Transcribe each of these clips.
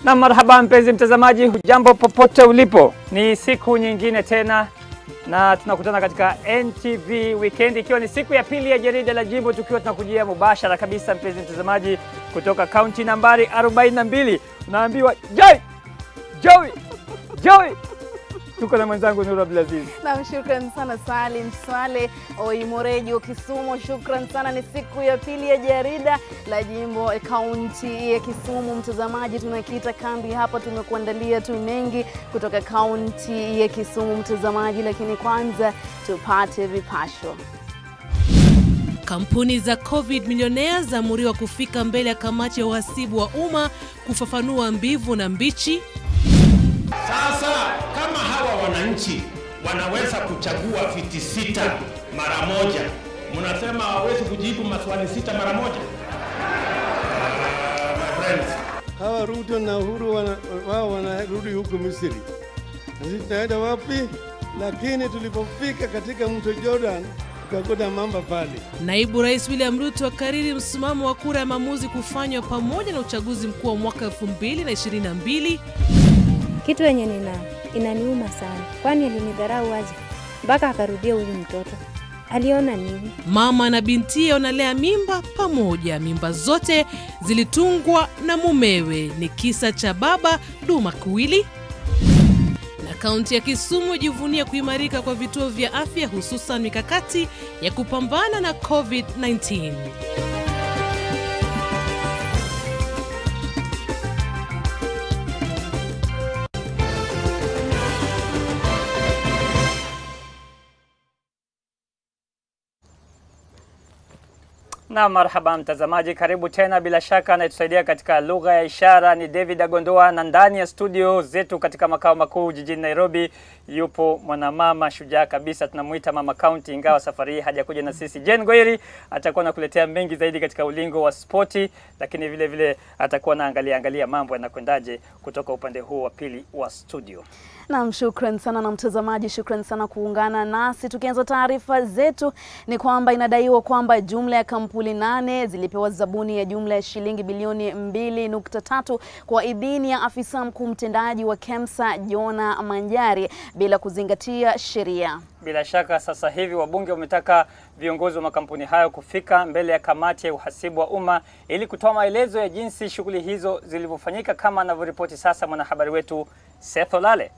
Na marhaba mpenzi mtazamaji, hujambo popote ulipo. Ni siku nyingine tena na tunakutana katika NTV Weekend, ikiwa ni siku ya pili ya jarida la jimbo, tukiwa tunakujia mubashara kabisa mpenzi mtazamaji kutoka kaunti nambari 42. Unaambiwa Joey. Tuko na mwenzangu Nuru Abdulaziz. Na shukrani sana Salim Swale Oimorejo Kisumu. Shukrani sana, ni siku ya pili ya jarida la jimbo kaunti ya Kisumu. Mtazamaji, tunakiita kambi hapa, tumekuandalia tu mengi kutoka kaunti ya Kisumu mtazamaji, lakini kwanza tupate vipasho. Kampuni za COVID milionea zaamuriwa kufika mbele ya kamati ya uhasibu wa umma kufafanua mbivu na mbichi. Sasa kama hawa wananchi wanaweza kuchagua viti 6 mara moja, mnasema hawezi kujibu maswali 6 mara moja? My friends, hawa Ruto na Uhuru wao wanarudi huko Misri. Sisi tunaenda wapi? Lakini tulipofika katika mto Jordan tukakuta mambo pale. Naibu Rais William Ruto akariri msimamo wa kura ya maamuzi kufanywa pamoja na uchaguzi mkuu wa mwaka 2022. Kitu yenye inaniuma sana, kwani alinidharau wazi mpaka akarudia huyu mtoto. Aliona nini? Mama na binti wanalea mimba pamoja. Mimba zote zilitungwa na mumewe. Ni kisa cha baba Duma Kuwili. Na kaunti ya Kisumu jivunia kuimarika kwa vituo vya afya, hususan mikakati ya kupambana na COVID-19. Na marhaba mtazamaji, karibu tena. Bila shaka anayetusaidia katika lugha ya ishara ni David Agondoa, na ndani ya studio zetu katika makao makuu jijini Nairobi yupo mwanamama shujaa kabisa, tunamuita Mama County, ingawa safari hii hajakuja na sisi. Jen Goiri atakuwa nakuletea mengi zaidi katika ulingo wa spoti, lakini vile vile atakuwa naangalia mambo yanakwendaje kutoka upande huu wa pili wa studio. Na shukrani sana na mtazamaji, shukrani sana kuungana nasi. Tukianza taarifa zetu ni kwamba inadaiwa kwamba jumla ya kampuni 8 zilipewa zabuni ya jumla ya shilingi bilioni 2.3 kwa idhini ya afisa mkuu mtendaji wa KEMSA Jona Manjari bila kuzingatia sheria. Bila shaka sasa hivi wabunge wametaka viongozi wa makampuni hayo kufika mbele ya kamati ya uhasibu wa umma ili kutoa maelezo ya jinsi shughuli hizo zilivyofanyika, kama anavyoripoti sasa mwanahabari wetu Seth Olale.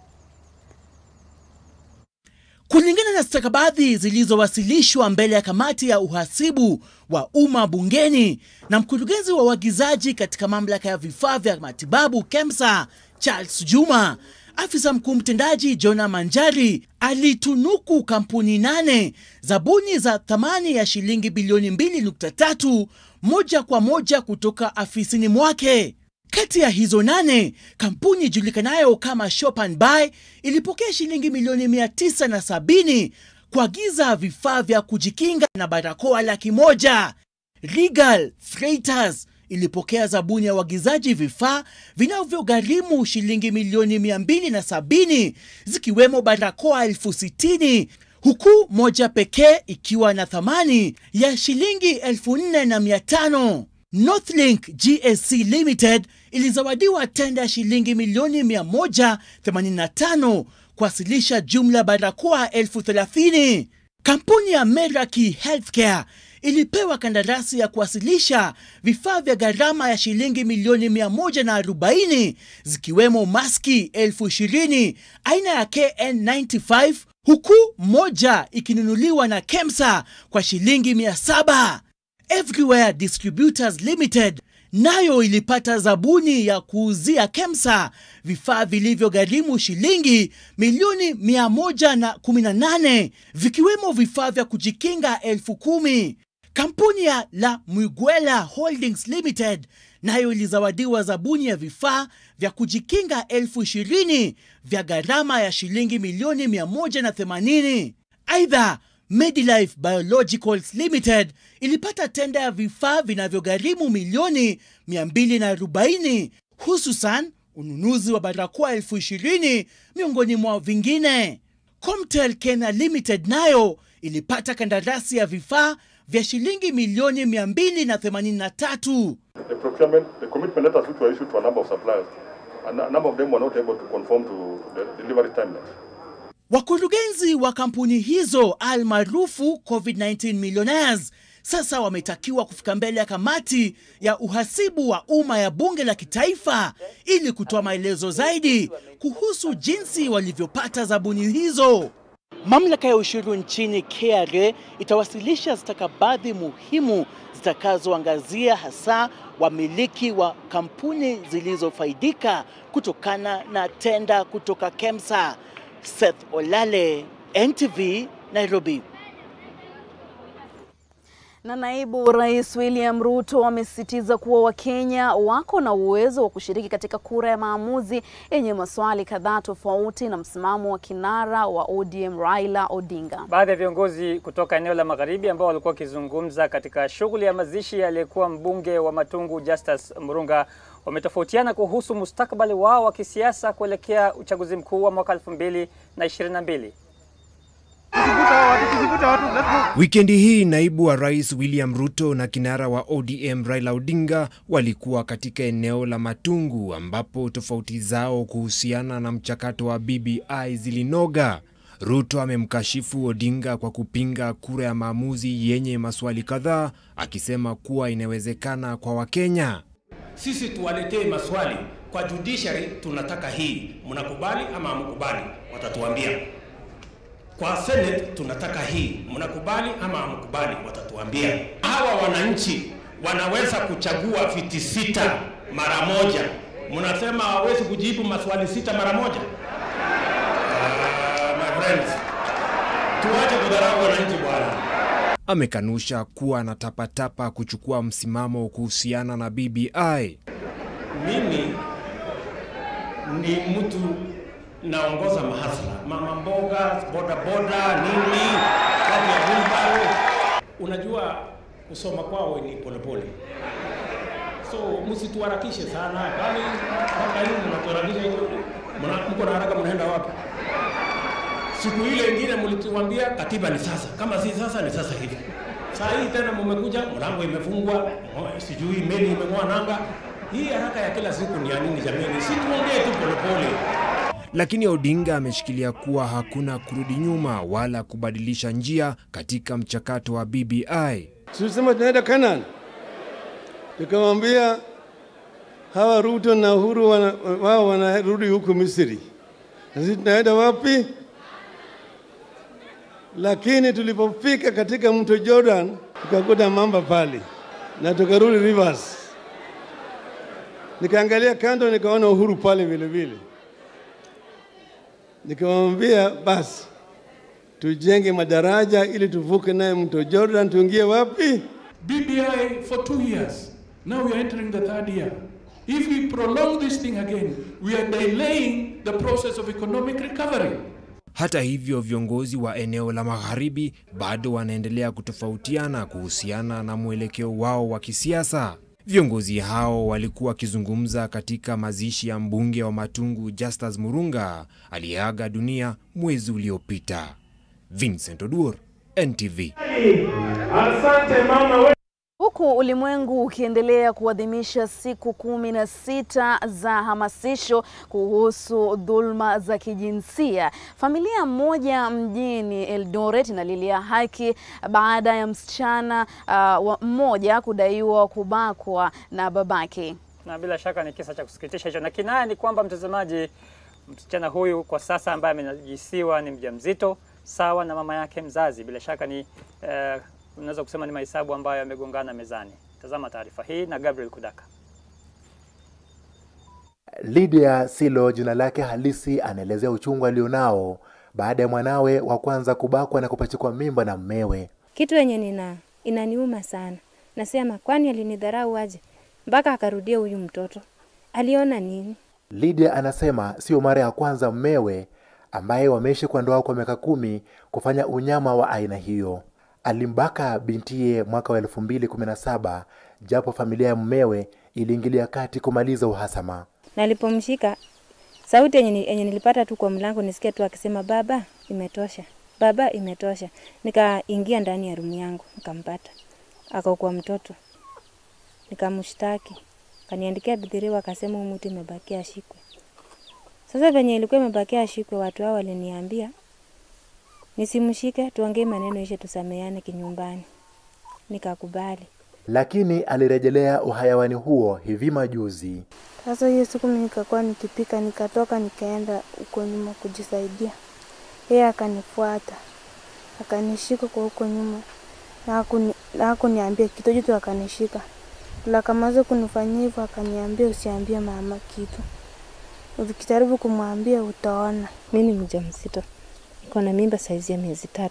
Kulingana na stakabadhi zilizowasilishwa mbele ya kamati ya uhasibu wa umma bungeni na mkurugenzi wa uagizaji katika mamlaka ya vifaa vya matibabu KEMSA Charles Juma, afisa mkuu mtendaji Jona Manjari alitunuku kampuni 8 zabuni za thamani ya shilingi bilioni 2.3 moja kwa moja kutoka afisini mwake. Kati ya hizo 8, kampuni julikanayo kama Shop and Buy ilipokea shilingi milioni 970 kuagiza vifaa vya kujikinga na barakoa 100,000. Regal Freighters ilipokea zabuni ya uagizaji vifaa vinavyogharimu shilingi milioni 270 zikiwemo barakoa 60,000, huku moja pekee ikiwa na thamani ya shilingi 4,500. Northlink GSC Limited ilizawadiwa tenda shilingi milioni 185 kuwasilisha jumla barakoa 30,000. Kampuni ya Meraki Healthcare ilipewa kandarasi ya kuwasilisha vifaa vya gharama ya shilingi milioni 140 zikiwemo maski 20,000 aina ya KN95, huku moja ikinunuliwa na KEMSA kwa shilingi 700. Everywhere Distributors Limited nayo ilipata zabuni ya kuuzia KEMSA vifaa vilivyogharimu shilingi milioni 118 vikiwemo vifaa vya kujikinga 10,000. Kampuni ya La Mugwela Holdings Limited nayo ilizawadiwa zabuni ya vifaa vya kujikinga 20,000 vya gharama ya shilingi milioni 180. Aidha, Medilife Biologicals Limited ilipata tenda ya vifaa vinavyogharimu milioni 240, hususan ununuzi wa barakoa 20,000 miongoni mwa vingine. Comtel Kenya Limited nayo ilipata kandarasi ya vifaa vya shilingi milioni 283. The procurement, the commitment letters which were issued to a number of suppliers a number of them were not able to conform to the delivery timelines. Wakurugenzi wa kampuni hizo almaarufu COVID-19 millionaires sasa wametakiwa kufika mbele ya kamati ya uhasibu wa umma ya bunge la kitaifa ili kutoa maelezo zaidi kuhusu jinsi walivyopata zabuni hizo. Mamlaka ya ushuru nchini KRA itawasilisha stakabadhi muhimu zitakazoangazia hasa wamiliki wa kampuni zilizofaidika kutokana na tenda kutoka KEMSA. Seth Olale, NTV, Nairobi. Na naibu Rais William Ruto amesisitiza kuwa Wakenya wako na uwezo wa kushiriki katika kura ya maamuzi yenye maswali kadhaa tofauti na msimamo wa kinara wa ODM Raila Odinga. Baadhi ya viongozi kutoka eneo la Magharibi ambao walikuwa wakizungumza katika shughuli ya mazishi aliyekuwa mbunge wa Matungu Justus Murunga wametofautiana kuhusu mustakabali wao wa kisiasa kuelekea uchaguzi mkuu wa mwaka 2022. Wikendi hii naibu wa Rais William Ruto na kinara wa ODM Raila Odinga walikuwa katika eneo la Matungu ambapo tofauti zao kuhusiana na mchakato wa BBI zilinoga. Ruto amemkashifu Odinga kwa kupinga kura ya maamuzi yenye maswali kadhaa, akisema kuwa inawezekana kwa Wakenya. Sisi tuwaletee maswali kwa judiciary, tunataka hii, mnakubali ama hamkubali? Watatuambia. Kwa Senate tunataka hii, mnakubali ama hamkubali? Watatuambia. Hawa wananchi wanaweza kuchagua viti 6 mara moja. Mnasema hawezi kujibu maswali 6 mara moja? My friends, tuache kudharau wananchi bwana. Amekanusha kuwa anatapatapa kuchukua msimamo kuhusiana na BBI. Mimi ni mtu naongoza mahasla, mama mboga, boda boda, nini, kati ya wheelbarrow. Unajua kusoma kwao ni polepole. So msituharakishe sana, bali kama hivi mnatuharakisha, mko na haraka mnaenda wapi? Siku ile nyingine mlituambia katiba ni sasa, kama si sasa ni sasa hivi. Saa hii tena mmekuja, mlango imefungwa, sijui meli imeng'oa nanga. Hii haraka ya kila siku ni ya nini jamani? Si tuongee tu polepole. Lakini Odinga ameshikilia kuwa hakuna kurudi nyuma wala kubadilisha njia katika mchakato wa BBI. Tulisema tunaenda Canaan. Tukamwambia hawa Ruto na Uhuru wao wanarudi huko Misri. Na sisi tunaenda wapi? Lakini tulipofika katika mto Jordan, tukakuta mamba pale na tukarudi rivers. Nikaangalia kando nikaona Uhuru pale vile vile. Nikamwambia basi tujenge madaraja ili tuvuke naye mto Jordan tuingie wapi? BBI for 2 years. Now we are entering the 3rd year. If we prolong this thing again, we are delaying the process of economic recovery. Hata hivyo viongozi wa eneo la Magharibi bado wanaendelea kutofautiana kuhusiana na mwelekeo wao wa kisiasa. Viongozi hao walikuwa wakizungumza katika mazishi ya mbunge wa Matungu Justus Murunga aliyeaga dunia mwezi uliopita. Vincent Oduor, NTV. Asante mama. Huku ulimwengu ukiendelea kuadhimisha siku 16 za hamasisho kuhusu dhulma za kijinsia, familia moja mjini Eldoret inalilia haki baada ya msichana mmoja kudaiwa kubakwa na babake. Na bila shaka ni kisa cha kusikitisha hicho, na kinaya ni kwamba mtazamaji, msichana huyu kwa sasa ambaye amenajisiwa ni mjamzito sawa na mama yake mzazi. Bila shaka ni unaweza kusema ni mahesabu ambayo yamegongana mezani. Tazama taarifa hii na Gabriel Kudaka. Lydia Silo, jina lake halisi, anaelezea uchungu alionao baada ya mwanawe wa kwanza kubakwa na kupachikwa mimba na mmewe. Kitu yenye inaniuma sana. Nasema kwani alinidharau aje mpaka akarudia huyu mtoto? Aliona nini? Lydia anasema sio mara ya kwanza mmewe ambaye wameishi kwa ndoa kwa miaka 10 kufanya unyama wa aina hiyo. Alimbaka bintiye mwaka wa 2017 japo familia ya mmewe iliingilia kati kumaliza uhasama. Na alipomshika, sauti yenye nilipata tu kwa mlango nisikia tu akisema baba imetosha. Baba imetosha. Nikaingia ndani ya room yangu, nikampata. Akakuwa mtoto. Nikamshtaki. Kaniandikia bidhiriwa akasema mtu imebakia ashikwe. Sasa venye ilikuwa imebakia ashikwe, watu hao waliniambia nisimshike, tuongee maneno ishe, tusameane kinyumbani. Nikakubali. Lakini alirejelea uhayawani huo hivi majuzi. Sasa hiyo siku mimi nikakuwa nikipika, nikatoka nikaenda huko nyuma kujisaidia. Yeye akanifuata, akanishika kwa huko nyuma na hakuniambia kitu, jitu akanishika. La kamaze kunifanyia hivyo, akaniambia usiambie mama kitu, ukijaribu kumwambia utaona. Mimi mjamzito, niko na mimba saizi ya miezi 3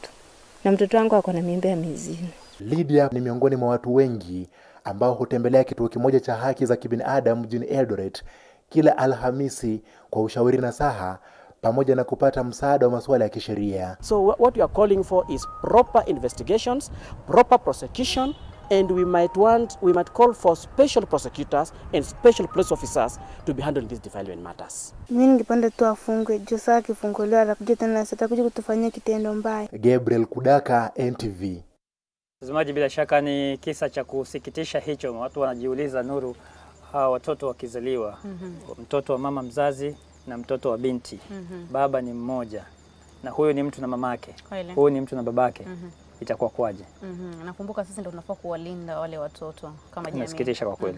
na mtoto wangu ako na mimba ya miezi 4. Lydia ni miongoni mwa watu wengi ambao hutembelea kituo kimoja cha haki za kibinadamu mjini Eldoret kila Alhamisi kwa ushauri na saha pamoja na kupata msaada wa masuala ya kisheria. So what we are calling for is proper investigations, proper prosecution, and we might call for special prosecutors and special police officers to be handling these defilement matters. Mimi ningependa tu afungwe, juu sasa akifunguliwa atakuja tena atakuja kutufanyia kitendo mbaya. Gabriel Kudaka, NTV. Mtazamaji, bila shaka ni kisa cha kusikitisha hicho. Watu wanajiuliza, Nuru, hawa watoto wakizaliwa, mtoto wa mama mzazi na mtoto wa binti, baba ni mmoja na huyo ni mtu na mamake, huyo ni mtu na babake, itakuwa kwaje? Nakumbuka sisi ndio tunafaa kuwalinda wale watoto kama jamii. Nasikitisha kwa kweli.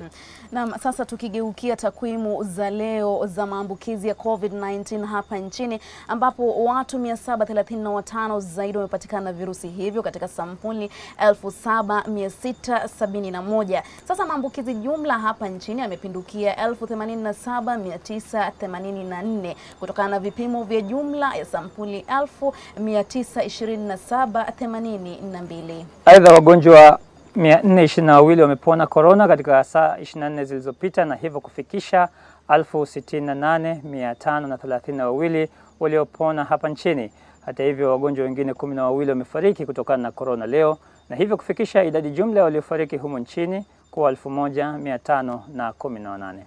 Na sasa tukigeukia takwimu za leo za maambukizi ya COVID-19 hapa nchini, ambapo watu 735 zaidi wamepatikana na virusi hivyo katika sampuli 7671. Sasa maambukizi jumla hapa nchini yamepindukia 87984 kutokana na vipimo vya jumla ya sampuli 192782. Aidha, wagonjwa 422 wamepona corona katika saa 24 zilizopita na hivyo kufikisha 68,532 waliopona hapa nchini. Hata hivyo, wagonjwa wengine 12 wamefariki kutokana na corona leo na hivyo kufikisha idadi jumla ya waliofariki humo nchini kwa 1518.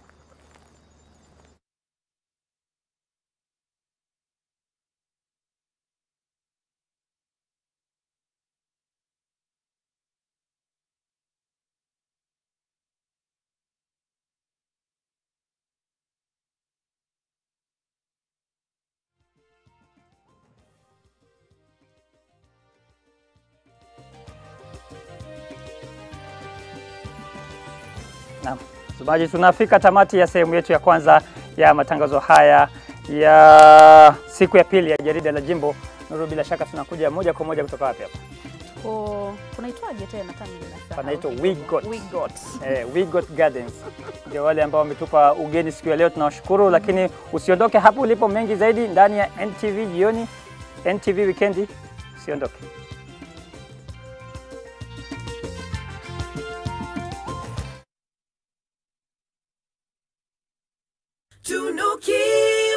Na mtazamaji, tunafika tamati ya sehemu yetu ya kwanza ya matangazo haya ya siku ya pili ya jarida la Jimbo. Nuru, bila shaka tunakuja moja kwa moja kutoka wapi hapa? Kunaitwaje tena kama panaitwa We Got Gardens. Ndio wale ambao wametupa ugeni siku ya leo, tunawashukuru. Lakini usiondoke hapo ulipo, mengi zaidi ndani ya NTV jioni, NTV Weekendi. Usiondoke.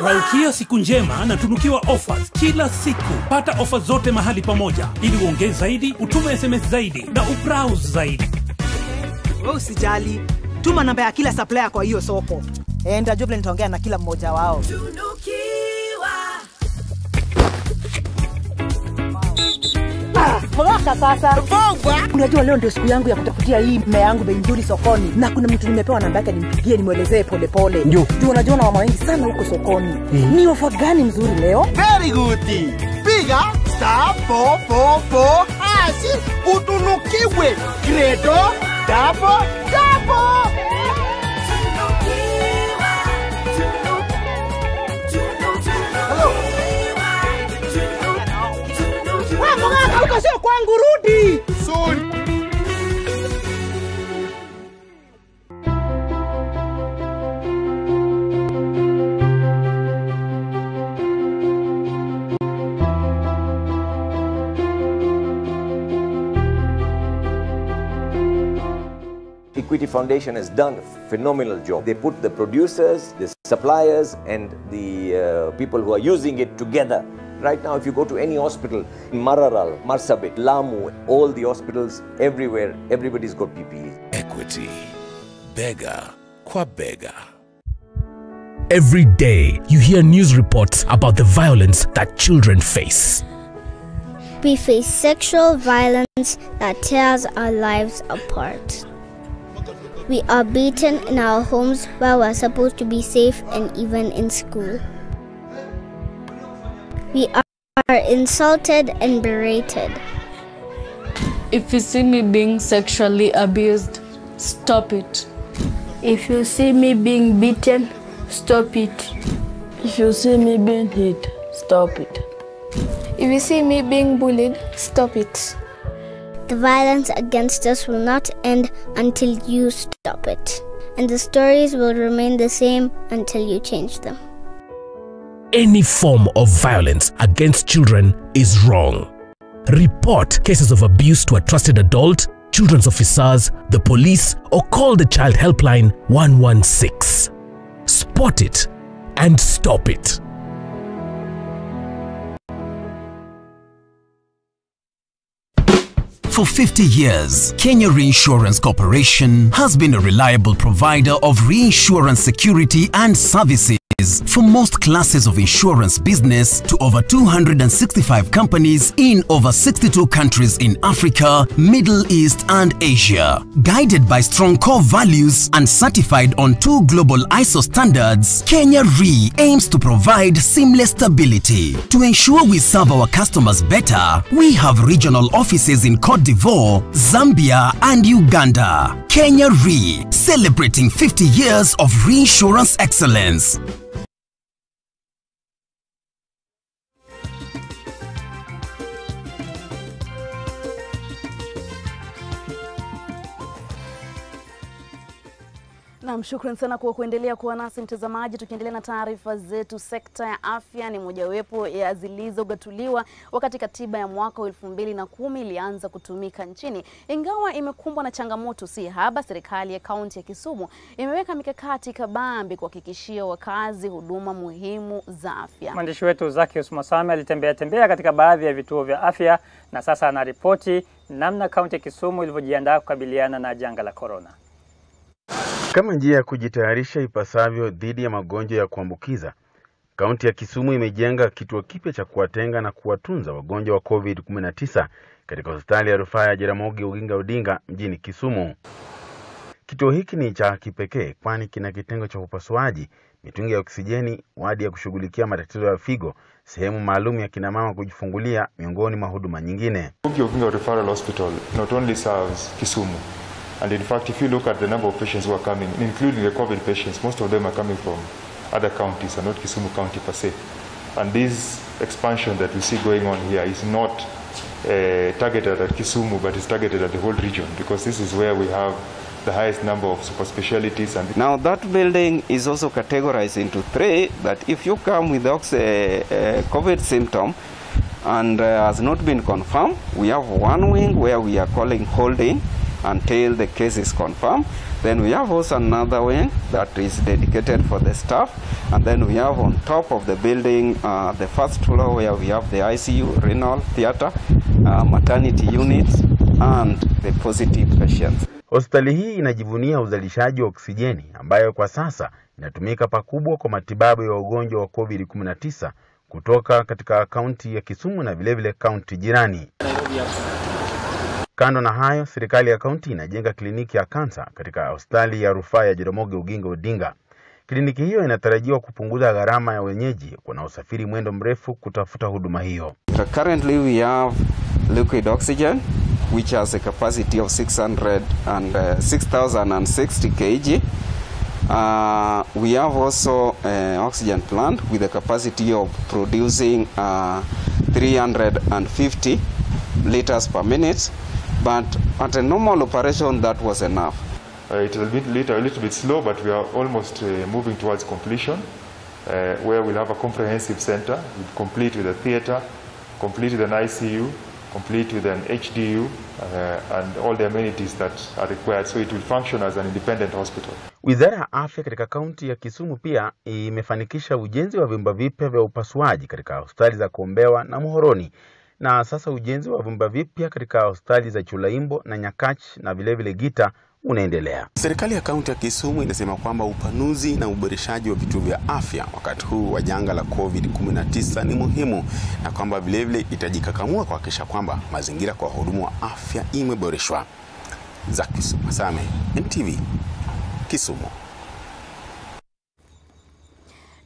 Malkia siku njema na tunukiwa offers kila siku. Pata offers zote mahali pamoja ili uongee zaidi, utume SMS zaidi na ubrowse zaidi. Usijali, tuma namba ya kila supplier kwa hiyo soko. Enda job nitaongea na kila mmoja wao. Mwaka sasa. Unajua leo ndio siku yangu ya kutafutia hii mmea yangu bei nzuri sokoni. Na kuna mtu nimepewa namba yake nimpigie nimuelezee polepole. Ndio unajua na mama wengi sana huko sokoni. Ni ofa gani mzuri leo? Very good. Piga *444# utunukiwe Credo double. Sio kwangu, rudi. Equity Foundation has done a phenomenal job. They put the producers, the suppliers and the people who are using it together. Right now, if you go to any hospital, Mararal, Marsabit, Lamu, all the hospitals, everywhere, everybody's got PPE. Equity. Bega kwa bega. Every day, you hear news reports about the violence that children face. We face sexual violence that tears our lives apart. We are beaten in our homes while we're supposed to be safe and even in school. We are insulted and berated. If you see me being sexually abused, stop it. If you see me being beaten, stop it. If you see me being hit, stop it. If you see me being bullied, stop it. The violence against us will not end until you stop it. And the stories will remain the same until you change them. Any form of violence against children is wrong. Report cases of abuse to a trusted adult, children's officers, the police, or call the child helpline 116. Spot it and stop it. For 50 years, Kenya Reinsurance Corporation has been a reliable provider of reinsurance security and services for most classes of insurance business to over 265 companies in over 62 countries in Africa, Middle East and Asia. Guided by strong core values and certified on 2 global ISO standards, Kenya Re aims to provide seamless stability. To ensure we serve our customers better, we have regional offices in Cote d'Ivoire, Zambia and Uganda. Kenya Re, celebrating 50 years of reinsurance excellence. Naam, shukrani sana kwa kuendelea kuwa nasi mtazamaji. Tukiendelea na taarifa zetu, sekta ya afya ni mojawapo ya zilizogatuliwa wakati katiba ya mwaka 2010 ilianza kutumika nchini. Ingawa imekumbwa na changamoto si haba, serikali ya kaunti ya Kisumu imeweka mikakati kabambe kuhakikishia wakazi huduma muhimu za afya. Mwandishi wetu Zaki Usmasame alitembea katika baadhi ya vituo vya afya na sasa anaripoti namna kaunti ya Kisumu ilivyojiandaa kukabiliana na janga la corona. Kama njia ya kujitayarisha ipasavyo dhidi ya magonjwa ya kuambukiza, kaunti ya Kisumu imejenga kituo kipya cha kuwatenga na kuwatunza wagonjwa wa COVID-19 katika hospitali ya rufaa ya Jaramogi Oginga Odinga mjini Kisumu. Kituo hiki ni cha kipekee kwani kina kitengo cha upasuaji, mitungi ya oksijeni, wadi ya kushughulikia matatizo ya figo, sehemu maalum ya kina mama kujifungulia miongoni mwa huduma nyingine. Oginga Referral Hospital not only serves Kisumu, and in fact, if you look at the number of patients who are coming, including the COVID patients, most of them are coming from other counties and not Kisumu County per se. And this expansion that we see going on here is not targeted at Kisumu, but is targeted at the whole region, because this is where we have the highest number of super specialties. And now that building is also categorized into 3, that if you come with COVID symptom and has not been confirmed, we have one wing where we are calling holding until the case is confirmed. Then we have also another wing that is dedicated for the staff, and then we have on top of the building the first floor where we have the ICU, renal, theater, maternity units and the positive patients. Hospitali hii inajivunia uzalishaji wa oksijeni ambayo kwa sasa inatumika pakubwa kwa matibabu ya ugonjwa wa COVID-19 kutoka katika kaunti ya Kisumu na vilevile kaunti jirani. Kando na hayo, serikali ya kaunti inajenga kliniki ya kansa katika hospitali ya rufaa ya Jaramogi Oginga Odinga. Kliniki hiyo inatarajiwa kupunguza gharama ya wenyeji kuna usafiri mwendo mrefu kutafuta huduma hiyo. Currently we have liquid oxygen which has a capacity of 6,060 kg. We have also an oxygen plant with a capacity of producing 350 liters per minute. But at a normal operation, that was enough. It's a little bit slow, but we are almost moving towards completion, where we'll have a comprehensive center, complete with a theater, complete with an ICU, complete with an HDU, and all the amenities that are required, so it will function as an independent hospital. Wizara ya Afya katika kaunti ya Kisumu pia imefanikisha ujenzi wa vyumba vipya vya upasuaji katika hospitali za Kombewa na Muhoroni. Na sasa ujenzi wa vyumba vipya katika hospitali za Chulaimbo na Nyakach na vilevile Gita unaendelea. Serikali ya kaunti ya Kisumu inasema kwamba upanuzi na uboreshaji wa vituo vya afya wakati huu wa janga la COVID-19 ni muhimu, na kwamba vilevile itajikakamua kuhakikisha kwamba mazingira kwa wahudumu wa afya imeboreshwa. Zaki Usmasame, NTV, Kisumu.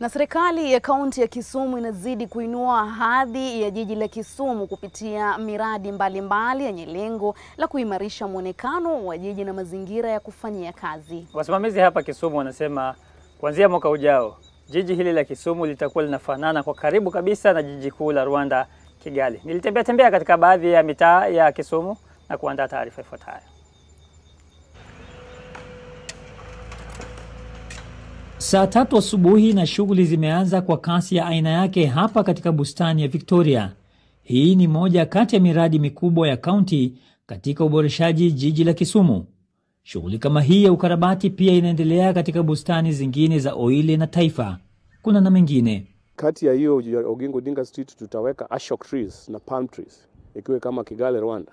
Na serikali ya kaunti ya Kisumu inazidi kuinua hadhi ya jiji la Kisumu kupitia miradi mbalimbali yenye lengo la kuimarisha muonekano wa jiji na mazingira ya kufanyia kazi. Wasimamizi hapa Kisumu wanasema kuanzia mwaka ujao jiji hili la Kisumu litakuwa linafanana kwa karibu kabisa na jiji kuu la Rwanda, Kigali. Nilitembea katika baadhi ya mitaa ya Kisumu na kuandaa taarifa ifuatayo. Saa 3 asubuhi na shughuli zimeanza kwa kasi ya aina yake hapa katika bustani ya Victoria. Hii ni moja kati ya miradi mikubwa ya kaunti katika uboreshaji jiji la Kisumu. Shughuli kama hii ya ukarabati pia inaendelea katika bustani zingine za Oile na Taifa. Kuna na mengine. Kati ya hiyo Oginga Odinga Street tutaweka ashok trees na palm trees. Ikiwe kama Kigali Rwanda.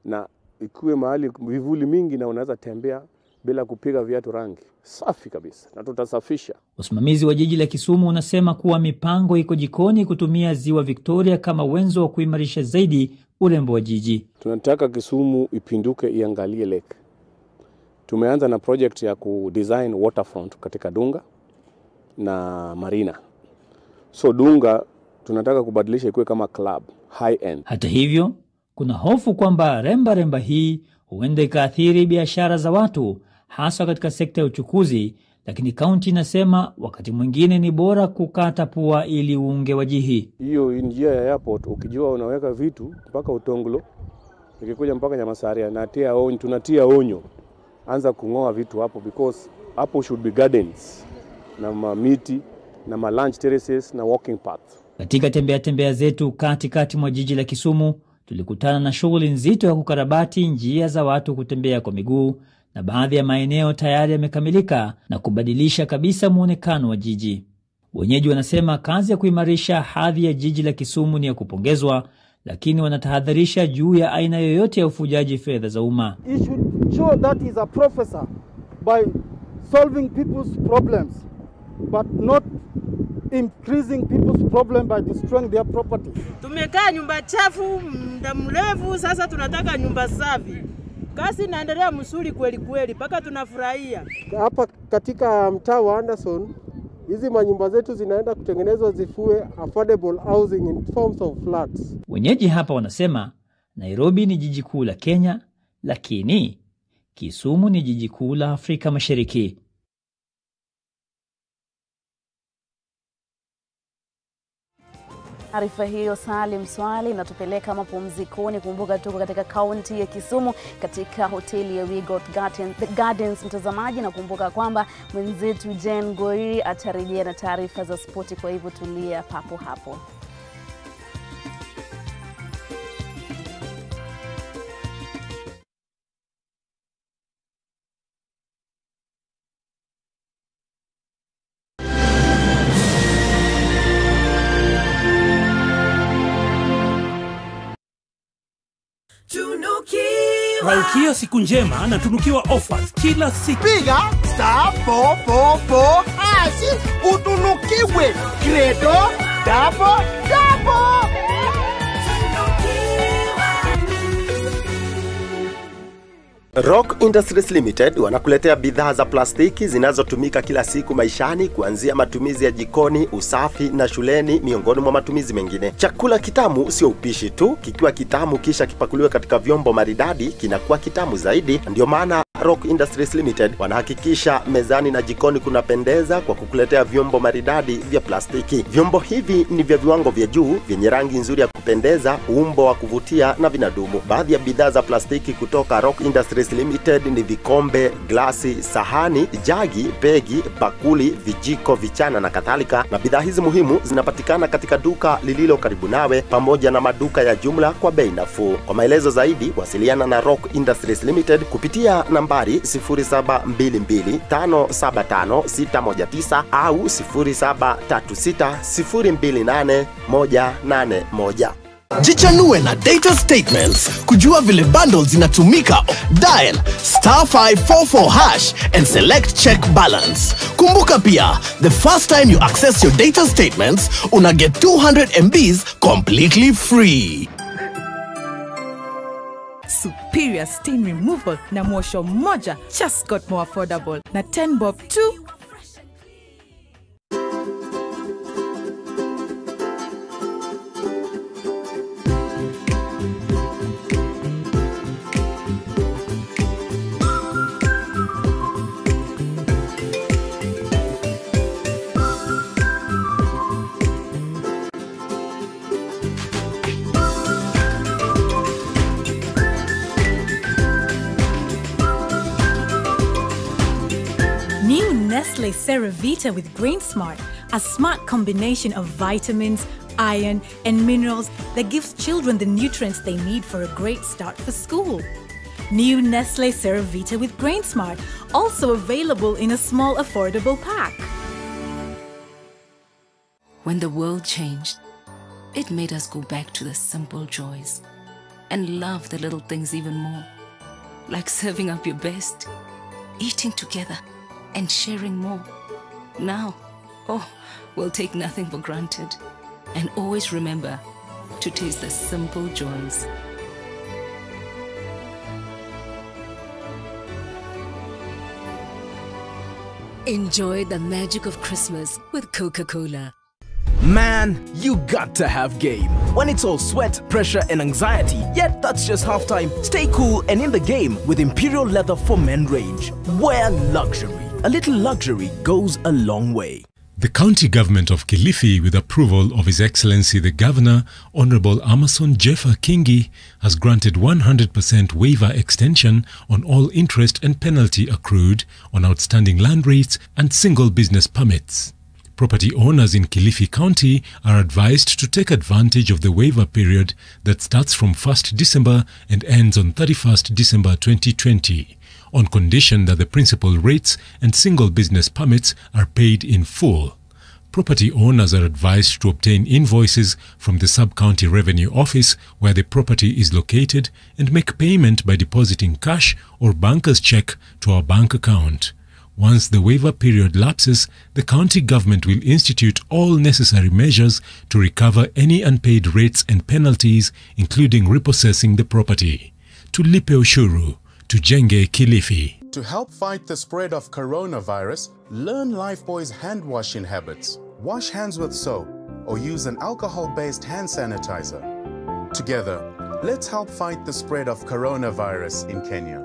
Na ikiwe mahali vivuli mingi na unaweza tembea bila kupiga viatu rangi. Safi kabisa na tutasafisha. Usimamizi wa jiji la Kisumu unasema kuwa mipango iko jikoni kutumia ziwa Victoria kama wenzo wa kuimarisha zaidi urembo wa jiji. Tunataka Kisumu ipinduke iangalie lake. Tumeanza na project ya kudesign waterfront katika Dunga na Marina. So Dunga tunataka kubadilisha ikuwe kama club, high end. Hata hivyo, kuna hofu kwamba remba hii huenda ikaathiri biashara za watu, hasa katika sekta ya uchukuzi, lakini kaunti inasema wakati mwingine ni bora kukata pua ili uunge wajihi. Hiyo njia ya airport ukijua unaweka vitu mpaka Utongolo, ikikuja mpaka Nyamasaria na tunatia onyo. Anza kungoa vitu hapo because hapo should be gardens na miti na lunch terraces na walking paths. Katika tembea zetu katikati mwa jiji la Kisumu, tulikutana na shughuli nzito ya kukarabati njia za watu kutembea kwa miguu, na baadhi ya maeneo tayari yamekamilika na kubadilisha kabisa muonekano wa jiji. Wenyeji wanasema kazi ya kuimarisha hadhi ya jiji la Kisumu ni ya kupongezwa, lakini wanatahadharisha juu ya aina yoyote ya ufujaji fedha za umma. He should show that he is a professor by solving people's problems, but not increasing people's problem by destroying their property. Tumekaa nyumba chafu muda mrefu, sasa tunataka nyumba safi. Kazi inaendelea mzuri kweli kweli, mpaka tunafurahia. Hapa katika mtaa wa Anderson, hizi manyumba zetu zinaenda kutengenezwa zifue affordable housing in forms of flats. Wenyeji hapa wanasema Nairobi ni jiji kuu la Kenya, lakini Kisumu ni jiji kuu la Afrika Mashariki. Taarifa hiyo Salim Swali inatupeleka mapumzikoni. Kumbuka tuko katika kaunti ya Kisumu katika hoteli ya Wigot Gardens mtazamaji, na kumbuka kwamba mwenzetu Jen Gori atarejea na taarifa za spoti, kwa hivyo tulia papo hapo. Malkia siku njema na tunukiwa offers kila siku. Piga star 444 hashi utunukiwe credo double. Rock Industries Limited wanakuletea bidhaa za plastiki zinazotumika kila siku maishani, kuanzia matumizi ya jikoni, usafi na shuleni, miongoni mwa matumizi mengine. Chakula kitamu sio upishi tu, kikiwa kitamu kisha kipakuliwe katika vyombo maridadi kinakuwa kitamu zaidi. Ndio maana Rock Industries Limited wanahakikisha mezani na jikoni kunapendeza kwa kukuletea vyombo maridadi vya plastiki. Vyombo hivi ni vya viwango vya juu, vyenye rangi nzuri ya kupendeza, umbo wa kuvutia na vinadumu. Baadhi ya bidhaa za plastiki kutoka Rock Industries Limited ni vikombe, glasi, sahani, jagi, begi, bakuli, vijiko, vichana na kadhalika. Na bidhaa hizi muhimu zinapatikana katika duka lililo karibu nawe pamoja na maduka ya jumla kwa bei nafuu. Kwa maelezo zaidi wasiliana na Rock Industries Limited kupitia nambari 0722575619 au 0736028181. Jichanue na data statements kujua vile bundles zinatumika. Dial *544# and select check balance. Kumbuka pia, the first time you access your data statements, una get 200 MBs completely free. Superior stain removal na mwosho moja just got more affordable na 10 bob too. Nestle Ceravita with Grain Smart, a smart combination of vitamins, iron, and minerals that gives children the nutrients they need for a great start for school. New Nestle Ceravita with Grain Smart, also available in a small affordable pack. When the world changed, it made us go back to the simple joys and love the little things even more. Like serving up your best, eating together, and sharing more. Now, we'll take nothing for granted and always remember to taste the simple joys. Enjoy the magic of Christmas with Coca-Cola. Man, you got to have game. When it's all sweat, pressure and anxiety, yet that's just halftime. Stay cool and in the game with Imperial Leather for Men range. Wear luxury. A little luxury goes a long way. The county government of Kilifi, with approval of His Excellency the Governor, Honorable Amason Jeffer Kingi, has granted 100% waiver extension on all interest and penalty accrued on outstanding land rates and single business permits. Property owners in Kilifi County are advised to take advantage of the waiver period that starts from 1st December and ends on 31st December 2020, on condition that the principal rates and single business permits are paid in full. Property owners are advised to obtain invoices from the Sub-County Revenue Office where the property is located and make payment by depositing cash or banker's check to our bank account. Once the waiver period lapses, the county government will institute all necessary measures to recover any unpaid rates and penalties, including repossessing the property. Tulipe ushuru, tujenge Kilifi. To help fight the spread of coronavirus, learn Lifebuoy's hand washing habits. Wash hands with soap or use an alcohol-based hand sanitizer. Together, let's help fight the spread of coronavirus in Kenya.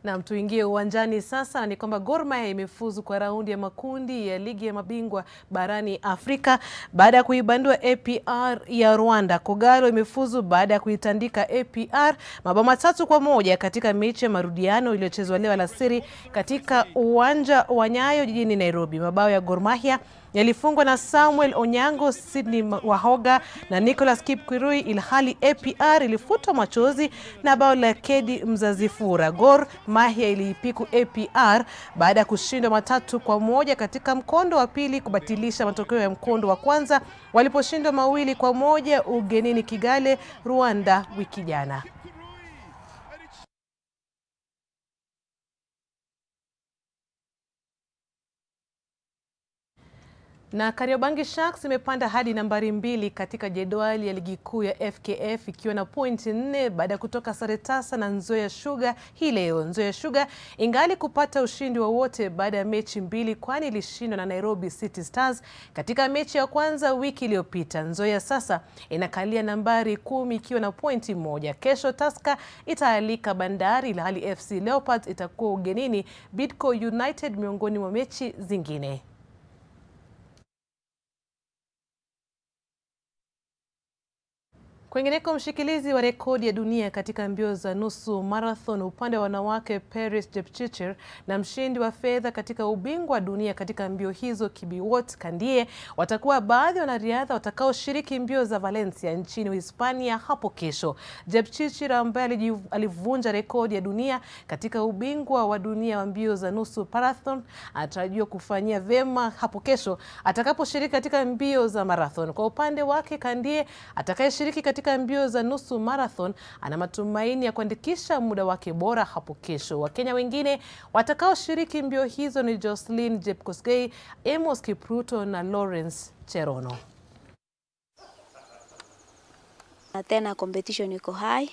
Na tuingie uwanjani sasa. Ni kwamba Gor Mahia imefuzu kwa raundi ya makundi ya ligi ya mabingwa barani Afrika baada ya kuibandua APR ya Rwanda. Kogalo imefuzu baada ya kuitandika APR mabao 3-1 katika mechi ya marudiano iliyochezwa leo alasiri katika uwanja wa Nyayo jijini Nairobi. Mabao ya Gor Mahia yalifungwa na Samuel Onyango, Sydney Wahoga na Nicholas Kipkirui, ilhali APR ilifutwa machozi na bao la Kedi Mzazifura. Gor Mahia iliipiku APR baada ya kushindwa 3-1 katika mkondo wa pili kubatilisha matokeo ya mkondo wa kwanza waliposhindwa 2-1 ugenini Kigali, Rwanda wiki jana. Na Kariobangi Sharks imepanda hadi nambari 2 katika jedwali ya ligi kuu ya FKF ikiwa na pointi 4 baada ya kutoka sare tasa na Nzoia Sugar hii leo. Nzoia Sugar ingali kupata ushindi wowote baada ya mechi 2, kwani ilishindwa na Nairobi City Stars katika mechi ya kwanza wiki iliyopita. Nzoia sasa inakalia nambari 10 ikiwa na pointi 1. Kesho Tusker itaalika Bandari, ilhali FC Leopards itakuwa ugenini Bidco United, miongoni mwa mechi zingine. Kwingineko, mshikilizi wa rekodi ya dunia katika mbio za nusu marathon upande wa wanawake Paris Jepchirchir na mshindi wa fedha katika ubingwa wa dunia katika mbio hizo Kibiwot Kandie watakuwa baadhi ya wanariadha watakaoshiriki mbio za Valencia nchini Uhispania hapo kesho. Jepchirchir ambaye alivunja rekodi ya dunia katika ubingwa wa dunia wa mbio za nusu marathon anatarajiwa kufanyia vema hapo kesho atakaposhiriki katika mbio za marathon. Kwa upande wake, Kandie atakayeshiriki katika mbio za nusu marathon ana matumaini ya kuandikisha muda wake bora hapo kesho. Wakenya wengine watakaoshiriki mbio hizo ni Jocelyn Jepkosgei, Amos Kipruto na Lawrence Cherono. Tena competition iko high.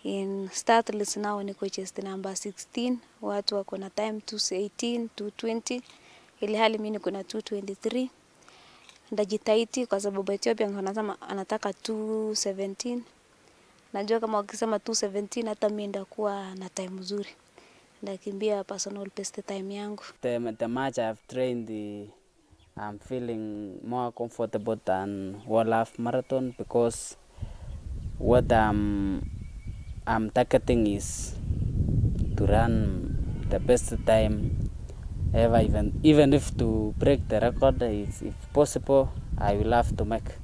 In start list now niko chest number 16. Watu wako na time 2:18, 2:20. Ili hali mimi niko na 2:23. Ndajitahidi kwa sababu Ethiopia wanasema anataka 2:17. Najua kama wakisema 2:17 hata mimi ndakuwa na time nzuri. Ndakimbia personal best time yangu. The match I've trained I'm feeling more comfortable than World Half Marathon because what I'm targeting is to run the best time ever, even if to break the record, if possible, I will have to make.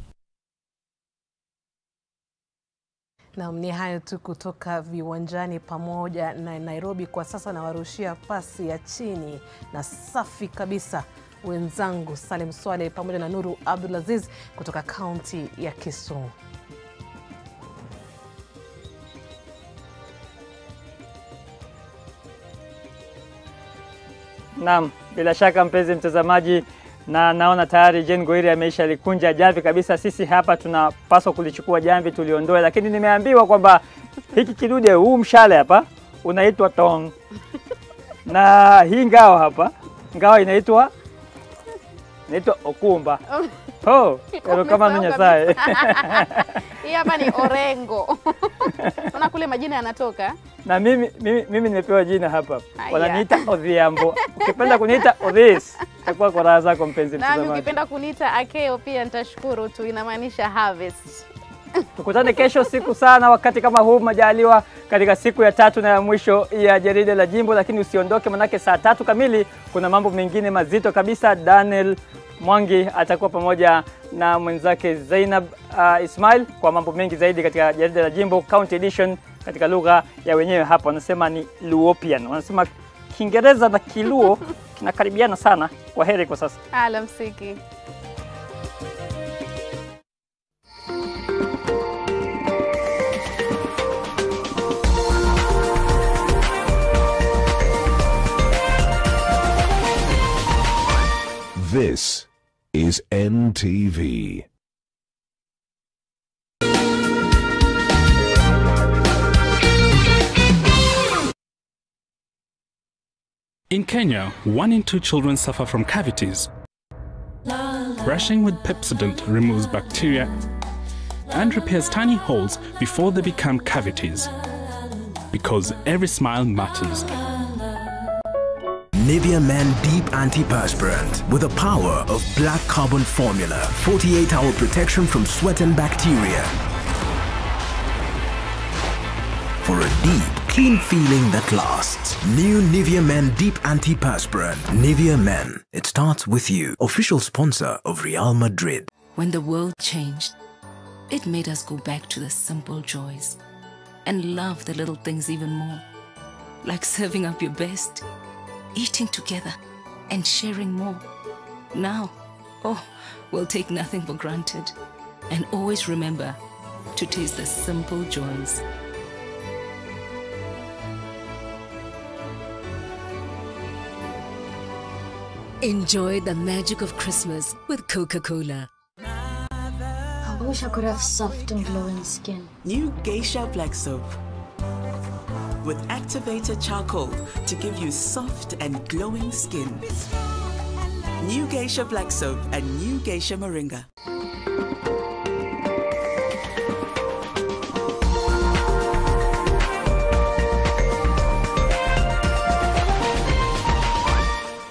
Na ni hayo tu kutoka viwanjani pamoja na Nairobi. Kwa sasa nawarushia pasi ya chini na safi kabisa wenzangu Salim Swale pamoja na Nuru Abdulaziz kutoka kaunti ya Kisumu. Naam, bila shaka mpenzi mtazamaji, na naona tayari Jane Goiri ameisha likunja jamvi kabisa. Sisi hapa tunapaswa kulichukua jamvi tuliondoe, lakini nimeambiwa kwamba hiki kidude, huu mshale hapa unaitwa tong. Na hii ngao hapa, ngao inaitwa okumba. Oh, kama nunyasaye. Hii hapa ni orengo. Una kule majina yanatoka? Na mimi nimepewa jina hapa. Wananiita Odhiambo. Ukipenda kuniita Odhis, itakuwa kwa raha zako mpenzi mtazamaji. Na ukipenda kuniita Akeo pia nitashukuru tu, inamaanisha harvest. Tukutane kesho siku sana wakati kama huu majaliwa, katika siku ya 3 na ya mwisho ya jarida la Jimbo, lakini usiondoke manake saa 3 kamili kuna mambo mengine mazito kabisa. Daniel Mwangi atakuwa pamoja na mwenzake Zeynab Ismail kwa mambo mengi zaidi katika jarida la Jimbo County Edition katika lugha ya wenyewe hapa. Wanasema ni Luopian. Wanasema Kiingereza na Kiluo kinakaribiana sana. Kwa heri kwa sasa. Alamsiki. This is NTV. In Kenya, 1 in 2 children suffer from cavities. Brushing with Pepsodent removes bacteria and repairs tiny holes before they become cavities. Because every smile matters. Nivea Men Deep Antiperspirant with the power of black carbon formula. 48-hour protection from sweat and bacteria. For a deep, clean feeling that lasts. New Nivea Men Deep Antiperspirant. Nivea Men. It starts with you. Official sponsor of Real Madrid. When the world changed, it made us go back to the simple joys and love the little things even more. Like serving up your best, eating together, and sharing more. Now, we'll take nothing for granted and always remember to taste the simple joys. Enjoy the magic of Christmas with Coca-Cola. I wish I could have soft and glowing skin. New Geisha Black Soap with activated charcoal to give you soft and glowing skin. New Geisha Black Soap and New Geisha Moringa.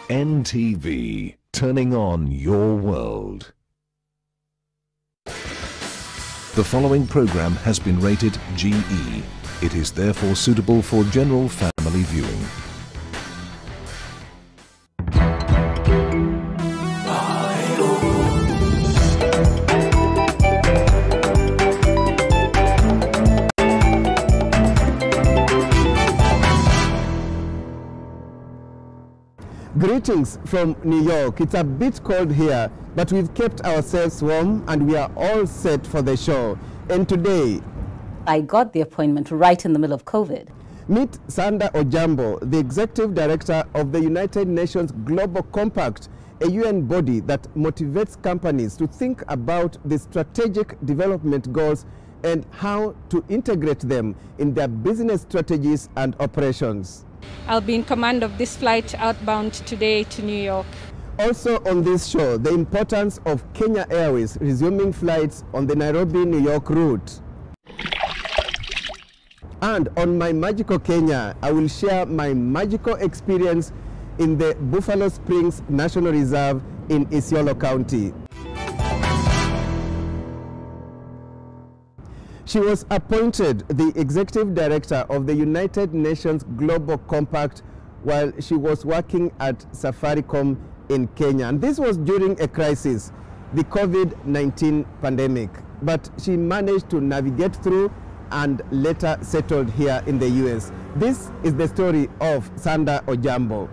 NTV, turning on your world. The following program has been rated GE. It is therefore suitable for general family viewing. Greetings from New York. It's a bit cold here, but we've kept ourselves warm and we are all set for the show. And today, I got the appointment right in the middle of COVID. Meet Sanda Ojambo, the Executive Director of the United Nations Global Compact, a UN body that motivates companies to think about the strategic development goals and how to integrate them in their business strategies and operations. I'll be in command of this flight outbound today to New York. Also on this show, the importance of Kenya Airways resuming flights on the Nairobi-New York route. And on My Magical Kenya, I will share my magical experience in the Buffalo Springs National Reserve in Isiolo County. She was appointed the Executive Director of the United Nations Global Compact while she was working at Safaricom in Kenya. And this was during a crisis, the COVID-19 pandemic. But she managed to navigate through and later settled here in the US. This is the story of Sanda Ojambo.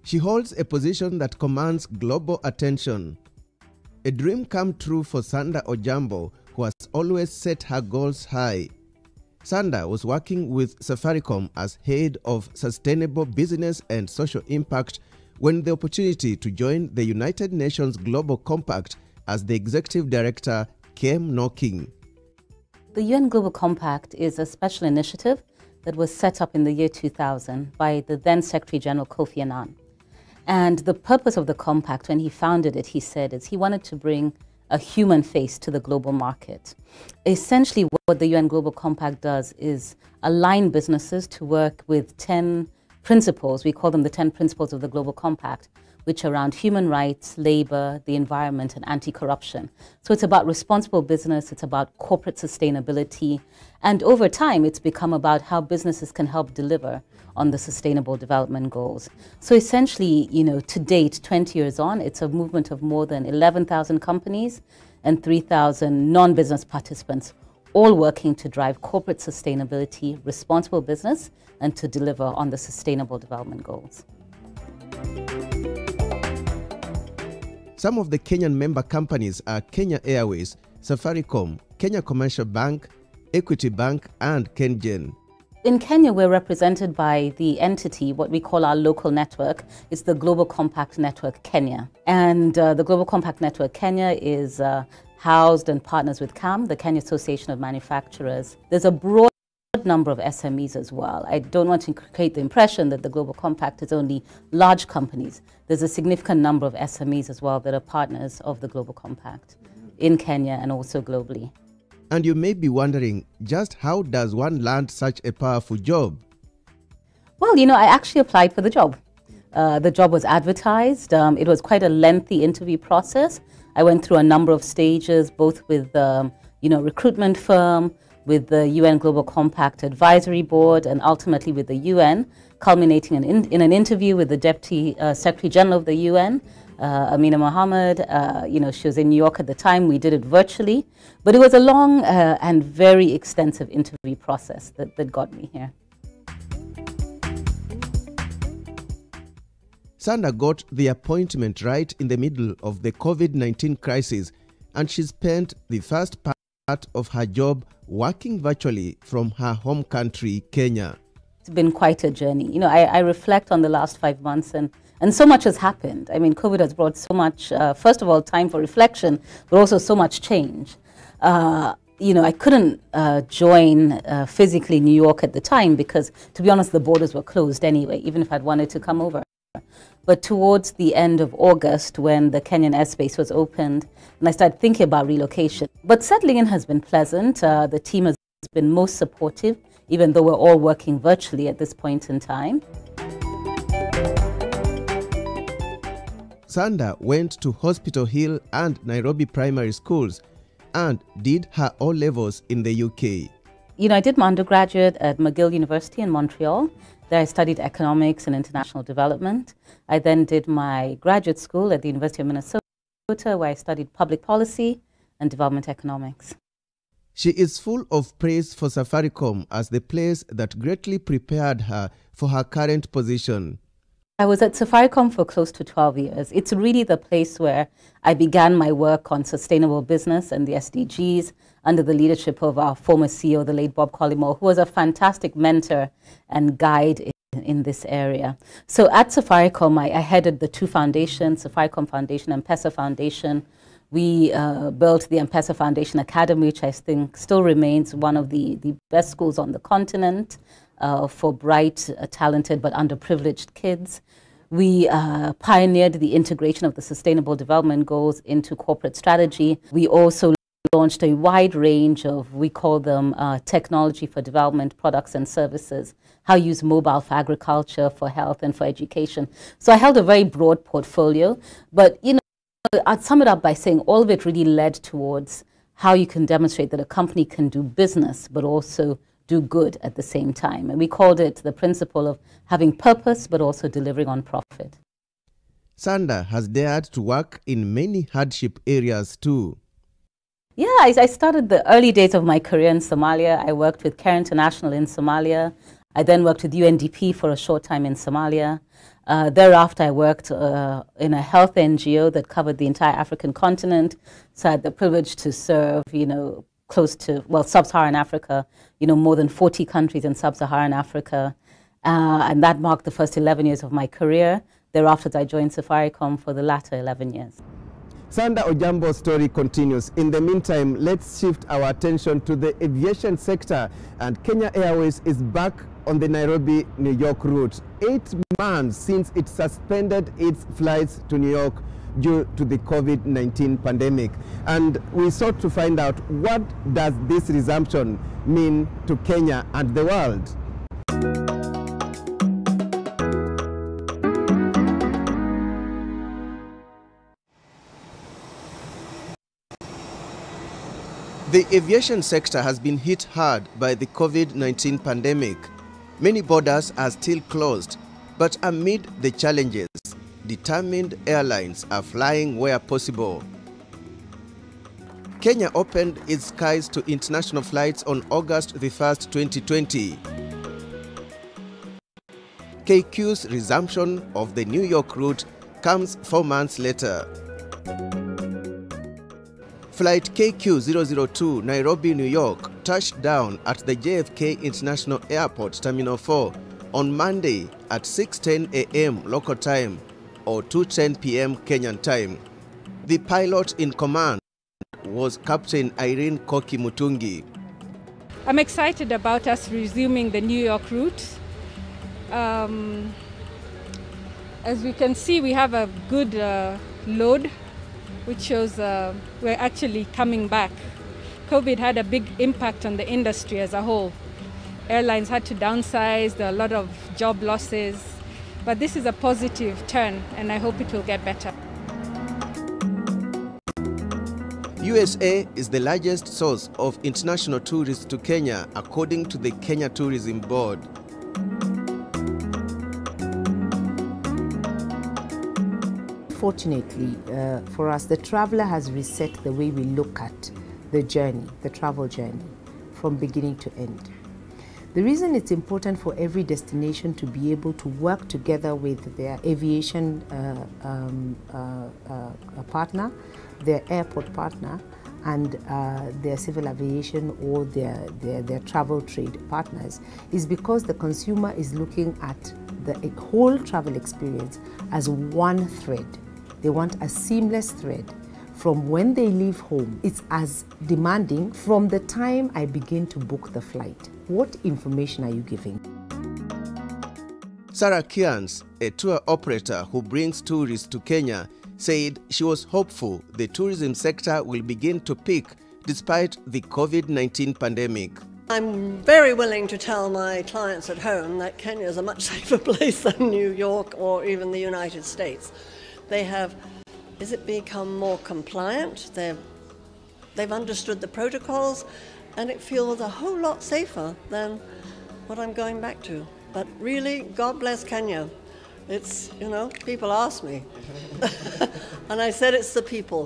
She holds a position that commands global attention. A dream come true for Sanda Ojambo, who has always set her goals high. Sanda was working with Safaricom as head of sustainable business and social impact when the opportunity to join the United Nations Global Compact as the executive director came knocking. The UN Global Compact is a special initiative that was set up in the year 2000 by the then Secretary General Kofi Annan. And the purpose of the compact, when he founded it, he said, is he wanted to bring a human face to the global market. Essentially, what the UN Global Compact does is align businesses to work with 10 principles. We call them the 10 principles of the Global Compact, which are around human rights, labor, the environment, and anti-corruption. So it's about responsible business, it's about corporate sustainability, and over time, it's become about how businesses can help deliver on the Sustainable Development Goals. So essentially, you know, to date, 20 years on, it's a movement of more than 11,000 companies and 3,000 non-business participants, all working to drive corporate sustainability, responsible business, and to deliver on the Sustainable Development Goals. Some of the Kenyan member companies are Kenya Airways, Safaricom, Kenya Commercial Bank, Equity Bank, and KenGen. In Kenya, we're represented by the entity, what we call our local network. It's the Global Compact Network Kenya. And the Global Compact Network Kenya is housed and partners with CAM, the Kenya Association of Manufacturers. There's a broad number of SMEs as well. I don't want to create the impression that the Global Compact is only large companies. There's a significant number of SMEs as well that are partners of the Global Compact in Kenya and also globally. And you may be wondering, just how does one land such a powerful job? Well, you know, I actually applied for the job. The job was advertised. It was quite a lengthy interview process. I went through a number of stages, both with, you know, recruitment firm, with the UN Global Compact Advisory Board, and ultimately with the UN, culminating in an interview with the Deputy Secretary General of the UN, Amina Mohammed. You know, she was in New York at the time. We did it virtually, but it was a long and very extensive interview process that got me here. Sanda got the appointment right in the middle of the COVID-19 crisis, and she spent the first part of her job working virtually from her home country, Kenya. It's been quite a journey. You know, I reflect on the last 5 months, and so much has happened. I mean, COVID has brought so much, first of all, time for reflection, but also so much change. You know, I couldn't join physically New York at the time because, to be honest, the borders were closed anyway, even if I'd wanted to come over. But towards the end of August, when the Kenyan airspace was opened, and I started thinking about relocation. But settling in has been pleasant. The team has been most supportive, even though we're all working virtually at this point in time. Sanda went to Hospital Hill and Nairobi primary schools and did her O-levels in the UK. You know, I did my undergraduate at McGill University in Montreal. There I studied economics and international development. I then did my graduate school at the University of Minnesota, where I studied public policy and development economics. She is full of praise for Safaricom as the place that greatly prepared her for her current position. I was at Safaricom for close to 12 years. It's really the place where I began my work on sustainable business and the SDGs under the leadership of our former CEO, the late Bob Collymore, who was a fantastic mentor and guide in this area. So at Safaricom, I headed the two foundations, Safaricom Foundation and M-Pesa Foundation. We built the M-Pesa Foundation Academy, which I think still remains one of the best schools on the continent for bright, talented, but underprivileged kids. We pioneered the integration of the Sustainable Development Goals into corporate strategy. We also launched a wide range of, we call them technology for development products and services, how you use mobile for agriculture, for health, and for education. So I held a very broad portfolio, but I'd sum it up by saying all of it really led towards how you can demonstrate that a company can do business, but also do good at the same time. And we called it the principle of having purpose, but also delivering on profit. Sanda has dared to work in many hardship areas too. Yeah, I started the early days of my career in Somalia. I worked with Care International in Somalia. I then worked with UNDP for a short time in Somalia. Thereafter, I worked in a health NGO that covered the entire African continent. So I had the privilege to serve, close to, sub-Saharan Africa, more than 40 countries in sub-Saharan Africa. And that marked the first 11 years of my career. Thereafter, I joined Safaricom for the latter 11 years. Sanda Ojambo's story continues. In the meantime, let's shift our attention to the aviation sector. And Kenya Airways is back on the Nairobi-New York route, 8 months since it suspended its flights to New York due to the COVID-19 pandemic. And we sought to find out, what does this resumption mean to Kenya and the world? The aviation sector has been hit hard by the COVID-19 pandemic. Many borders are still closed, but amid the challenges, determined airlines are flying where possible. Kenya opened its skies to international flights on August 1st, 2020. KQ's resumption of the New York route comes 4 months later. Flight KQ002 Nairobi, New York touched down at the JFK International Airport Terminal 4 on Monday at 6:10 a.m. local time or 2:10 p.m. Kenyan time. The pilot in command was Captain Irene Koki Mutungi. I'm excited about us resuming the New York route. As we can see, we have a good load, which shows we're actually coming back. COVID had a big impact on the industry as a whole. Airlines had to downsize, there are a lot of job losses, but this is a positive turn and I hope it will get better. USA is the largest source of international tourists to Kenya, according to the Kenya Tourism Board. Fortunately for us, the traveler has reset the way we look at the journey, the travel journey, from beginning to end. The reason it's important for every destination to be able to work together with their aviation partner, their airport partner, and their civil aviation or their travel trade partners is because the consumer is looking at the whole travel experience as one thread. They want a seamless thread from when they leave home. It's as demanding from the time I begin to book the flight. What information are you giving? Sarah Kians, a tour operator who brings tourists to Kenya, said she was hopeful the tourism sector will begin to peak despite the COVID-19 pandemic. I'm very willing to tell my clients at home that Kenya is a much safer place than New York or even the United States. They have, is it become more compliant? They've understood the protocols and it feels a whole lot safer than what I'm going back to. But really, God bless Kenya. It's, people ask me. And I said it's the people.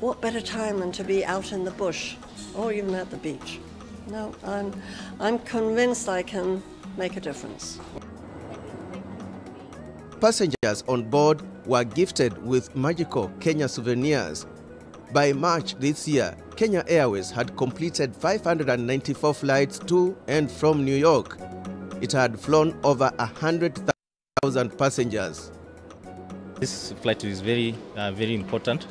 What better time than to be out in the bush or even at the beach? No, I'm convinced I can make a difference. Passengers on board were gifted with magical Kenya souvenirs. By March this year, Kenya Airways had completed 594 flights to and from New York. It had flown over 100,000 passengers. This flight is very important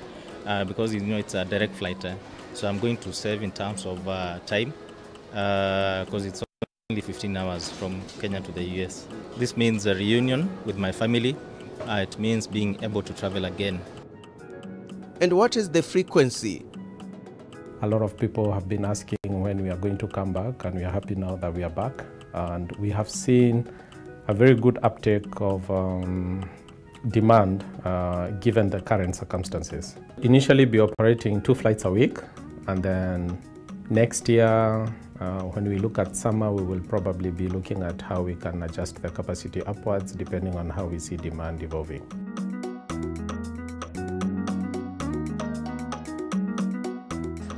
because it's a direct flight. So I'm going to save in terms of time because it's Only 15 hours from Kenya to the US. This means a reunion with my family. It means being able to travel again. And what is the frequency? A lot of people have been asking when we are going to come back, and we are happy now that we are back. And we have seen a very good uptake of demand given the current circumstances. Initially be operating 2 flights a week, and then next year when we look at summer, we will probably be looking at how we can adjust the capacity upwards depending on how we see demand evolving.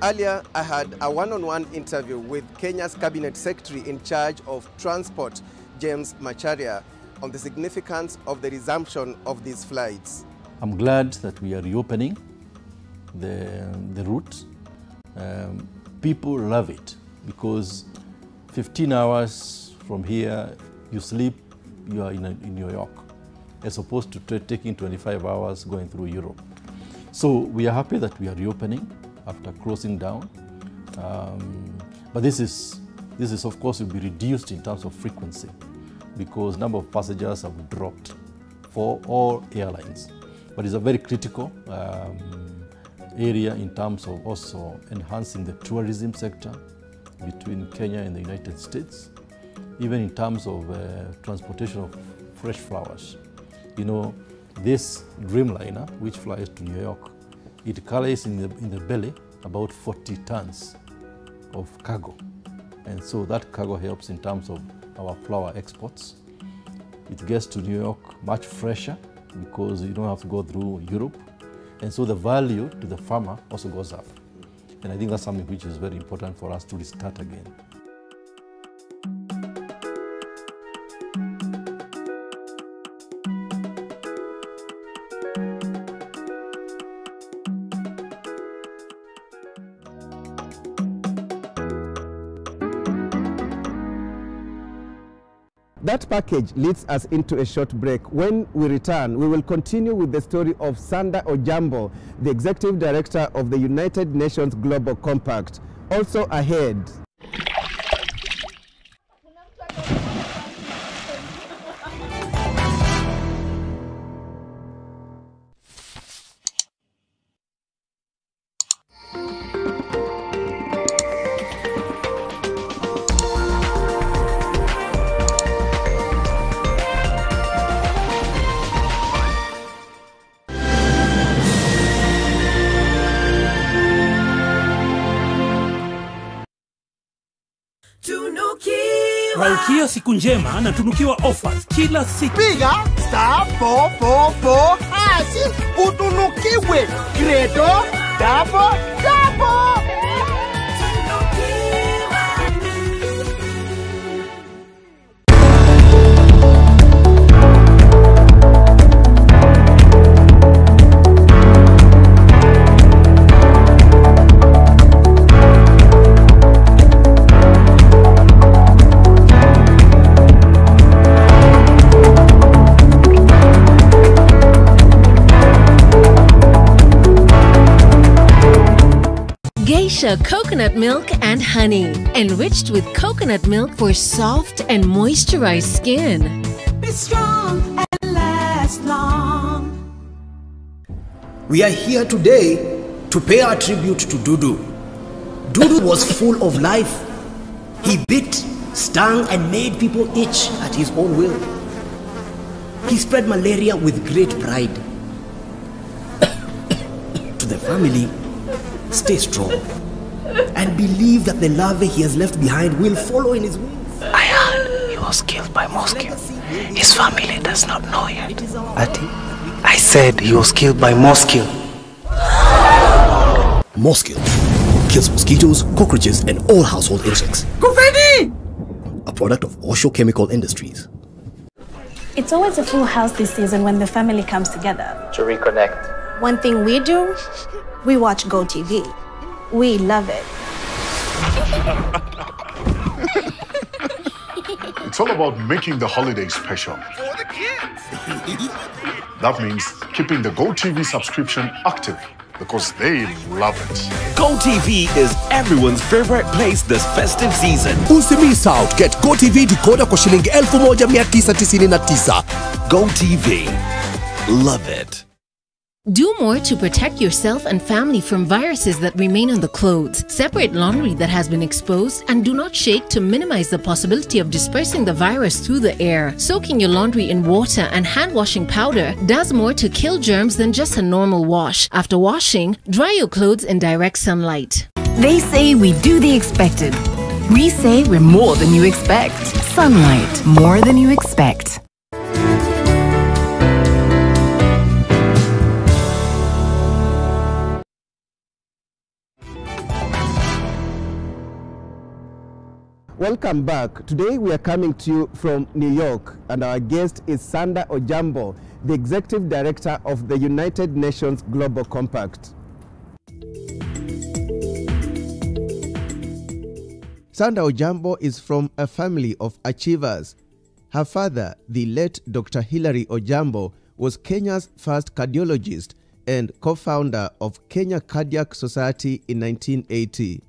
Earlier, I had a one-on-one interview with Kenya's Cabinet Secretary in charge of Transport, James Macharia, on the significance of the resumption of these flights. I'm glad that we are reopening the route. People love it because 15 hours from here, you sleep, you are in New York, as opposed to taking 25 hours going through Europe. So we are happy that we are reopening after closing down. But this is of course will be reduced in terms of frequency because number of passengers have dropped for all airlines. But it's a very critical area in terms of also enhancing the tourism sector between Kenya and the United States, even in terms of transportation of fresh flowers. You know, this Dreamliner, which flies to New York, it carries in the belly about 40 tons of cargo. And so that cargo helps in terms of our flower exports. It gets to New York much fresher because you don't have to go through Europe. And so the value to the farmer also goes up. And I think that's something which is very important for us to restart again. That package leads us into a short break. When we return, we will continue with the story of Sanda Ojambo, the Executive Director of the United Nations Global Compact. Also ahead. Malkia siku njema anatunukiwa offers kila siku. Piga *444# utunukiwe Credo double. Coconut milk and honey, enriched with coconut milk for soft and moisturized skin. Be strong and last long. We are here today to pay our tribute to Dudu. Dudu was full of life. He bit, stung, and made people itch at his own will. He spread malaria with great pride. To the family, stay strong and believe that the larvae he has left behind will follow in his wings. I heard he was killed by mosquito. His family does not know yet. I said he was killed by mosquito. Mosquito kills mosquitoes, cockroaches, and all household insects. Kufedi! A product of Osho Chemical Industries. It's always a full house this season when the family comes together. To reconnect. One thing we do, we watch GoTV. We love it. It's all about making the holiday special. For the kids. That means keeping the GoTV subscription active because they love it. GoTV is everyone's favorite place this festive season. Usimiss out. Get GoTV decoder kwa shilingi 1999. GoTV. Love it. Do more to protect yourself and family from viruses that remain on the clothes. Separate laundry that has been exposed and do not shake to minimize the possibility of dispersing the virus through the air. Soaking your laundry in water and hand washing powder does more to kill germs than just a normal wash. After washing, dry your clothes in direct sunlight. They say we do the expected. We say we're more than you expect. Sunlight, more than you expect. Welcome back. Today we are coming to you from New York, and our guest is Sanda Ojambo, the Executive Director of the United Nations Global Compact. Sanda Ojambo is from a family of achievers. Her father, the late Dr. Hilary Ojambo, was Kenya's first cardiologist and co-founder of Kenya Cardiac Society in 1980.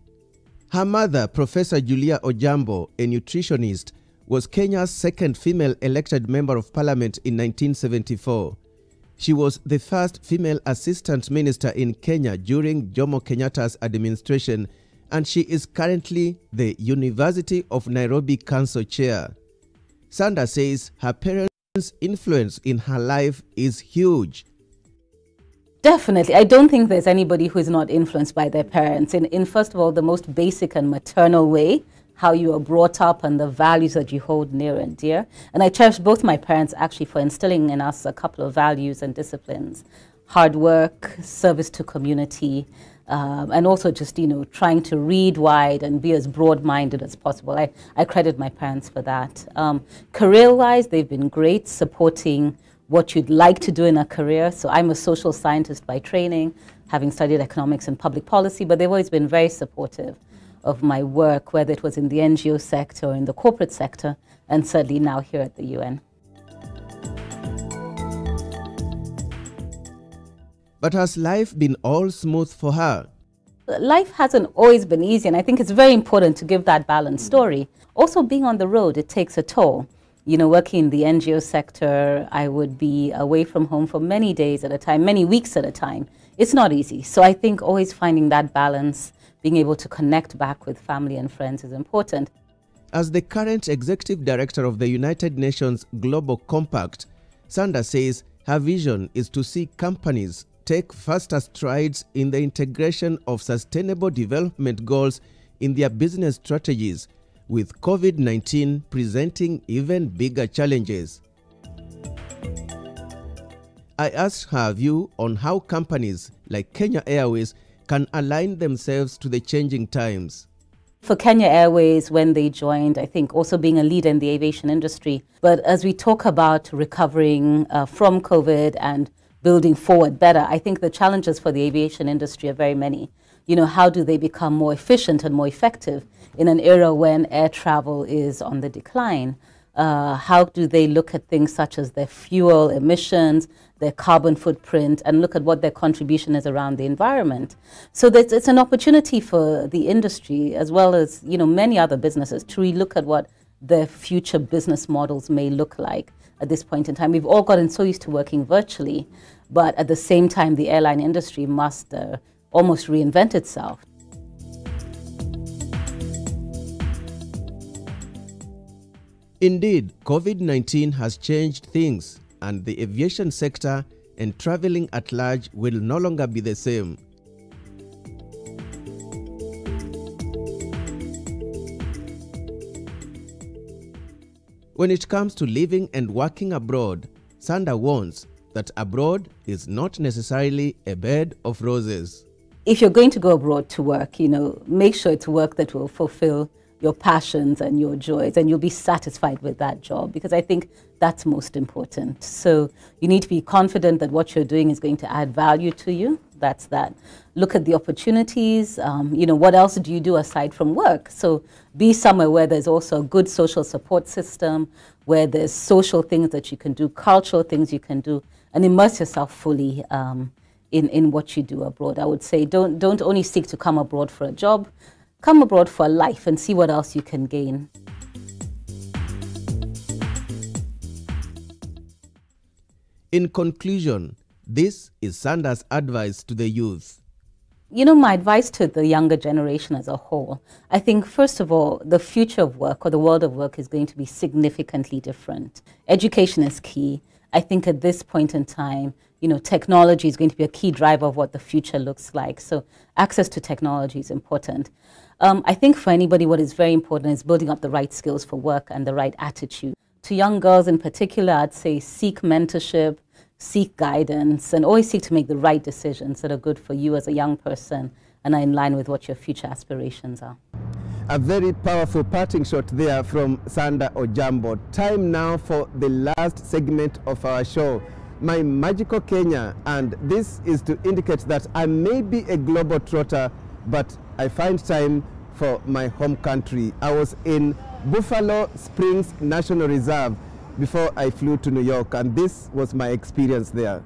Her mother, Professor Julia Ojambo, a nutritionist, was Kenya's second female elected member of parliament in 1974. She was the first female assistant minister in Kenya during Jomo Kenyatta's administration, and she is currently the University of Nairobi Council chair. Sanda says her parents' influence in her life is huge. Definitely. I don't think there's anybody who is not influenced by their parents. In first of all, the most basic and maternal way, how you are brought up and the values that you hold near and dear. And I cherish both my parents actually for instilling in us a couple of values and disciplines. Hard work, service to community, and also just, trying to read wide and be as broad-minded as possible. I credit my parents for that. Career-wise, they've been great, supporting what you'd like to do in a career. So I'm a social scientist by training, having studied economics and public policy, but they've always been very supportive of my work, whether it was in the NGO sector or in the corporate sector, and certainly now here at the UN. But has life been all smooth for her? Life hasn't always been easy, and I think it's very important to give that balanced story. Also, being on the road, it takes a toll. Working in the NGO sector, I would be away from home for many days at a time, many weeks at a time. It's not easy. So I think always finding that balance, being able to connect back with family and friends is important. As the current Executive Director of the United Nations Global Compact, Sanda says her vision is to see companies take faster strides in the integration of sustainable development goals in their business strategies, with COVID-19 presenting even bigger challenges. I asked her view on how companies like Kenya Airways can align themselves to the changing times. For Kenya Airways, when they joined, I think also being a leader in the aviation industry. But as we talk about recovering from COVID and building forward better, I think the challenges for the aviation industry are very many. How do they become more efficient and more effective in an era when air travel is on the decline? How do they look at things such as their fuel emissions, their carbon footprint, and look at what their contribution is around the environment? So that it's an opportunity for the industry, as well as many other businesses, to relook at what their future business models may look like at this point in time. We've all gotten so used to working virtually, but at the same time, the airline industry must almost reinvent itself. Indeed, COVID-19 has changed things, and the aviation sector and traveling at large will no longer be the same. When it comes to living and working abroad, Sanda warns that abroad is not necessarily a bed of roses. If you're going to go abroad to work, make sure it's work that will fulfill your passions and your joys, and you'll be satisfied with that job, because I think that's most important. So you need to be confident that what you're doing is going to add value to you. That's that. Look at the opportunities. What else do you do aside from work? So be somewhere where there's also a good social support system, where there's social things that you can do, cultural things you can do, and immerse yourself fully in what you do abroad. I would say don't only seek to come abroad for a job, come abroad for a life and see what else you can gain. In conclusion, this is Sanda's advice to the youth. You know, my advice to the younger generation as a whole, I think, first of all, the future of work or the world of work is going to be significantly different. Education is key. I think at this point in time, you know, technology is going to be a key driver of what the future looks like. So access to technology is important. I think for anybody, what is very important is building up the right skills for work and the right attitude. To young girls in particular, I'd say seek mentorship, seek guidance, and always seek to make the right decisions that are good for you as a young person and are in line with what your future aspirations are. A very powerful parting shot there from Sanda Ojambo. Time now for the last segment of our show, My Magical Kenya. And this is to indicate that I may be a global trotter, but I find time for my home country. I was in Buffalo Springs National Reserve before I flew to New York, and this was my experience there.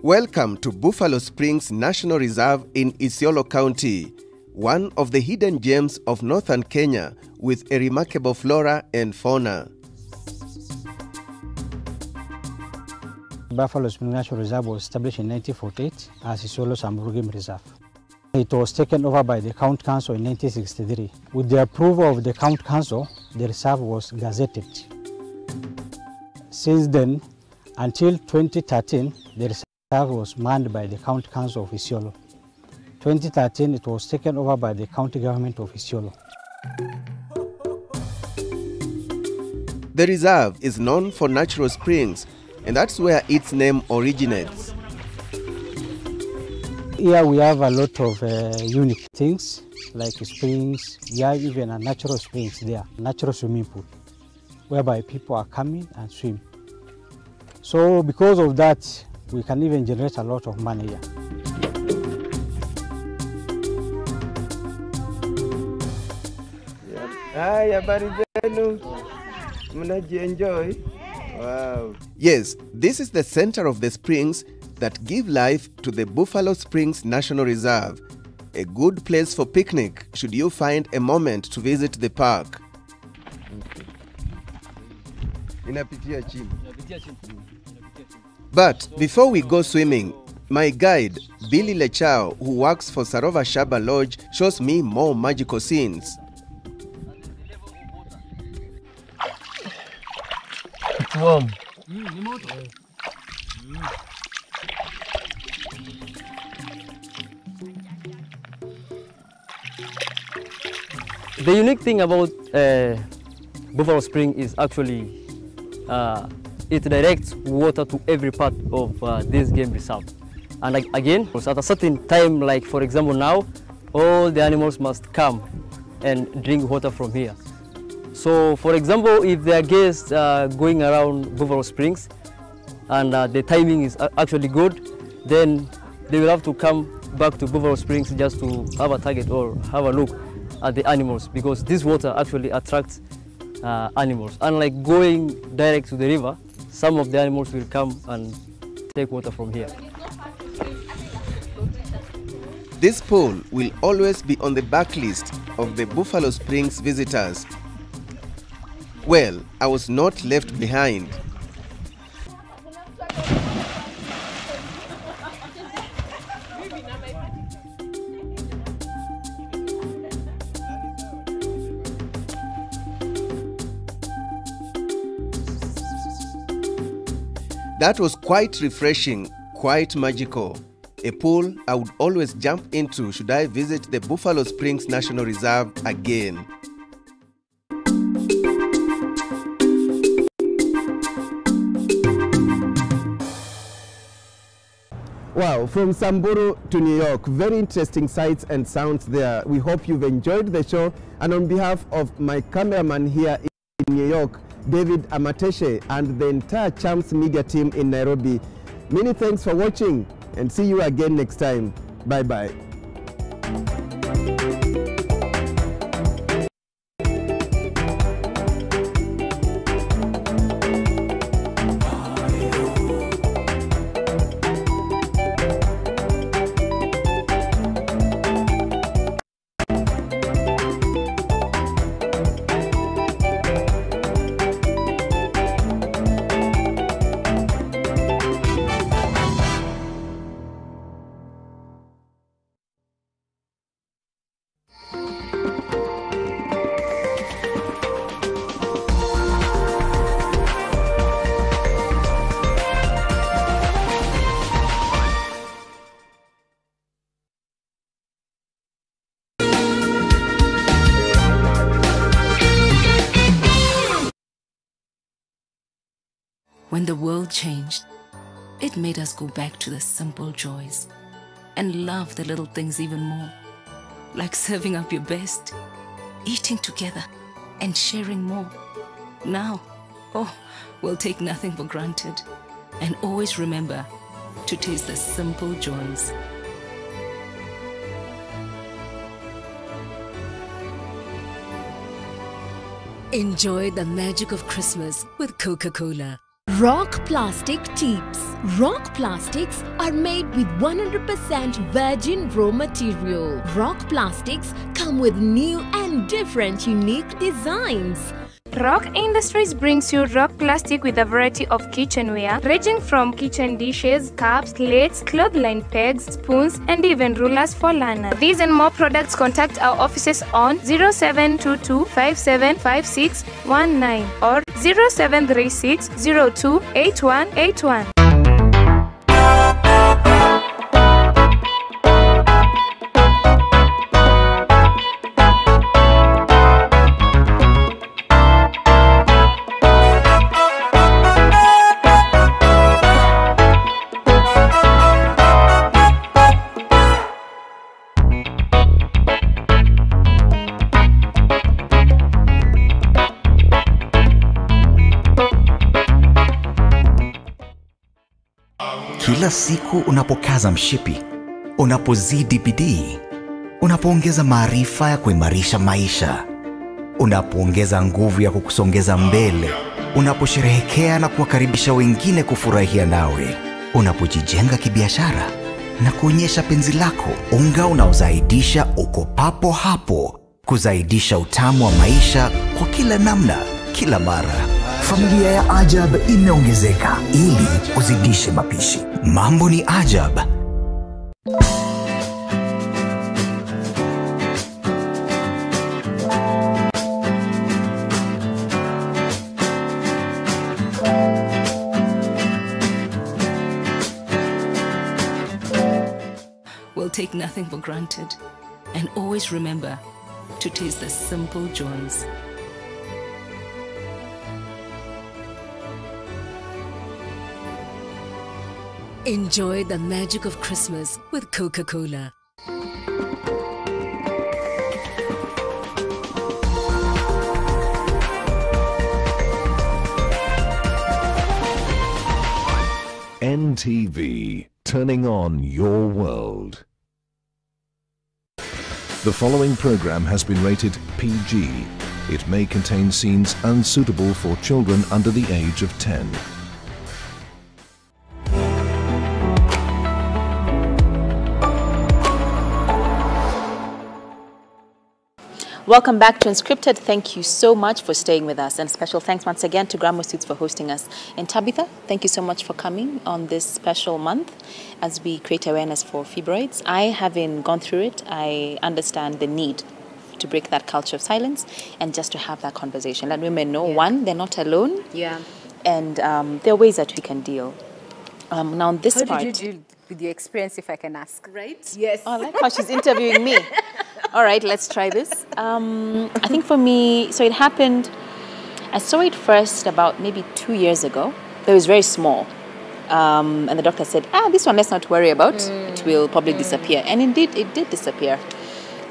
Welcome to Buffalo Springs National Reserve in Isiolo County, one of the hidden gems of northern Kenya with a remarkable flora and fauna. Buffalo Springs National Reserve was established in 1948 as Isiolo Samburu Game Reserve. It was taken over by the County Council in 1963. With the approval of the County Council, the reserve was gazetted. Since then, until 2013, the reserve was manned by the County Council of Isiolo. 2013, it was taken over by the County Government of Isiolo. The reserve is known for natural springs, and that's where its name originates. Here we have a lot of unique things, like springs. We have even a natural springs there, natural swimming pool, whereby people are coming and swim. So because of that, we can even generate a lot of money here. Wow. Yes, this is the center of the springs that give life to the Buffalo Springs National Reserve. A good place for picnic should you find a moment to visit the park. But before we go swimming, my guide, Billy Lechao, who works for Sarova Shaba Lodge, shows me more magical scenes. It's warm. The unique thing about Buffalo Spring is actually it directs water to every part of this game reserve. And again, at a certain time, like for example now, all the animals must come and drink water from here. So for example, if there are guests going around Buffalo Springs and the timing is actually good, then they will have to come back to Buffalo Springs just to have a target or have a look at the animals, because this water actually attracts animals. Unlike going direct to the river, some of the animals will come and take water from here. This pool will always be on the backlist of the Buffalo Springs visitors. Well, I was not left behind. That was quite refreshing, quite magical. A pool I would always jump into should I visit the Buffalo Springs National Reserve again. Wow, from Samburu to New York, very interesting sights and sounds there. We hope you've enjoyed the show, and on behalf of my cameraman here in New York, David Amateshe, and the entire Champs Media team in Nairobi, Many thanks for watching and see you again next time. Bye-bye. When the world changed, it made us go back to the simple joys and love the little things even more, like serving up your best, eating together, and sharing more. Now, we'll take nothing for granted and always remember to taste the simple joys. Enjoy the magic of Christmas with Coca-Cola. Rock Plastic Tips. Rock plastics are made with 100% virgin raw material. Rock plastics come with new and different unique designs. Rock Industries brings you rock plastic with a variety of kitchenware, ranging from kitchen dishes, cups, plates, clothesline pegs, spoons, and even rulers for learners. These and more products, contact our offices on 0722 575619 or 0736 02 8181. Kila siku unapokaza mshipi, unapozidi bidii, unapoongeza maarifa ya kuimarisha maisha, unapoongeza nguvu ya kukusongeza mbele, unaposherehekea na kuwakaribisha wengine kufurahia nawe, unapojijenga kibiashara na kuonyesha penzi lako, unga unaozaidisha uko papo hapo, kuzaidisha utamu wa maisha kwa kila namna, kila mara. Familia ya Ajab imeongezeka ili uzidishe mapishi. Mambo ni Ajab. We'll take nothing for granted and always remember to taste the simple joys. Enjoy the magic of Christmas with Coca-Cola. NTV, turning on your world. The following program has been rated PG. It may contain scenes unsuitable for children under the age of 10. Welcome back to Unscripted. Thank you so much for staying with us. And special thanks once again to Grandma Suits for hosting us. And Tabitha, thank you so much for coming on this special month as we create awareness for fibroids. I, having gone through it, I understand the need to break that culture of silence and just to have that conversation. Let women know, one, they're not alone. Yeah. And there are ways that we can deal. Now, on this part... How did you deal with your experience, if I can ask? Right? Yes. Oh, I like how she's interviewing me. All right, let's try this. I think for me, so it happened, I saw it first about maybe 2 years ago. It was very small. And the doctor said, this one, let's not worry about. It will probably disappear. And indeed, it did disappear.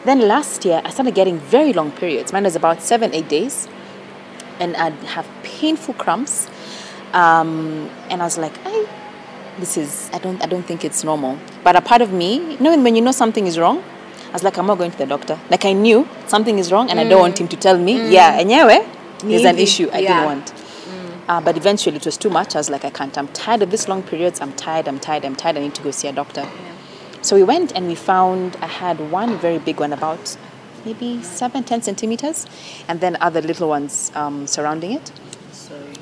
Then last year, I started getting very long periods. Mine was about 7-8 days. And I'd have painful cramps. And I was like, this is, I don't think it's normal. But a part of me, knowing when you know something is wrong, I was like, I'm not going to the doctor. Like I knew something is wrong and I don't want him to tell me, yeah, anyway, there's an issue I didn't want. But eventually it was too much. I was like, I can't. I'm tired of this long periods. I'm tired. I need to go see a doctor. So we went and we found I had one very big one, about maybe 7-10 centimeters, and then other little ones surrounding it.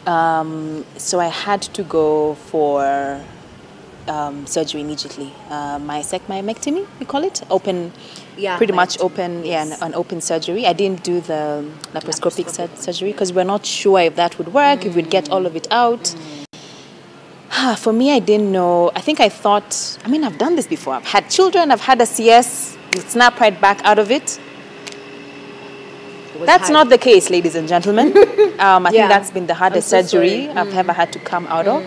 So I had to go for surgery immediately. Myectomy, we call it, open, pretty much open, an open surgery. I didn't do the laparoscopic surgery because we're not sure if that would work, if we'd get all of it out. For me, I didn't know. I think I thought, I mean, I've done this before. I've had children, I've had a CS, you snap right back out of it. That's not the case, ladies and gentlemen. I think that's been the hardest surgery I've ever had to come out of.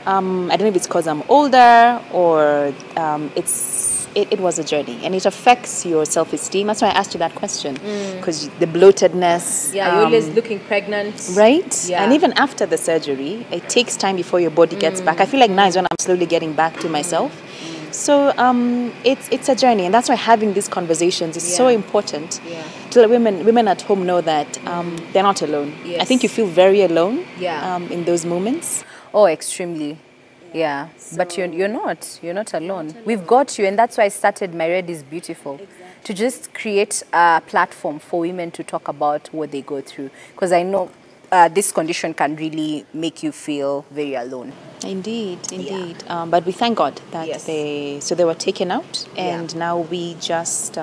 I don't know if it's because I'm older or it was a journey, and it affects your self-esteem. That's why I asked you that question, because the bloatedness. Yeah, you're always looking pregnant. Right? Yeah. And even after the surgery, it takes time before your body gets back. I feel like now is when I'm slowly getting back to myself. So it's a journey, and that's why having these conversations is so important to let women at home know that they're not alone. I think you feel very alone in those moments. Oh, extremely. Yeah, but you're not alone. We've got you, and that's why I started My Red is Beautiful, to just create a platform for women to talk about what they go through, because I know this condition can really make you feel very alone. Indeed. But we thank God that they were taken out, and now we just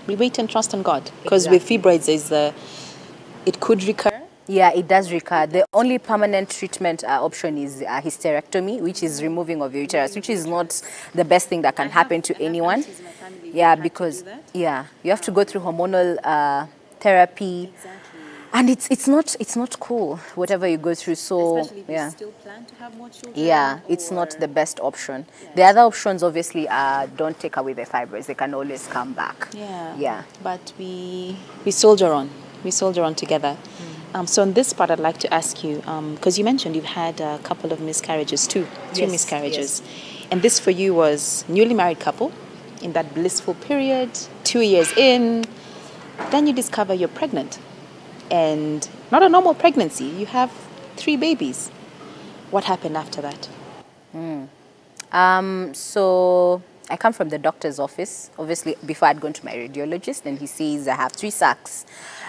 we wait and trust on God, because with fibroids it could recur. Yeah, it does recur. The only permanent treatment option is hysterectomy, which is removing of your uterus, which is not the best thing that can happen to anyone. Yeah, because you have to go through hormonal therapy, and it's not cool whatever you go through. So especially if you still plan to have more children. Yeah, it's not the best option. The other options obviously don't take away the fibroids; they can always come back. Yeah. But we soldier on. We soldier on together. So on this part, I'd like to ask you, because you mentioned you've had a couple of miscarriages, two miscarriages. And this for you was newly married couple in that blissful period, 2 years in, then you discover you're pregnant. And not a normal pregnancy, you have 3 babies. What happened after that? So I come from the doctor's office, obviously before I'd gone to my radiologist, and he says I have 3 sacs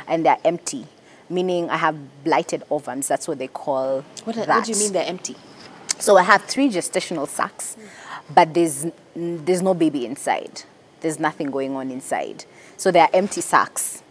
and they're empty. Meaning I have blighted ovums. That's what they call that. What do you mean they're empty? So I have 3 gestational sacs, but there's no baby inside. There's nothing going on inside. So they are empty sacs.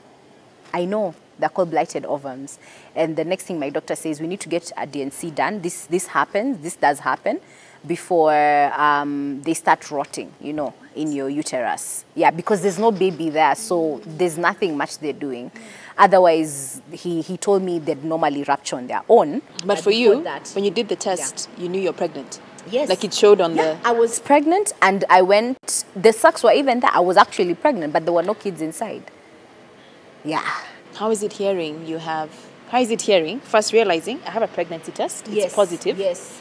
I know, they're called blighted ovums. And the next thing my doctor says, we need to get a D&C done. This does happen before they start rotting, in your uterus. Yeah, because there's no baby there, so there's nothing much they're doing. Otherwise, he told me they'd normally rupture on their own. But for you, when you did the test, you knew you're pregnant. Yes. Like it showed on the... I was pregnant, and I went... The sacs were even there. I was actually pregnant, but there were no kids inside. Yeah. How is it hearing you have... How is it hearing? First realizing, I have a pregnancy test. It's positive. Yes.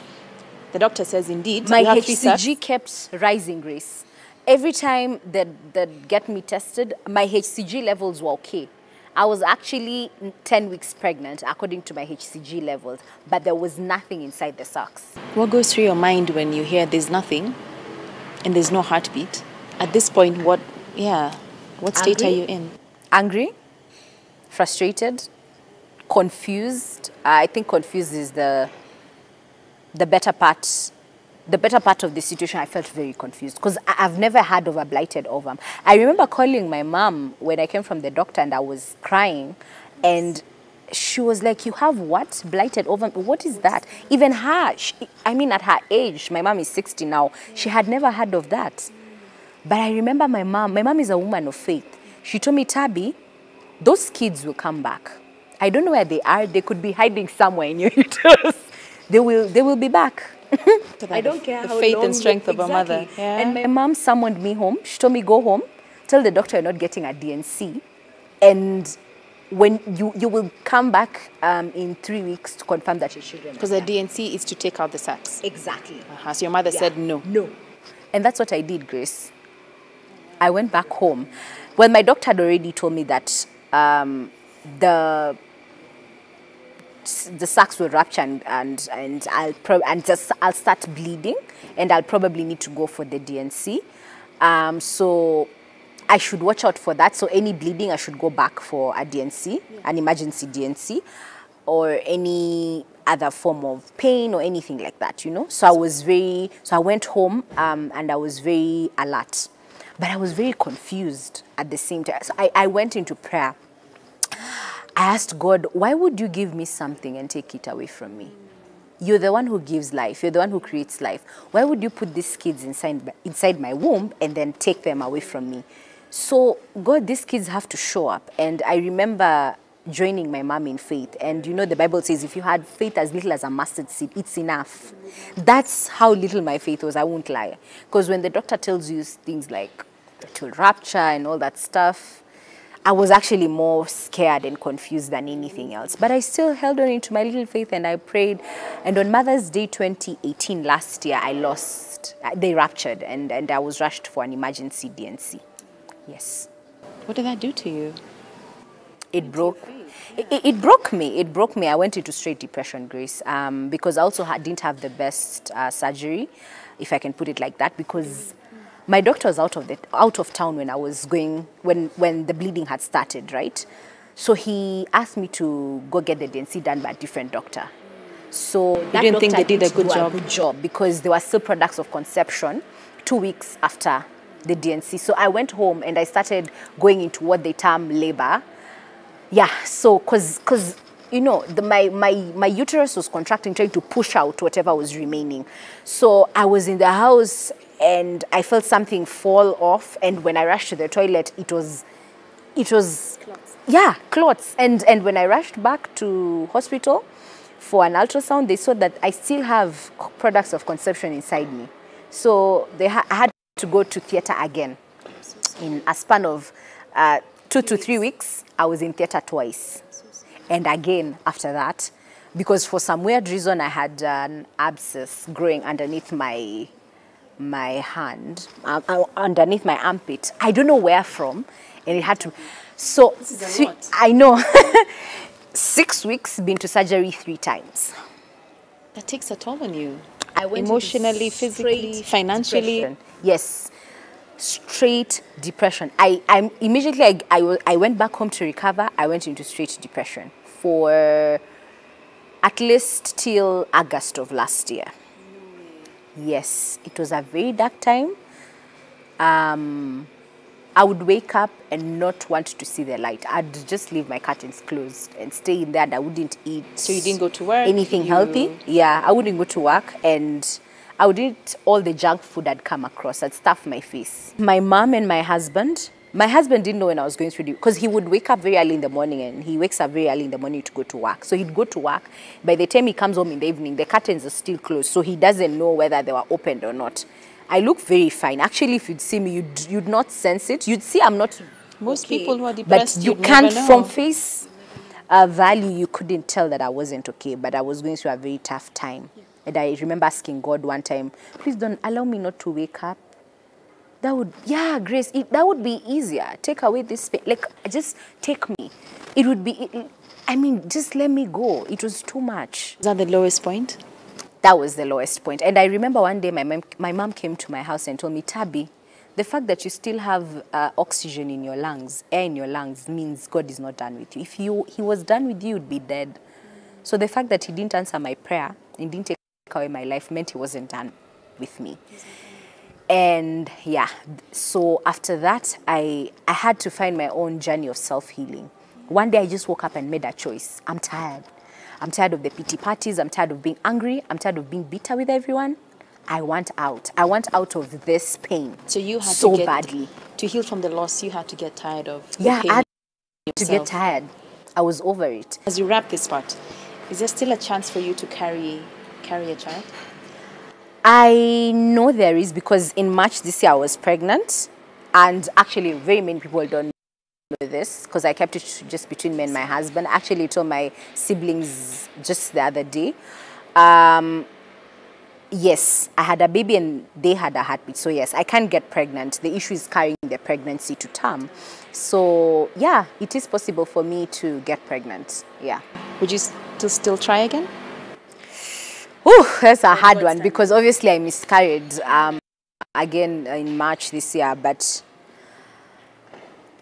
The doctor says, indeed, my you have HCG kept rising, Grace. Every time they'd get me tested, my HCG levels were okay. I was actually 10 weeks pregnant, according to my HCG levels, but there was nothing inside the sacs. What goes through your mind when you hear there's nothing and there's no heartbeat? At this point, what state are you in? Angry, frustrated, confused. I think confused is the better part. The better part of the situation, I felt very confused because I've never heard of a blighted ovum. I remember calling my mom when I came from the doctor and I was crying, and she was like, you have what? Blighted ovum? What is that? Even her, at her age, my mom is 60 now, she had never heard of that. But I remember my mom is a woman of faith. She told me, Tabby, those kids will come back. I don't know where they are. They could be hiding somewhere in your uterus. They will be back. I don't care how faith and strength of a mother. Yeah. And my mom summoned me home. She told me, go home, tell the doctor you're not getting a D&C, and when you will come back in 3 weeks to confirm that your children. Because the DNC is to take out the sacs. Exactly. So your mother said no. No. And that's what I did, Grace. I went back home. Well, my doctor had already told me that the sacs will rupture and I'll start bleeding, and I'll probably need to go for the DNC. So I should watch out for that. So any bleeding, I should go back for a DNC, an emergency DNC, or any other form of pain or anything like that, you know. So I went home and I was very alert, but I was very confused at the same time. So I went into prayer. I asked God, why would you give me something and take it away from me? You're the one who gives life. You're the one who creates life. Why would you put these kids inside my womb and then take them away from me? So, God, these kids have to show up. And I remember joining my mom in faith. And you know, the Bible says if you had faith as little as a mustard seed, it's enough. That's how little my faith was. I won't lie. Because when the doctor tells you things like it will rupture and all that stuff, I was actually more scared and confused than anything else. But I still held on into my little faith and I prayed. And on Mother's Day 2018, last year, they ruptured and I was rushed for an emergency DNC. Yes. What did that do to you? It broke me. It broke me. I went into straight depression, Grace, because I also didn't have the best surgery, if I can put it like that, because my doctor was out of town when I was going, when the bleeding had started, right? So he asked me to go get the DNC done by a different doctor. So you didn't think they did a good job? Because there were still products of conception 2 weeks after the DNC. So I went home and I started going into what they term labor. Yeah, so because you know, my uterus was contracting, trying to push out whatever was remaining. So I was in the house and I felt something fall off, and when I rushed to the toilet, it was clots. Yeah, clots. And when I rushed back to hospital for an ultrasound, they saw that I still have products of conception inside me. So I had to go to theater again. In a span of 2 to 3 weeks, I was in theater twice. And again after that, because for some weird reason I had an abscess growing underneath my hand, underneath my armpit. I don't know where from, and it had to. So I know 6 weeks, been to surgery 3 times. That takes a toll on you. I went emotionally, physically, financially. Depression. Yes, straight depression. I immediately I went back home to recover. I went into straight depression for at least till August of last year. Yes, it was a very dark time. I would wake up and not want to see the light. I'd just leave my curtains closed and stay in there, and I wouldn't eat. So you didn't go to work? Anything healthy? Yeah, I wouldn't go to work, and I would eat all the junk food I'd come across. I'd stuff my face. My mom and my husband didn't know when I was going through because he would wake up very early in the morning, and he wakes up very early in the morning to go to work. So he'd go to work. By the time he comes home in the evening, the curtains are still closed, so he doesn't know whether they were opened or not. I look very fine. Actually, if you'd see me, you'd not sense it. You'd see I'm not Most people who are depressed, but you can't, from face value, you couldn't tell that I wasn't okay, but I was going through a very tough time. And I remember asking God one time, please don't allow me not to wake up. That would, yeah, Grace, that would be easier. Take away this pain. Like, just take me. It would be, I mean, just let me go. It was too much. Is that the lowest point? That was the lowest point. And I remember one day my mom came to my house and told me, Tabby, the fact that you still have oxygen in your lungs, air in your lungs, means God is not done with you. If he was done with you, you'd be dead. So the fact that he didn't answer my prayer and didn't take away my life meant he wasn't done with me. And yeah, so after that, I had to find my own journey of self-healing. One day I just woke up and made a choice. I'm tired. I'm tired of the pity parties. I'm tired of being angry. I'm tired of being bitter with everyone. I want out. I want out of this pain. So you had so to get, badly. To heal from the loss, you had to get tired of the yeah, pain I had to yourself. get tired. I was over it. As you wrap this part, is there still a chance for you to carry a child? I know there is, because in March this year I was pregnant, and actually very many people don't know this because I kept it just between me and my husband. I actually told my siblings just the other day. Yes, I had a baby and they had a heartbeat. So yes, I can get pregnant. The issue is carrying the pregnancy to term. So yeah, it is possible for me to get pregnant. Yeah. Would you still try again? Oh, that's a hard one because obviously I miscarried again in March this year. But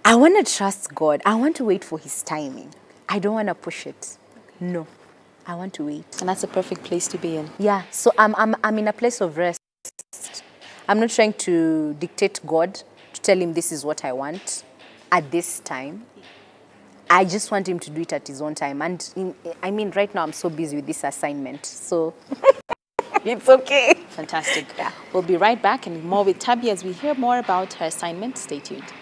I want to trust God. I want to wait for His timing. I don't want to push it. No. I want to wait. And that's a perfect place to be in. Yeah, so I'm in a place of rest. I'm not trying to dictate God, to tell Him this is what I want at this time. I just want Him to do it at His own time. And I mean, right now I'm so busy with this assignment, so it's okay. Fantastic. Yeah. We'll be right back and more with Tabby as we hear more about her assignment. Stay tuned.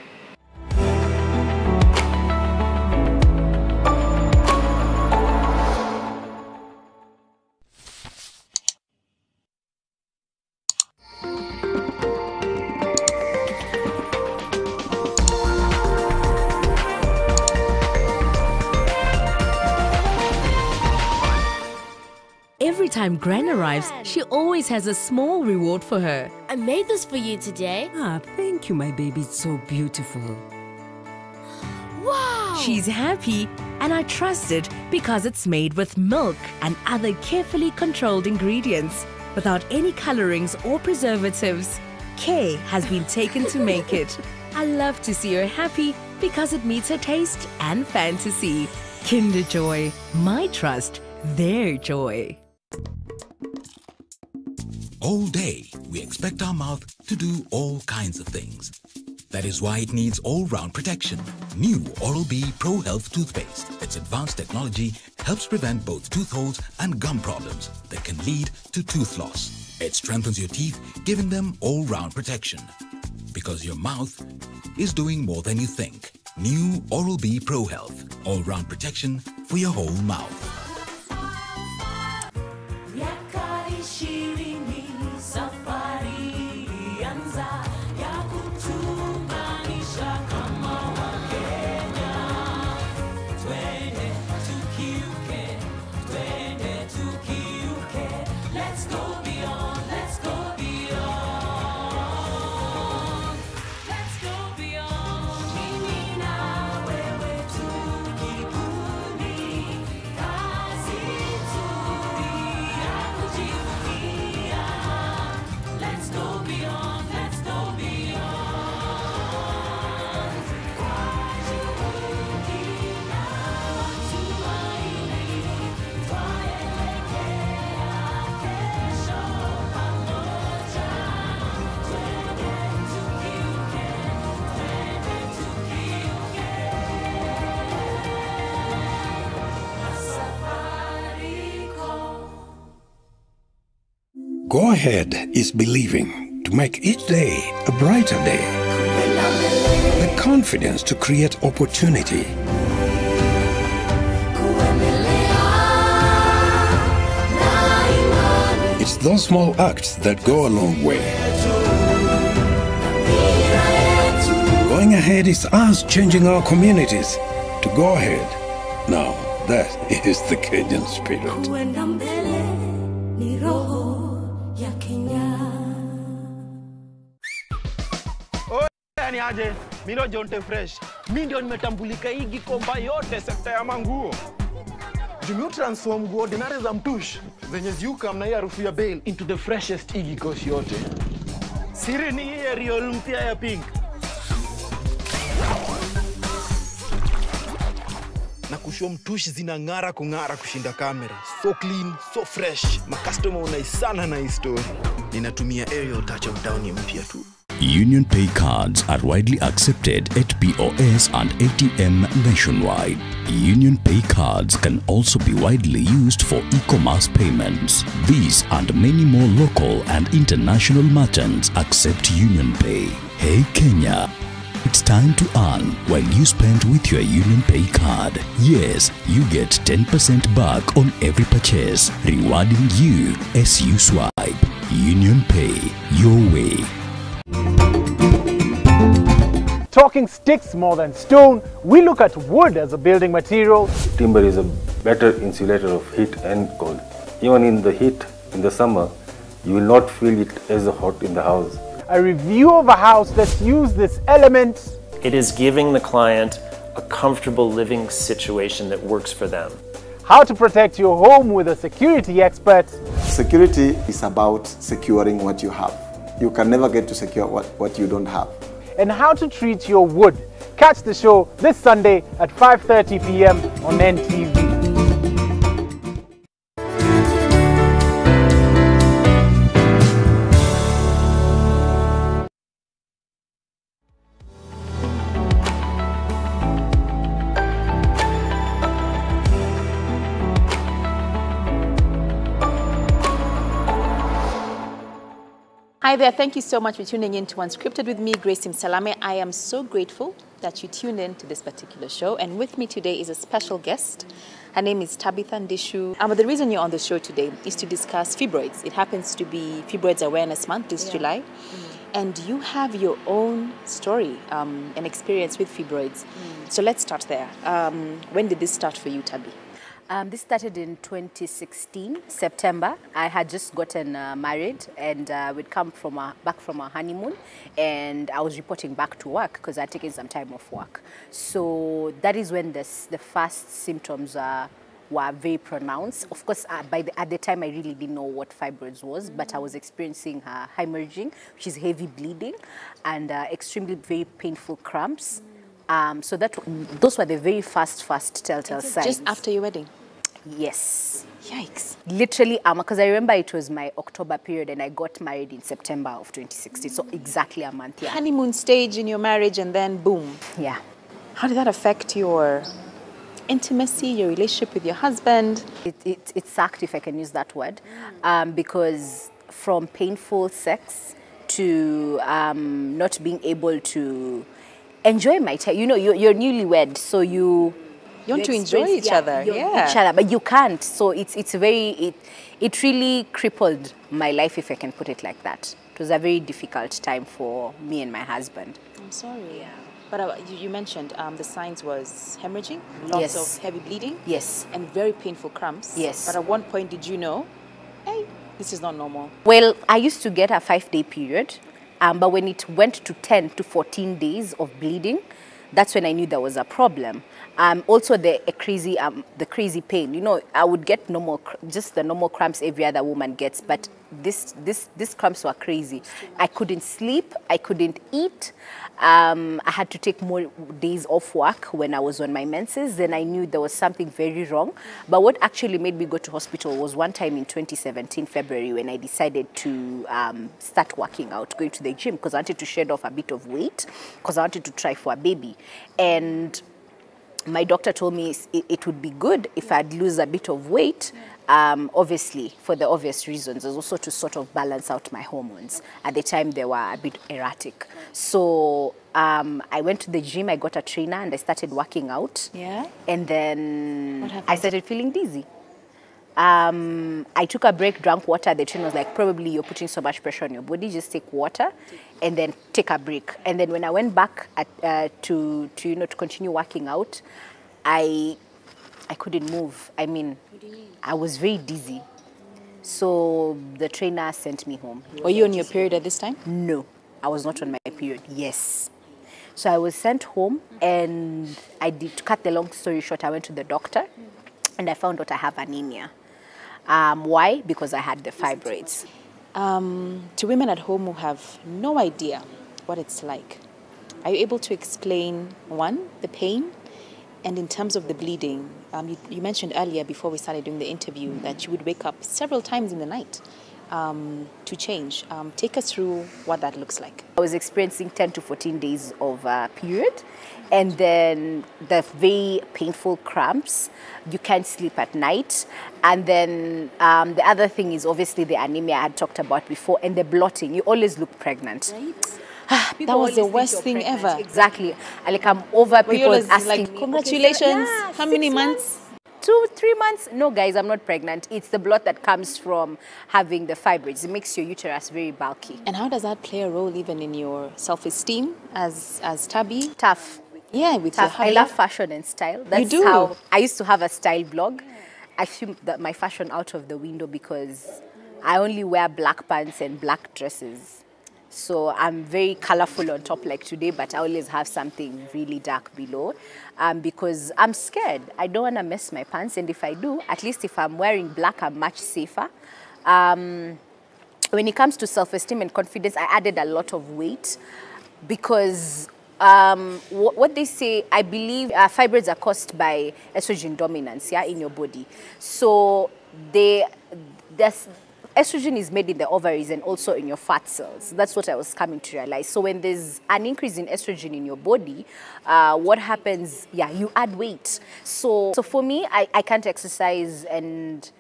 Every time Gran arrives, she always has a small reward for her. I made this for you today. Ah, thank you, my baby. It's so beautiful. Wow! She's happy, and I trust it because it's made with milk and other carefully controlled ingredients without any colorings or preservatives. Care has been taken to make it. I love to see her happy because it meets her taste and fantasy. Kinder Joy, my trust, their joy. All day, we expect our mouth to do all kinds of things. That is why it needs all-round protection. New Oral-B Pro Health toothpaste. Its advanced technology helps prevent both tooth holes and gum problems that can lead to tooth loss. It strengthens your teeth, giving them all-round protection. Because your mouth is doing more than you think. New Oral-B Pro Health. All-round protection for your whole mouth. Go Ahead is believing to make each day a brighter day. The confidence to create opportunity. It's those small acts that go a long way. Going Ahead is us changing our communities to go ahead. Now, that is the Kenyan spirit. Ni aje, mimi ndio Jonte Fresh. Mimi ndio nimetambulika hii Gikomba yote sekta ya manguo. Jumio transform nguo ordinary za mtush zenye ziuka mna hii harufu ya Bale into the freshest igikos yote. Siri ni hii real mpya ya pink. Na kushow mtush zinang'ara kung'ara kushinda kamera. So clean, so fresh. Ma customer unaisana na hii story. Ninatumia aerial touch of down mpya tu. Union Pay cards are widely accepted at POS and ATM nationwide. Union Pay cards can also be widely used for e-commerce payments. These and many more local and international merchants accept Union Pay. Hey Kenya, it's time to earn while you spend with your Union Pay card. Yes, you get 10% back on every purchase, rewarding you as you swipe. Union Pay, your way. talking sticks more than stone, we look at wood as a building material. Timber is a better insulator of heat and cold. Even in the heat, in the summer, you will not feel it as hot in the house. A review of a house that's used this element. It is giving the client a comfortable living situation that works for them. How to protect your home with a security expert. Security is about securing what you have. You can never get to secure what you don't have. And how to treat your wood. Catch the show this Sunday at 5:30 p.m. on NTV. Hi there, thank you so much for tuning in to Unscripted with me, Grace Salame. I am so grateful that you tuned in to this particular show. And with me today is a special guest. Her name is Tabitha Ndishu. But the reason you're on the show today is to discuss fibroids. It happens to be Fibroids Awareness Month this July. And you have your own story and experience with fibroids. So let's start there. When did this start for you, Tabi? This started in 2016, September. I had just gotten married and we'd come back from our honeymoon, and I was reporting back to work because I'd taken some time off work. So that is when the first symptoms were very pronounced. Of course, at the time I really didn't know what fibroids was, but I was experiencing hemorrhaging, which is heavy bleeding, and extremely very painful cramps. So those were the very first telltale signs. Just after your wedding? Yes. Yikes. Literally, because I remember it was my October period and I got married in September of 2016, so exactly a month. Yeah. Honeymoon stage in your marriage and then boom. Yeah. How did that affect your intimacy, your relationship with your husband? It sucked, if I can use that word, because from painful sex to not being able to enjoy my time. You know, you're newlywed, so you want to enjoy each other. Each other, but you can't. So it really crippled my life, if I can put it like that. It was a very difficult time for me and my husband. I'm sorry. Yeah. But you mentioned the signs was hemorrhaging, lots of heavy bleeding. Yes. And very painful cramps. Yes. But at one point, did you know, hey, this is not normal? Well, I used to get a 5-day period. But when it went to 10 to 14 days of bleeding, that's when I knew there was a problem. Also the crazy pain. You know, I would get just the normal cramps every other woman gets, but these cramps were crazy. I couldn't sleep, I couldn't eat. I had to take more days off work when I was on my menses. Then I knew there was something very wrong. But what actually made me go to hospital was one time in 2017, February, when I decided to start working out, going to the gym, because I wanted to shed off a bit of weight, because I wanted to try for a baby. And my doctor told me it would be good if I'd lose a bit of weight, obviously, for the obvious reasons. It was also to sort of balance out my hormones. At the time, they were a bit erratic. So I went to the gym, I got a trainer, and I started working out. Yeah. And then I started feeling dizzy. I took a break, drank water. The trainer was like, probably you're putting so much pressure on your body, just take water and then take a break. And then when I went back to continue working out, I couldn't move. I mean, I was very dizzy. So the trainer sent me home. Were you on your period at this time? No, I was not on my period. Yes. So I was sent home, and to cut the long story short, I went to the doctor and I found out I have anemia. Why? Because I had the fibroids. To women at home who have no idea what it's like, are you able to explain, one, the pain, and in terms of the bleeding? You mentioned earlier, before we started doing the interview, that you would wake up several times in the night to change. Take us through what that looks like. I was experiencing 10 to 14 days of period, and then the very painful cramps. You can't sleep at night. And then the other thing is obviously the anemia I had talked about before, and the blotting. You always look pregnant. Right. That was the worst thing ever. Exactly. Like, I'm over people asking like, me, congratulations. Okay, how many months? 3 months, no guys, I'm not pregnant. It's the blood that comes from having the fibroids. It makes your uterus very bulky. And how does that play a role even in your self-esteem as tabby? Tough. Yeah, with tough. your I love fashion and style. That's you do. How I used to have a style blog. I threw my fashion out of the window because I only wear black pants and black dresses. So I'm very colorful on top like today, but I always have something really dark below because I'm scared. I don't want to mess my pants, and if I do, at least if I'm wearing black, I'm much safer. When it comes to self-esteem and confidence, I added a lot of weight because what they say, I believe fibroids are caused by estrogen dominance, yeah, in your body. So estrogen is made in the ovaries and also in your fat cells. That's what I was coming to realize. So when there's an increase in estrogen in your body, what happens? Yeah, you add weight. So for me, I can't exercise, and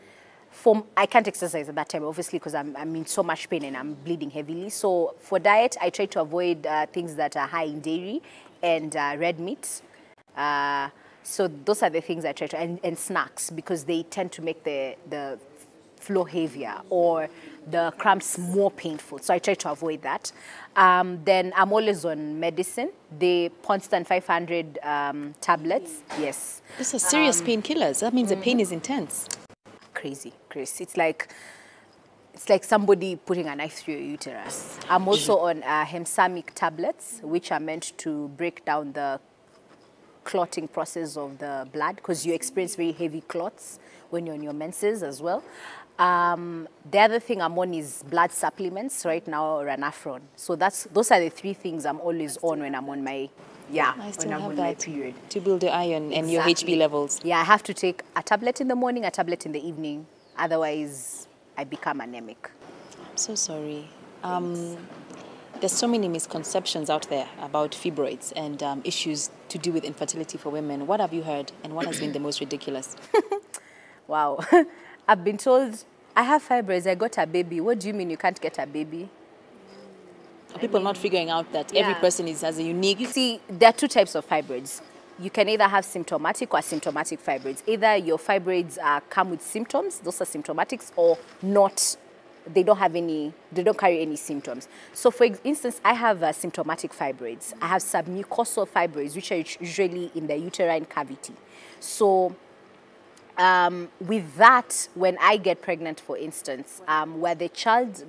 I can't exercise at that time, obviously, because I'm in so much pain and I'm bleeding heavily. So for diet, I try to avoid things that are high in dairy and red meat. So those are the things I try to, and snacks, because they tend to make the flow heavier or the cramps more painful. So I try to avoid that. Then I'm always on medicine. The Ponstan 500 tablets, yes. These are serious painkillers. That means the pain is intense. Crazy. It's like somebody putting a knife through your uterus. I'm also on hemsamic tablets, which are meant to break down the clotting process of the blood, because you experience very heavy clots when you're on your menses as well. The other thing I'm on is blood supplements right now, ranafron. So those are the 3 things I'm always on when I'm on my my period. To build your iron and your HB levels. Yeah, I have to take a tablet in the morning, a tablet in the evening. Otherwise, I become anemic. I'm so sorry. There's so many misconceptions out there about fibroids and issues to do with infertility for women. What have you heard, and what has been the most ridiculous? Wow. I've been told, I have fibroids, I got a baby. What do you mean you can't get a baby? People not figuring out that every person has a unique... You see, there are 2 types of fibroids. You can either have symptomatic or asymptomatic fibroids. Either your fibroids come with symptoms, those are symptomatics, or not. They don't carry any symptoms. So for instance, I have symptomatic fibroids. I have submucosal fibroids, which are usually in the uterine cavity. So with that, when I get pregnant, for instance, when the child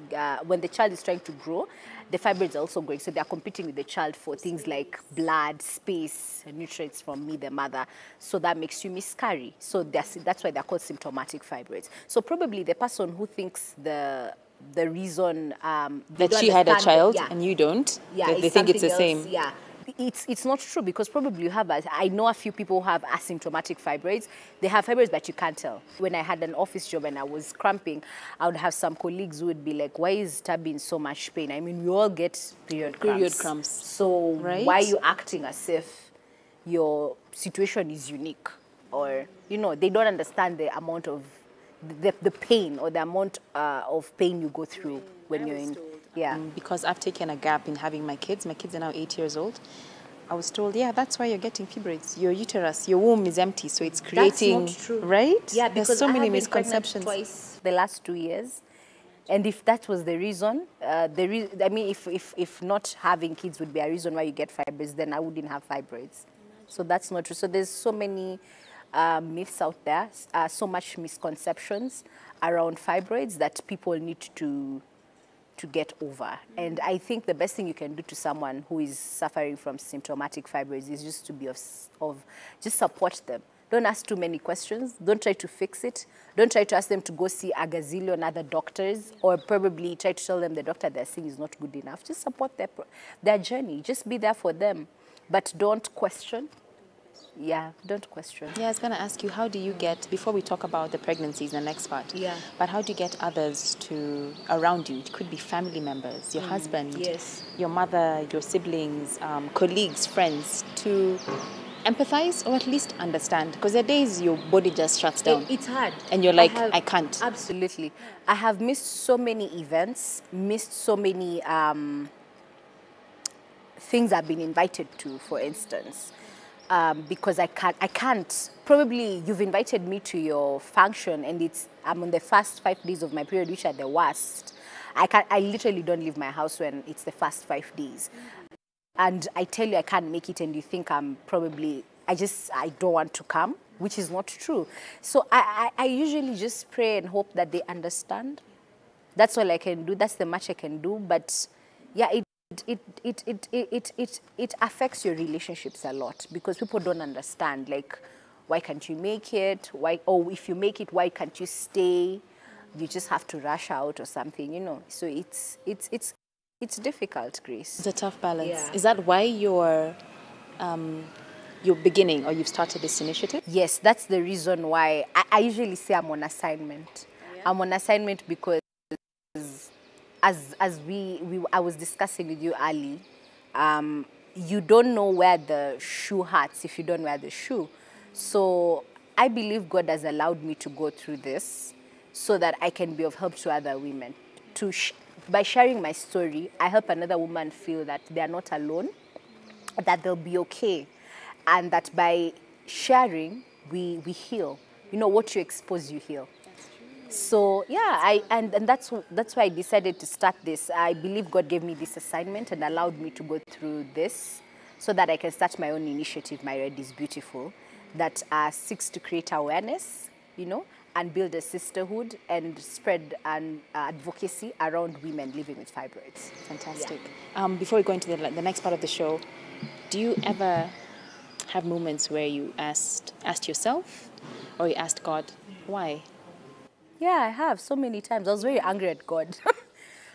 is trying to grow, the fibroids are also growing. So they're competing with the child for things like blood, space, nutrients from me, the mother. So that makes you miscarry. So that's why they're called symptomatic fibroids. So probably the person who thinks the reason that she had a child and you don't, they think it's the same. Yeah. It's not true, because probably you have, I know a few people who have asymptomatic fibroids. They have fibroids, but you can't tell. When I had an office job and I was cramping, I would have some colleagues who would be like, why is Tabby in so much pain? I mean, we all get period cramps. So why are you acting as if your situation is unique? Or, they don't understand the amount of, the pain or the amount of pain you go through when you're in... Yeah. Because I've taken a gap in having my kids. My kids are now 8 years old. I was told, yeah, that's why you're getting fibroids. Your uterus, your womb is empty, so it's creating... That's not true. Right? Yeah, because there's so many I've misconceptions. been pregnant twice the last 2 years. And if that was the reason, I mean, if not having kids would be a reason why you get fibroids, then I wouldn't have fibroids. So that's not true. So there's so many myths out there, so much misconceptions around fibroids that people need to get over. And I think the best thing you can do to someone who is suffering from symptomatic fibroids is just to be just support them. Don't ask too many questions. Don't try to fix it. Don't try to ask them to go see a gazillion other doctors, or probably try to tell them the doctor they're seeing is not good enough. Just support their journey. Just be there for them. But don't question. Yeah, don't question. Yeah, I was going to ask you, how do you get, before we talk about the pregnancies in the next part, but how do you get others around you? It could be family members, your husband, your mother, your siblings, colleagues, friends, to empathize or at least understand? Because there are days your body just shuts down. It's hard. And you're like, I can't. Absolutely. I have missed so many events, missed so many things I've been invited to, for instance. because I can't. Probably you've invited me to your function and I'm on the first 5 days of my period, which are the worst. I literally don't leave my house when it's the first 5 days. And I tell you I can't make it and you think I'm probably, I don't want to come, which is not true. So I usually just pray and hope that they understand. That's all I can do. That's the much I can do. But yeah, it affects your relationships a lot because people don't understand, like, why can't you make it? Why, oh, if you make it, why can't you stay? You just have to rush out or something, you know. So it's difficult, Grace. It's a tough balance. Yeah. Is that why you're beginning or you've started this initiative? Yes, that's the reason why. I usually say I'm on assignment. Yeah. I'm on assignment because as I was discussing with you early, you don't know where the shoe hurts if you don't wear the shoe. So I believe God has allowed me to go through this so that I can be of help to other women. By sharing my story, I help another woman feel that they are not alone, that they'll be okay, and that by sharing, we heal. You know, what you expose, you heal. So yeah, and that's why I decided to start this. I believe God gave me this assignment and allowed me to go through this so that I can start my own initiative, My Red is Beautiful, that seeks to create awareness, you know, and build a sisterhood and spread an advocacy around women living with fibroids. Fantastic. Yeah. Before we go into the next part of the show, do you ever have moments where you asked yourself or you asked God, why? Yeah, I have so many times. I was very angry at God.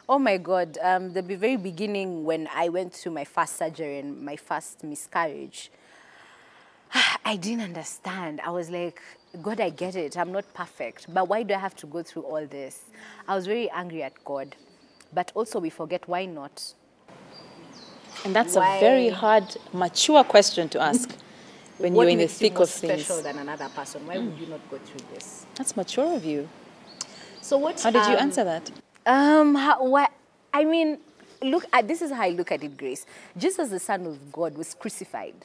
Oh my God, the very beginning when I went through my first surgery and my first miscarriage, I didn't understand. I was like, God, I get it. I'm not perfect. But why do I have to go through all this? I was very angry at God. But also we forget, why not? And that's a very hard, mature question to ask when you're in the thick of things. What makes you more special than another person? Why would you not go through this? That's mature of you. So what? How did you answer that? I mean, look, this is how I look at it, Grace. Jesus, the Son of God, was crucified.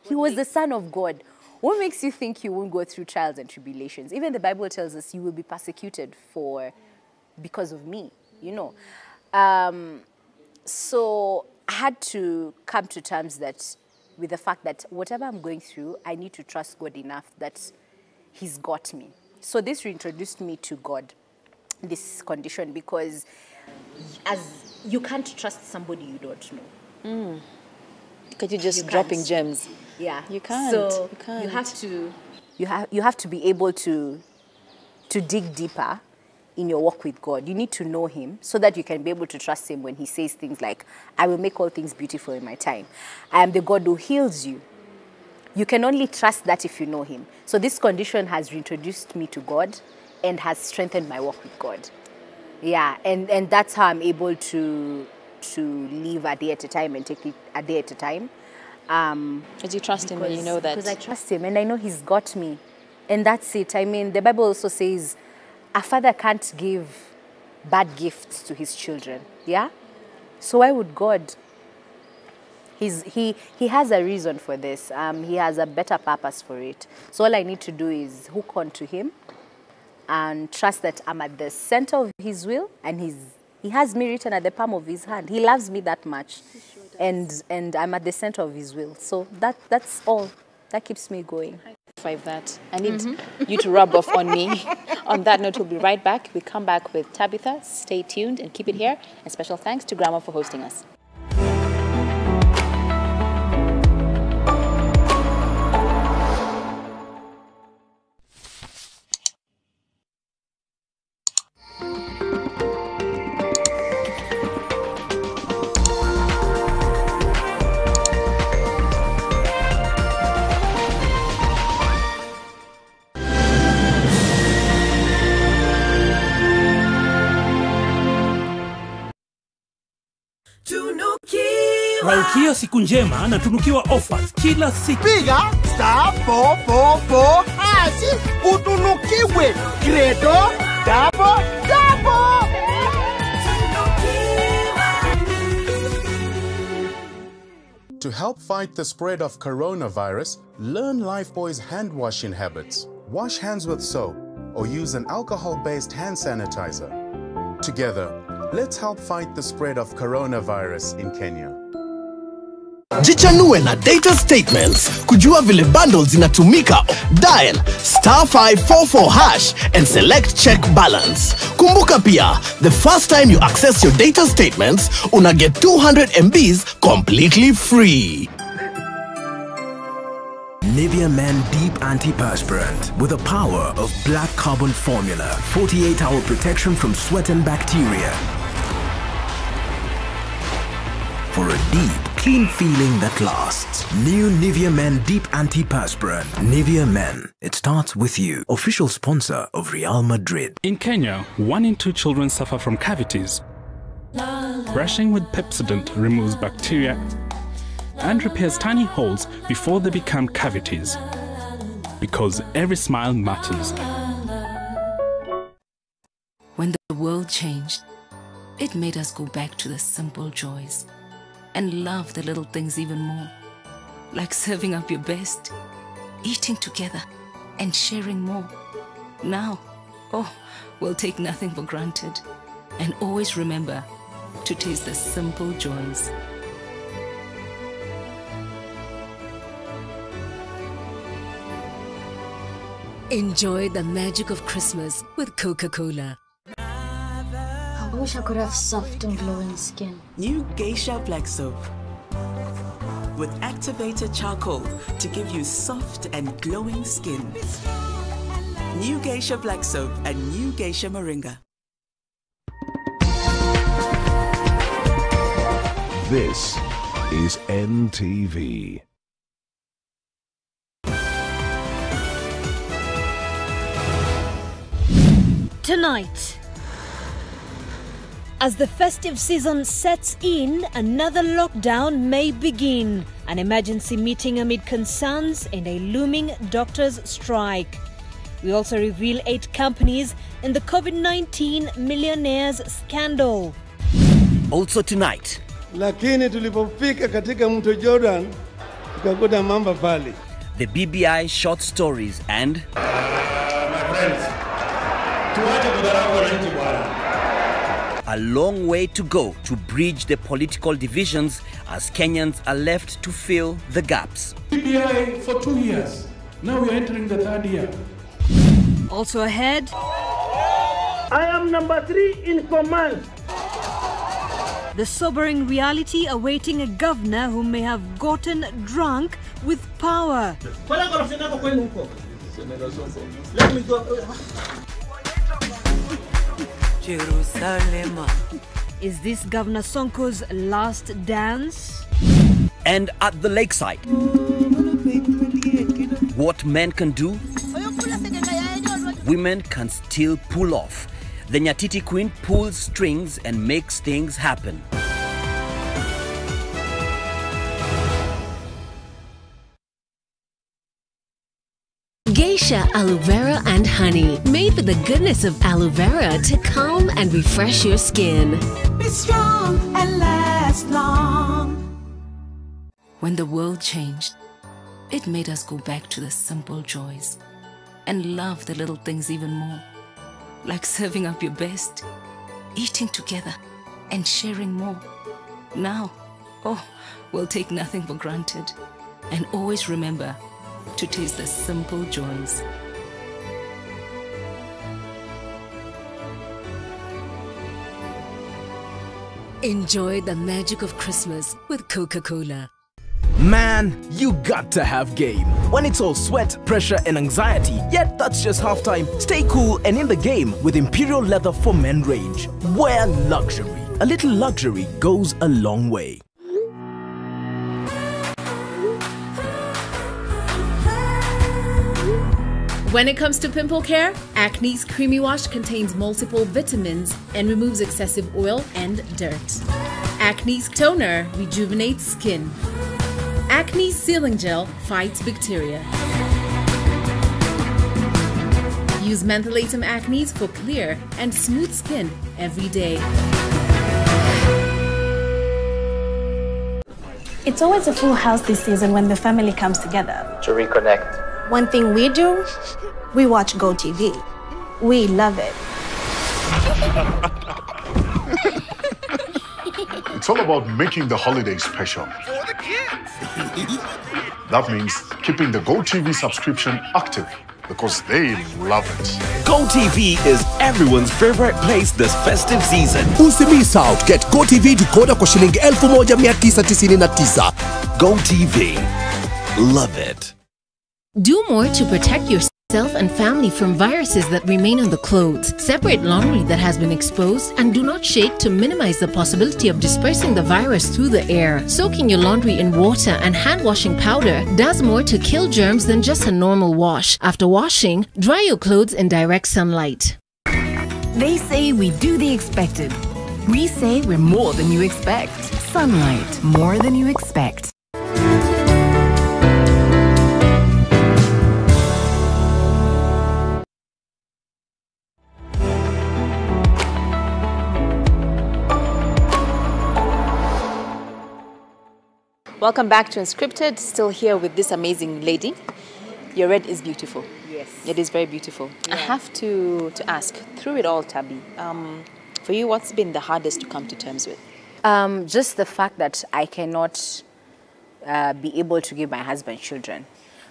He was the Son of God. What makes you think you won't go through trials and tribulations? Even the Bible tells us you will be persecuted because of me, you know. So I had to come to terms with the fact that whatever I'm going through, I need to trust God enough that He's got me. So this reintroduced me to God, this condition, because as you can't trust somebody you don't know. Because you're just dropping gems. Yeah, you can't. So you can't. You have to be able to dig deeper in your walk with God. You need to know Him so that you can be able to trust Him when He says things like, "I will make all things beautiful in my time. I am the God who heals you." You can only trust that if you know Him. So this condition has reintroduced me to God and has strengthened my walk with God. Yeah, and that's how I'm able to live a day at a time and take it a day at a time. Because you trust Him and you know that. Because I trust Him and I know He's got me. And that's it. I mean, the Bible also says a father can't give bad gifts to his children. Yeah? So why would God? He has a reason for this. He has a better purpose for it. So all I need to do is hook on to Him and trust that I'm at the center of His will and He has me written at the palm of His hand. He loves me that much. And I'm at the center of His will. So that's all. That keeps me going. Five that. I need you to rub off on me. On that note, we'll be right back. We come back with Tabitha. Stay tuned and keep it here. And special thanks to Grandma for hosting us. Malkia siku njema na tunukiwa offers kila siku. Piga *444# utunukiwe Credo double. To help fight the spread of coronavirus, learn Lifebuoy's hand washing habits. Wash hands with soap or use an alcohol-based hand sanitizer. Together, let's help fight the spread of coronavirus in Kenya. Jichanue na data statements. Kujua vile bundles zinatumika. Dial *544# and select check balance. Kumbuka pia, the first time you access your data statements, una get 200 MBs completely free. Nivea Men Deep Antiperspirant with the power of black carbon formula. 48-hour protection from sweat and bacteria. For a deep, clean feeling that lasts. New Nivea Men Deep Antiperspirant. Nivea Men. It starts with you. Official sponsor of Real Madrid. In Kenya, 1 in 2 children suffer from cavities. Brushing with Pepsodent removes bacteria and repairs tiny holes before they become cavities. Because every smile matters. When the world changed, it made us go back to the simple joys and love the little things even more. Like serving up your best, eating together, and sharing more. Now, we'll take nothing for granted and always remember to taste the simple joys. Enjoy the magic of Christmas with Coca-Cola. I wish I could have soft and glowing skin. New Geisha Black Soap with activated charcoal to give you soft and glowing skin. New Geisha Black Soap and New Geisha Moringa. This is NTV. Tonight, as the festive season sets in, another lockdown may begin. An emergency meeting amid concerns and a looming doctors' strike. We also reveal 8 companies in the COVID-19 millionaires scandal. Also tonight, lakini tulipofika katika mto Jordan tukakuta mamba pale. The BBI short stories and my friends, tuache kudharau wananchi bwana. A long way to go to bridge the political divisions as Kenyans are left to fill the gaps. BBI for 2 years. Now we are entering the 3rd year. Also ahead, I am number 3 in command. The sobering reality awaiting a governor who may have gotten drunk with power. Let me go. Jerusalem. Is this Governor Sonko's last dance? And at the lakeside, what men can do, women can still pull off. The Nyatiti Queen pulls strings and makes things happen. Geisha aloe vera and honey, made with the goodness of aloe vera to calm and refresh your skin. Be strong and last long. When the world changed, it made us go back to the simple joys and love the little things even more. Like serving up your best, eating together, and sharing more. Now, we'll take nothing for granted and always remember to taste the simple joys. Enjoy the magic of Christmas with Coca-Cola. Man, you got to have game. When it's all sweat, pressure and anxiety, yet that's just halftime. Stay cool and in the game with Imperial Leather for Men range. Wear luxury. A little luxury goes a long way. When it comes to pimple care, Acne's Creamy Wash contains multiple vitamins and removes excessive oil and dirt. Acne's Toner rejuvenates skin. Acne's Sealing Gel fights bacteria. Use Mentholatum Acne's for clear and smooth skin every day. It's always a full house this season when the family comes together. To reconnect. One thing we do, we watch GoTV. We love it. It's all about making the holidays special. For the kids. That means keeping the GoTV subscription active because they love it. GoTV is everyone's favorite place this festive season. Usimiss out. Get GoTV decoder kwa shilingi 1999. GoTV. Love it. Do more to protect yourself and family from viruses that remain on the clothes. Separate laundry that has been exposed and do not shake to minimize the possibility of dispersing the virus through the air. Soaking your laundry in water and hand washing powder does more to kill germs than just a normal wash. After washing, dry your clothes in direct sunlight. They say we do the expected. We say we're more than you expect. Sunlight, more than you expect. Welcome back to Unscripted. Still here with this amazing lady. Your red is beautiful. Yes. It is very beautiful. Yeah. I have to ask, through it all, Tabby, for you, what's been the hardest to come to terms with? Just the fact that I cannot be able to give my husband children.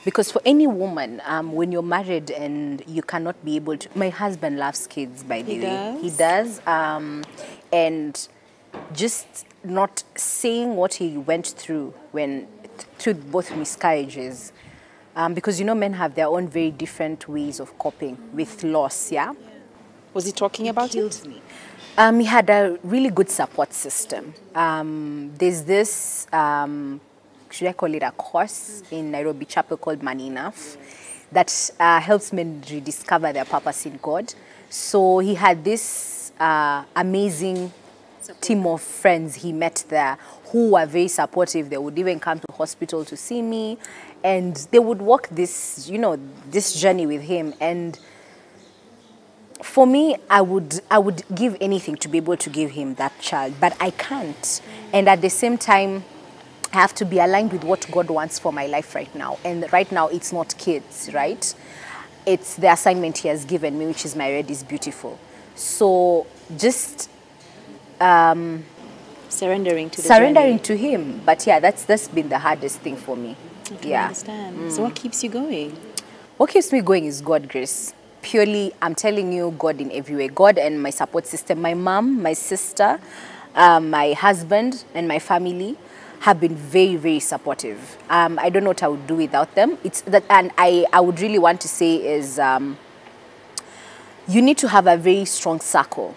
Because for any woman, when you're married and you cannot be able to... My husband loves kids, by the way. He does. And just not saying what he went through through both miscarriages. Because, you know, men have their own very different ways of coping with loss, yeah? Was he talking about it? Me. He had a really good support system. There's this, should I call it a course in Nairobi Chapel called Man Enough that helps men rediscover their purpose in God. So he had this amazing team of friends he met there who were very supportive. They would even come to hospital to see me, and they would walk this, you know, this journey with him. And for me, I would give anything to be able to give him that child, but I can't. And at the same time, I have to be aligned with what God wants for my life right now. And right now, it's not kids, right? It's the assignment he has given me, which is my red is beautiful. So just surrendering to the surrendering journey. to him. But yeah, that's been the hardest thing for me. I can understand. So what keeps you going? What keeps me going is God grace. Purely, I'm telling you, God in every way. God and my support system. My mom, my sister, my husband, and my family have been very, very supportive. I don't know what I would do without them. It's that, and I would really want to say is you need to have a very strong circle.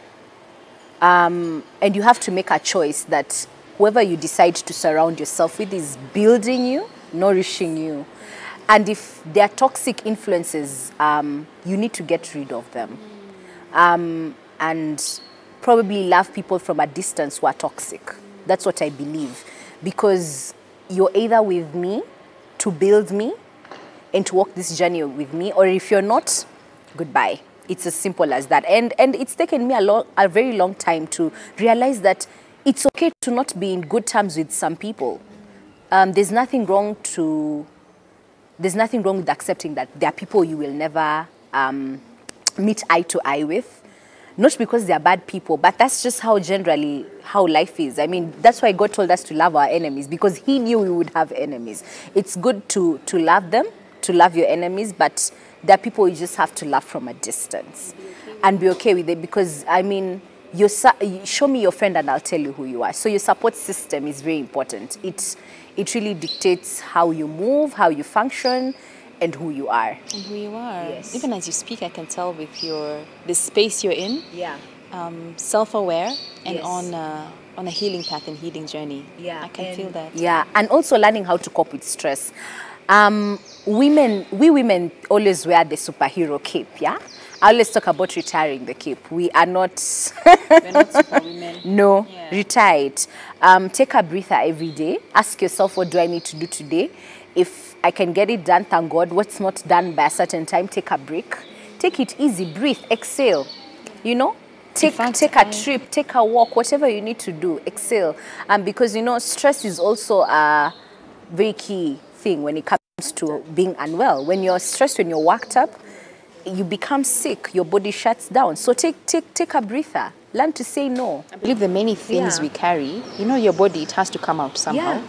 And you have to make a choice that whoever you decide to surround yourself with is building you, nourishing you. And if they are toxic influences, you need to get rid of them. And probably love people from a distance who are toxic. That's what I believe. Because you're either with me to build me and to walk this journey with me, or if you're not, goodbye. It's as simple as that. And it's taken me a very long time to realize that it's okay to not be in good terms with some people. There's nothing wrong with accepting that there are people you will never meet eye to eye with. Not because they are bad people, but that's just how life is. I mean, that's why God told us to love our enemies, because he knew we would have enemies. It's good to love them, to love your enemies, but there are people you just have to love from a distance and be okay with it, because, I mean, show me your friend and I'll tell you who you are. So your support system is very important. It really dictates how you move, how you function, and who you are. And who you are. Yes. Even as you speak, I can tell with the space you're in. Yeah. Self-aware and Yes. on a healing path and healing journey. Yeah. I can feel that. Yeah, and also learning how to cope with stress. We women always wear the superhero cape, yeah? I always talk about retiring the cape. We are not... We're not superwomen. No, retire it. Take a breather every day. Ask yourself, what do I need to do today? If I can get it done, thank God. What's not done by a certain time, take a break. Take it easy, breathe, exhale, you know? Take a trip, take a walk, whatever you need to do, excel. Because, you know, stress is also a very key thing when it comes to being unwell. When you're stressed, when you're worked up, you become sick, your body shuts down. So take a breather. Learn to say no. I believe the many things we carry, you know, your body, it has to come out somehow.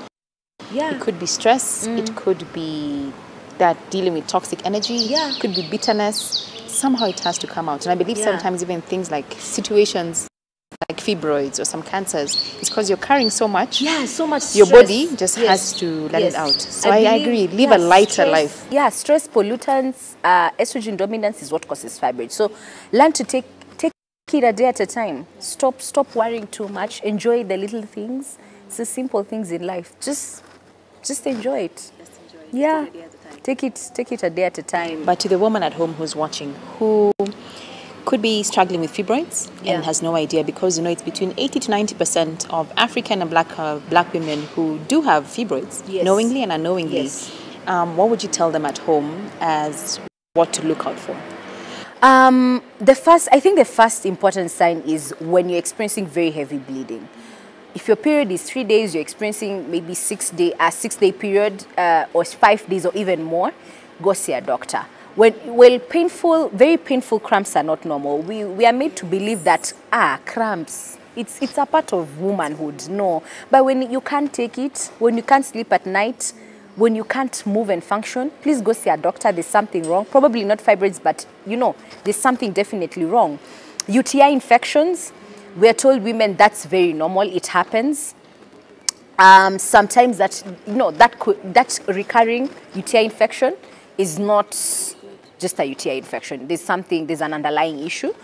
Yeah. It could be stress, it could be that dealing with toxic energy, it could be bitterness. Somehow it has to come out. And I believe sometimes even things like situations like fibroids or some cancers, it's because you're carrying so much. Yeah, so much stress. Your body just has to let it out. So I agree, live a lighter life. Yeah, stress, pollutants, estrogen dominance is what causes fibroids. So learn to take it a day at a time. Stop worrying too much. Enjoy the little things. It's the simple things in life. Just enjoy it. Yeah. Take it a day at a time. But to the woman at home who's watching, who could be struggling with fibroids and has no idea, because, you know, it's between 80 to 90% of African and black women who do have fibroids, knowingly and unknowingly. What would you tell them at home as what to look out for? I think the first important sign is when you're experiencing very heavy bleeding. If your period is 3 days, you're experiencing maybe 6 day period or 5 days or even more, go see a doctor. Very painful cramps are not normal. We are made to believe that cramps, it's a part of womanhood. No, but when you can't take it, when you can't sleep at night, when you can't move and function, please go see a doctor. There's something wrong. Probably not fibroids, but you know, there's something definitely wrong. UTI infections. We are told women that's very normal. It happens. Sometimes that recurring UTI infection is not just a UTI infection. There's an underlying issue.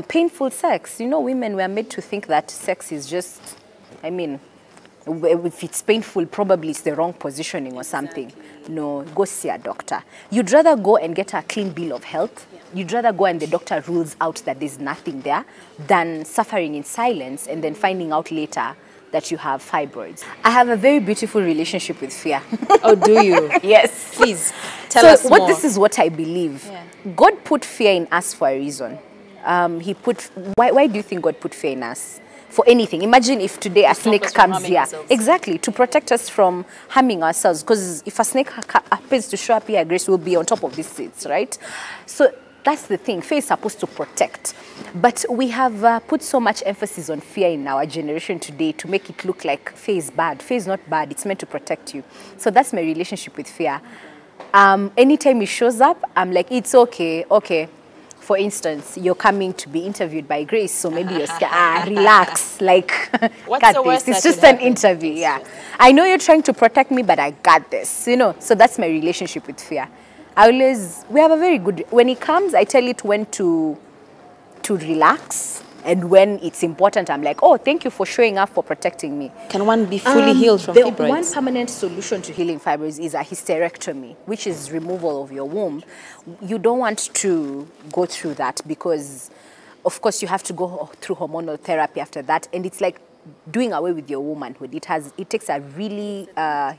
Painful sex. You know, women were made to think that sex is just, I mean, if it's painful, probably it's the wrong positioning or something. No, go see a doctor. You'd rather go and get a clean bill of health. You'd rather go and the doctor rules out that there's nothing there than suffering in silence and then finding out later that you have fibroids. I have a very beautiful relationship with fear. Oh, do you? Yes. Please, tell us more. This is what I believe. Yeah. God put fear in us for a reason. Why do you think God put fear in us? For anything. Imagine if today a snake comes here. Ourselves. Exactly, to protect us from harming ourselves. Because if a snake happens to show up here, Grace will be on top of these seats, right? So that's the thing. Fear is supposed to protect. But we have put so much emphasis on fear in our generation today to make it look like fear is bad. Fear is not bad. It's meant to protect you. So that's my relationship with fear. Anytime it shows up, I'm like, it's okay, okay. For instance, you're coming to be interviewed by Grace, so maybe you're scared. Relax, like, got this. It's just an interview, yeah. I know you're trying to protect me, but I got this, you know. So that's my relationship with fear. We have a very good, when it comes, I tell it when to relax, and when it's important, I'm like, oh, thank you for showing up, for protecting me. Can one be fully healed from fibroids? One permanent solution to healing fibroids is a hysterectomy, which is removal of your womb. You don't want to go through that because, of course, you have to go through hormonal therapy after that, and it's like doing away with your womanhood. It takes a really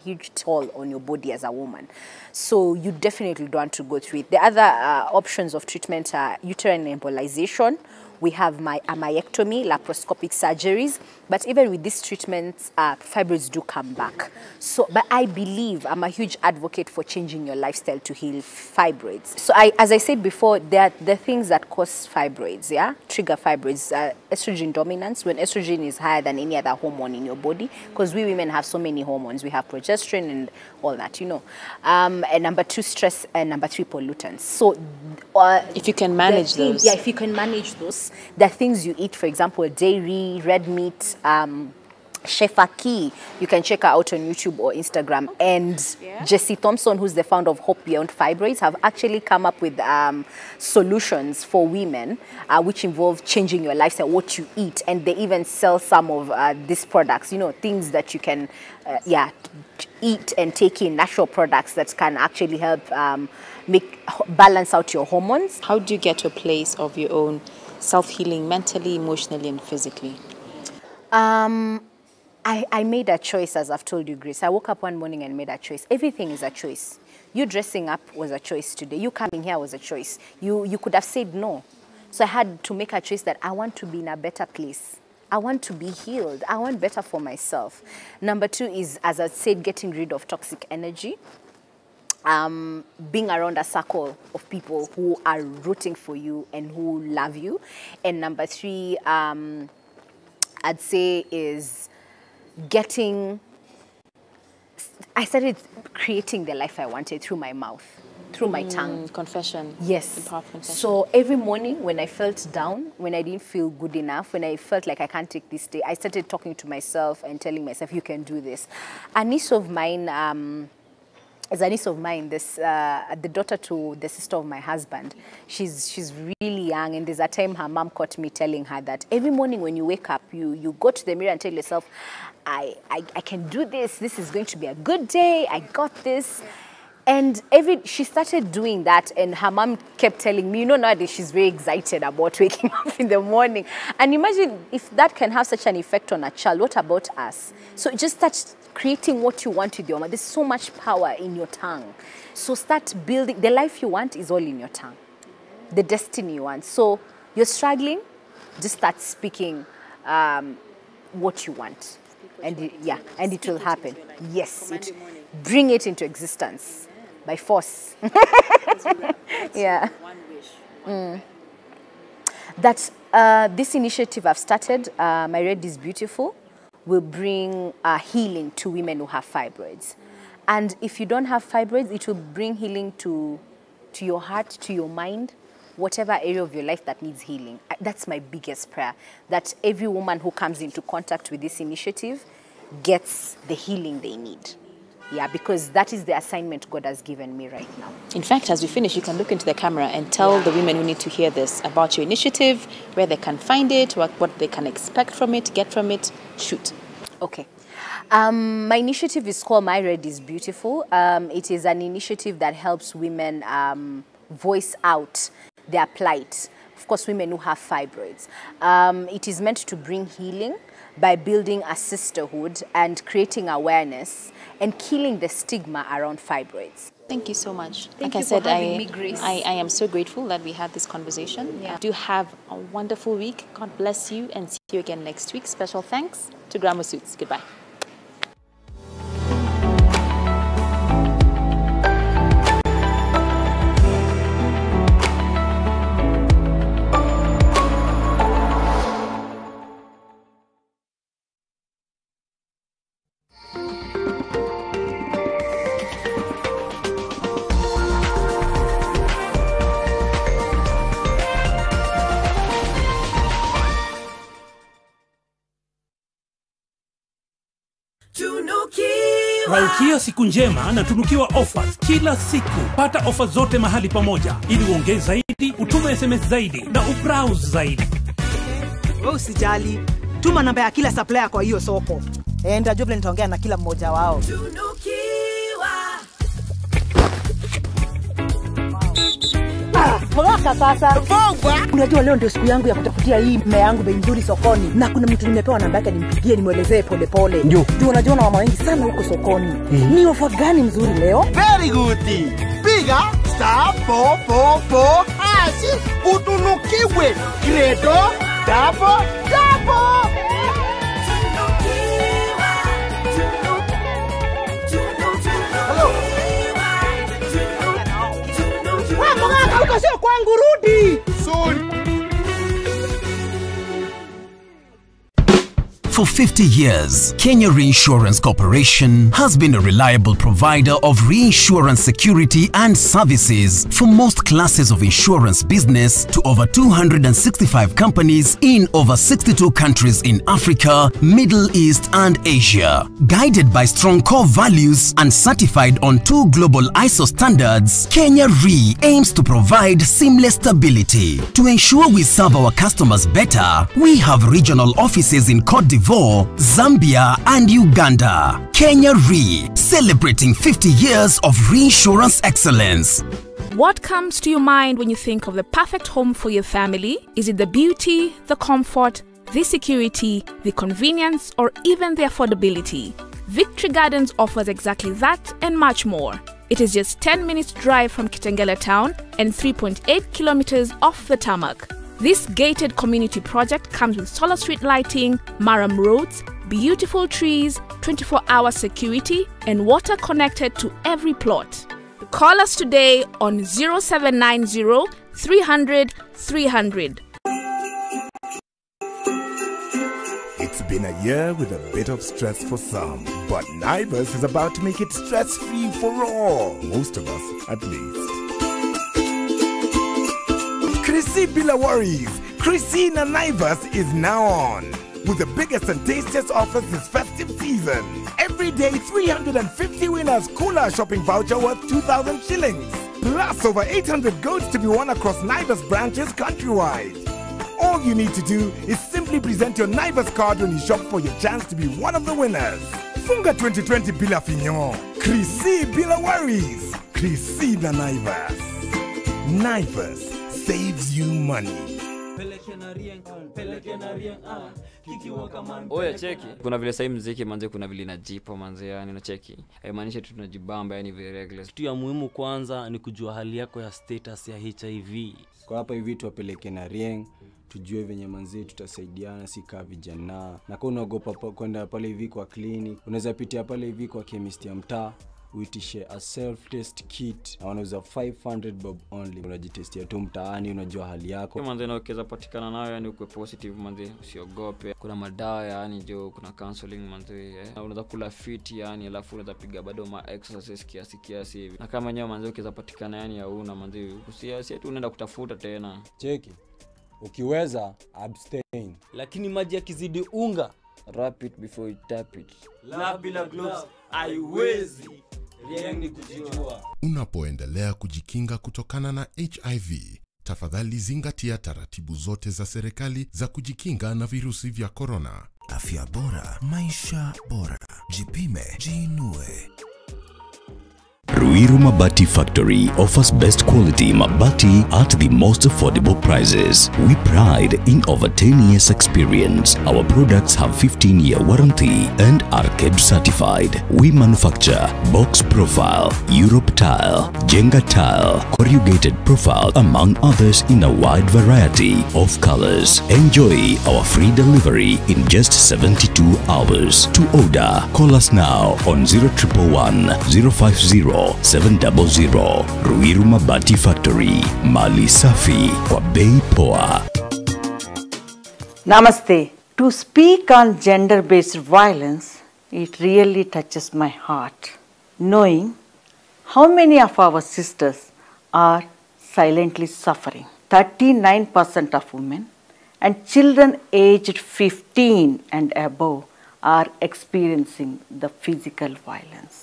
huge toll on your body as a woman. So you definitely don't want to go through it. The other options of treatment are uterine embolization. We have a myectomy, laparoscopic surgeries, but even with these treatments, fibroids do come back. So, but I believe I'm a huge advocate for changing your lifestyle to heal fibroids. So as I said before, there are the things that cause fibroids, trigger fibroids. Estrogen dominance, when estrogen is higher than any other hormone in your body, because we women have so many hormones. We have progesterone and all that, you know. And number 2, stress, and number 3, pollutants. So if you can manage those. Yeah, if you can manage those. The things you eat, for example, dairy, red meat, Shefaki, you can check her out on YouTube or Instagram. And Jessie Thompson, who's the founder of Hope Beyond Fibroids, have actually come up with solutions for women, which involve changing your lifestyle, what you eat. And they even sell some of these products, you know, things that you can, eat and take in, natural products that can actually help balance out your hormones. How do you get to a place of your own self-healing mentally, emotionally, and physically? I made a choice, as I've told you, Grace. I woke up one morning and made a choice. Everything is a choice. You dressing up was a choice today. You coming here was a choice. You could have said no. So I had to make a choice that I want to be in a better place. I want to be healed. I want better for myself. Number 2 is, as I said, getting rid of toxic energy. Being around a circle of people who are rooting for you and who love you. And number 3, I'd say is I started creating the life I wanted through my mouth, through my tongue. Confession. Yes. Confession. So every morning when I felt down, when I didn't feel good enough, when I felt like I can't take this day, I started talking to myself and telling myself, you can do this. A niece of mine, the daughter to the sister of my husband, she's really young, and there's a time her mom caught me telling her that every morning when you wake up, you go to the mirror and tell yourself, I can do this, this is going to be a good day, I got this. And she started doing that, and her mom kept telling me, nowadays she's very excited about waking up in the morning. And imagine if that can have such an effect on a child, what about us? So just start creating what you want with your mouth. There's so much power in your tongue. So start building. The life you want is all in your tongue. The destiny you want. So you're struggling, just start speaking what you want. And it will happen. Yes, bring it into existence. By force. Yeah. This initiative I've started, My Red is Beautiful, will bring healing to women who have fibroids. And if you don't have fibroids, it will bring healing to your heart, to your mind, whatever area of your life that needs healing. That's my biggest prayer, that every woman who comes into contact with this initiative gets the healing they need. Yeah, because that is the assignment God has given me right now. In fact, as we finish, you can look into the camera and tell the women who need to hear this about your initiative, where they can find it, what they can expect from it, get from it. Shoot. Okay. My initiative is called My Red is Beautiful. It is an initiative that helps women voice out their plight. Of course, women who have fibroids. It is meant to bring healing by building a sisterhood and creating awareness and killing the stigma around fibroids. Thank you so much. Thank like you I said, for having me, Grace. I am so grateful that we had this conversation. Yeah. Do have a wonderful week. God bless you, and see you again next week. Special thanks to Grammar Suits. Goodbye. Raukia siku njema na tunukiwa offers kila siku. Pata offers zote mahali pamoja ili uongeze zaidi, utume SMS zaidi na ubrowse zaidi. Wewe usijali, tuma namba ya kila supplier kwa hiyo soko. Enda Jubilee nitaongea na kila mmoja wao. Mwaka sasa. Unajua leo ndio siku yangu ya kutafutia hii mmea yangu bei nzuri sokoni. Na kuna mtu nimepewa namba yake nimpigie nimuelezee pole pole. Ndio unajua na mama wengi sana huko sokoni. Ni ofa gani mzuri leo? Very good. Piga *444# utunukiwe Credo double. Sio kwangu, rudi. For 50 years, Kenya Reinsurance Corporation has been a reliable provider of reinsurance security and services for most classes of insurance business to over 265 companies in over 62 countries in Africa, Middle East and Asia. Guided by strong core values and certified on 2 global ISO standards, Kenya Re aims to provide seamless stability. To ensure we serve our customers better, we have regional offices in Cote d'Ivoire, Zambia and Uganda. Kenya Re, celebrating 50 years of reinsurance excellence. What comes to your mind when you think of the perfect home for your family? Is it the beauty, the comfort, the security, the convenience, or even the affordability? Victory Gardens offers exactly that and much more. It is just 10 minutes drive from Kitengela town and 3.8 kilometers off the tarmac. This gated community project comes with solar street lighting, Maram roads, beautiful trees, 24-hour security, and water connected to every plot. Call us today on 0790 300 300. It's been a year with a bit of stress for some, but Naivas is about to make it stress-free for all. Most of us, at least. Chrissy Bila worries. Chrissy na Naivas is now on. With the biggest and tastiest offers this festive season. Every day, 350 winners cooler shopping voucher worth 2,000 shillings. Plus over 800 goats to be won across Naivas branches countrywide. All you need to do is simply present your Naivas card when you shop for your chance to be one of the winners. Funga 2020 Bila Fignon. Chrissy Bila worries. Chrissy na Naivas. Naivas saves you money. Oya cheki. Kuna vile sasa muziki manze, kuna vile inajipa manze, yani na cheki. Haimaanisha tu tunajibamba, yani very reckless. Kitu ya muhimu kwanza ni kujua hali yako ya status ya HIV. Kwa hapa hivi tuwapeleke na rieng, tujue venye manze tutasaidiana sika vijana. Na kwa unaogopa kwenda pale hivi kwa clinic, unaweza pitia pale hivi kwa chemist ya mtaa. Uitishe a self-test kit na wanauza 500 bob only. Unajitestia tu mtaani, unajua hali yako. Manze na ukiweza patikana nayo, yani uko positive manze, usiogope. Kuna madawa yani jo, kuna counseling manze. Unaweza kula fit yani, alafu unaweza piga bado ma exercises kiasi hivi. Na kama nyewe manze ukiweza patikana yani hauna manze, usiasie tu unaenda kutafuta tena. Cheki. Ukiweza abstain. Lakini maji yakizidi unga, wrap it before you tap it. La bila gloves haiwezi. Unapoendelea kujikinga kutokana na HIV, tafadhali zingatia taratibu zote za serikali za kujikinga na virusi vya corona. Afya bora, maisha bora. Jipime, jiinue. Ruiru Mabati Factory offers best quality mabati at the most affordable prices. We pride in over 10 years experience. Our products have 15-year warranty and are KEB certified. We manufacture box profile, Europe tile, Jenga tile, corrugated profile, among others in a wide variety of colors. Enjoy our free delivery in just 72 hours. To order, call us now on 0111 050 700. Ruiru Mabati Factory, mali safi kwa bei poa. Namaste. To speak on gender-based violence, it really touches my heart, knowing how many of our sisters are silently suffering. 39% of women and children aged 15 and above are experiencing the physical violence.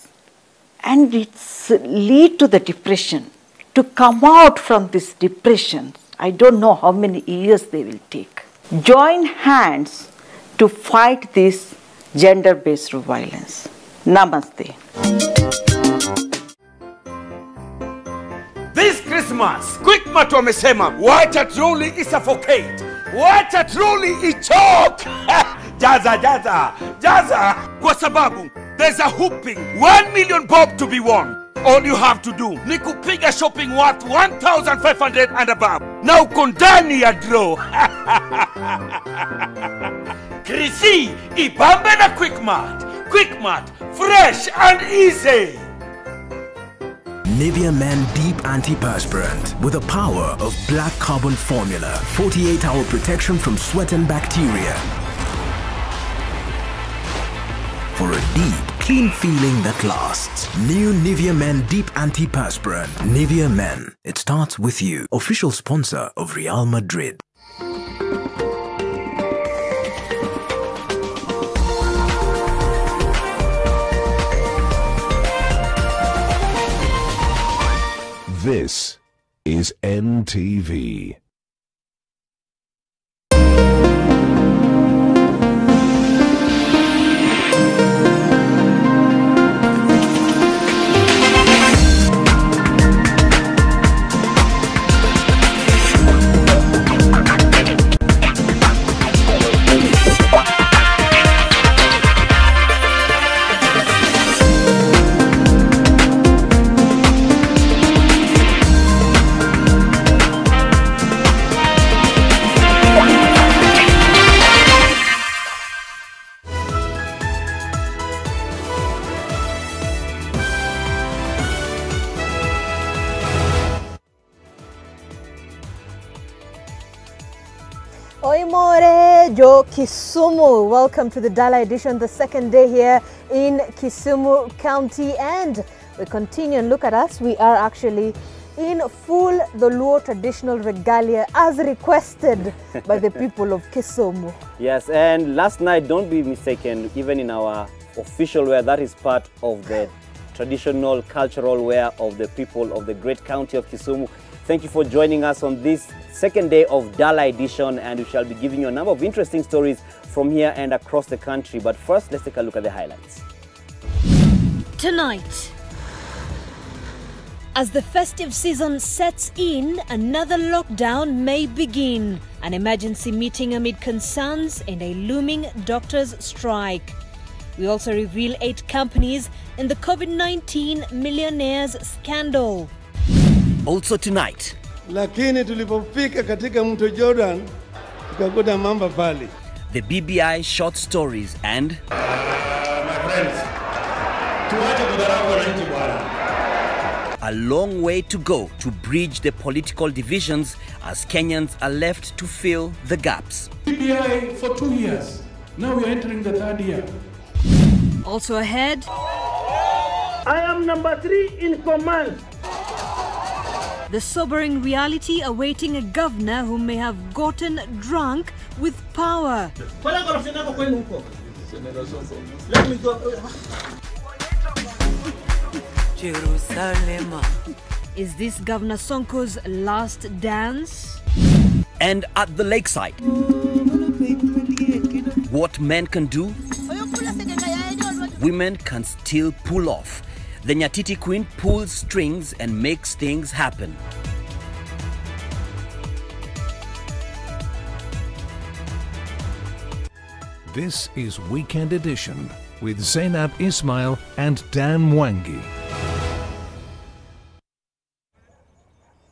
And it's lead to the depression. To come out from this depression, I don't know how many years they will take. Join hands to fight this gender-based violence. Namaste. This Christmas, Quickmart wamesema, wacha truly isuffocate, wacha truly ichoke. Jaza. Kwa sababu, there's a whooping 1 million bob to be won. All you have to do ni kupiga shopping worth 1,500 and above. Na uko ndani ya draw. Chrissy, ibambe na Quickmart. Quickmart, fresh and easy. Nivea Men Deep Antiperspirant with the power of black carbon formula. 48-hour protection from sweat and bacteria. For a deep, clean feeling that lasts. New Nivea Men Deep Antiperspirant. Nivea Men. It starts with you. Official sponsor of Real Madrid. This is NTV. Moimore Jo Kisumu. Welcome to the Dala edition, the second day here in Kisumu County. And we continue and look at us. We are actually in full the Luo traditional regalia as requested by the people of Kisumu. Yes, and last night, don't be mistaken, even in our official wear, that is part of the traditional cultural wear of the people of the great county of Kisumu. Thank you for joining us on this second day of Dala edition, and we shall be giving you a number of interesting stories from here and across the country. But first, let's take a look at the highlights. Tonight, as the festive season sets in, another lockdown may begin. An emergency meeting amid concerns and a looming doctors' strike. We also reveal 8 companies in the COVID-19 millionaires scandal. Also tonight, lakini tulipofika katika mto Jordan tukakuta mamba pale. The BBI short stories and my friends, tuache kudharau wananchi bwana. A long way to go to bridge the political divisions as Kenyans are left to fill the gaps. BBI for 2 years. Now we are entering the 3rd year. Also ahead, I am number 3 in command. the sobering reality awaiting a governor who may have gotten drunk with power. Jerusalem. Is this Governor Sonko's last dance? And at the lakeside, what men can do, women can still pull off. The Nyatiti Queen pulls strings and makes things happen. This is Weekend Edition with Zeynab, Ismail and Dan Mwangi.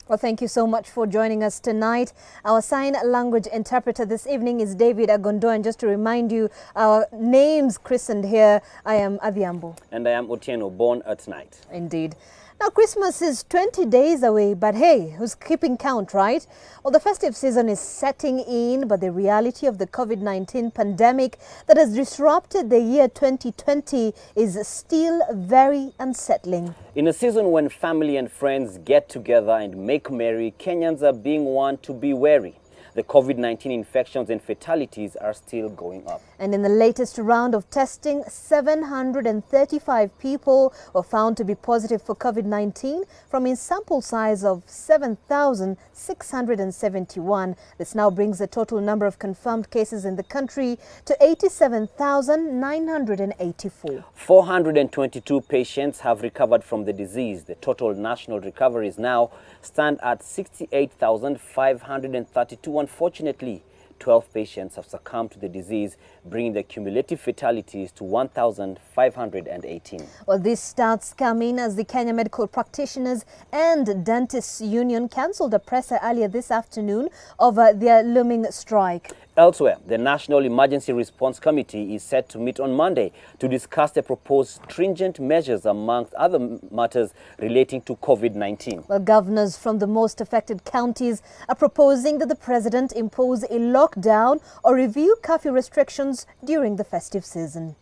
Well, thank you so much for joining us tonight. Our sign language interpreter this evening is David Agondo. And just to remind you, our names christened here, I am Adhiambo. And I am Otieno, born at night. Indeed. Now, Christmas is 20 days away, but hey, who's keeping count, right? Well, the festive season is setting in, but the reality of the COVID-19 pandemic that has disrupted the year 2020 is still very unsettling. In a season when family and friends get together and make merry, Kenyans are being warned to be wary. The COVID-19 infections and fatalities are still going up. And in the latest round of testing, 735 people were found to be positive for COVID-19 from a sample size of 7,671. This now brings the total number of confirmed cases in the country to 87,984. 422 patients have recovered from the disease. The total national recoveries now stand at 68,532. Unfortunately, 12 patients have succumbed to the disease, bringing the cumulative fatalities to 1,518. Well, these stats come in as the Kenya Medical Practitioners and Dentists Union cancelled a presser earlier this afternoon over their looming strike. Elsewhere, the National Emergency Response Committee is set to meet on Monday to discuss the proposed stringent measures amongst other matters relating to COVID-19. Well, governors from the most affected counties are proposing that the president impose a lockdown or review curfew restrictions during the festive season.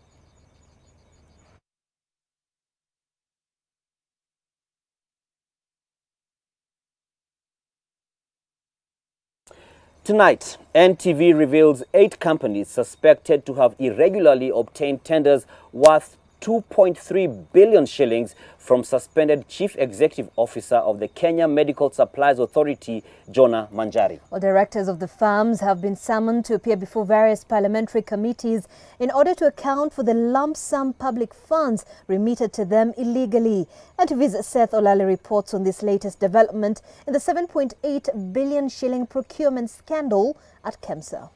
Tonight, NTV reveals 8 companies suspected to have irregularly obtained tenders worth 2.3 billion shillings from suspended Chief Executive Officer of the Kenya Medical Supplies Authority, Jonah Manjari. Well, directors of the firms have been summoned to appear before various parliamentary committees in order to account for the lump sum public funds remitted to them illegally. NTV's Seth Olale reports on this latest development in the 7.8 billion shilling procurement scandal at KEMSA.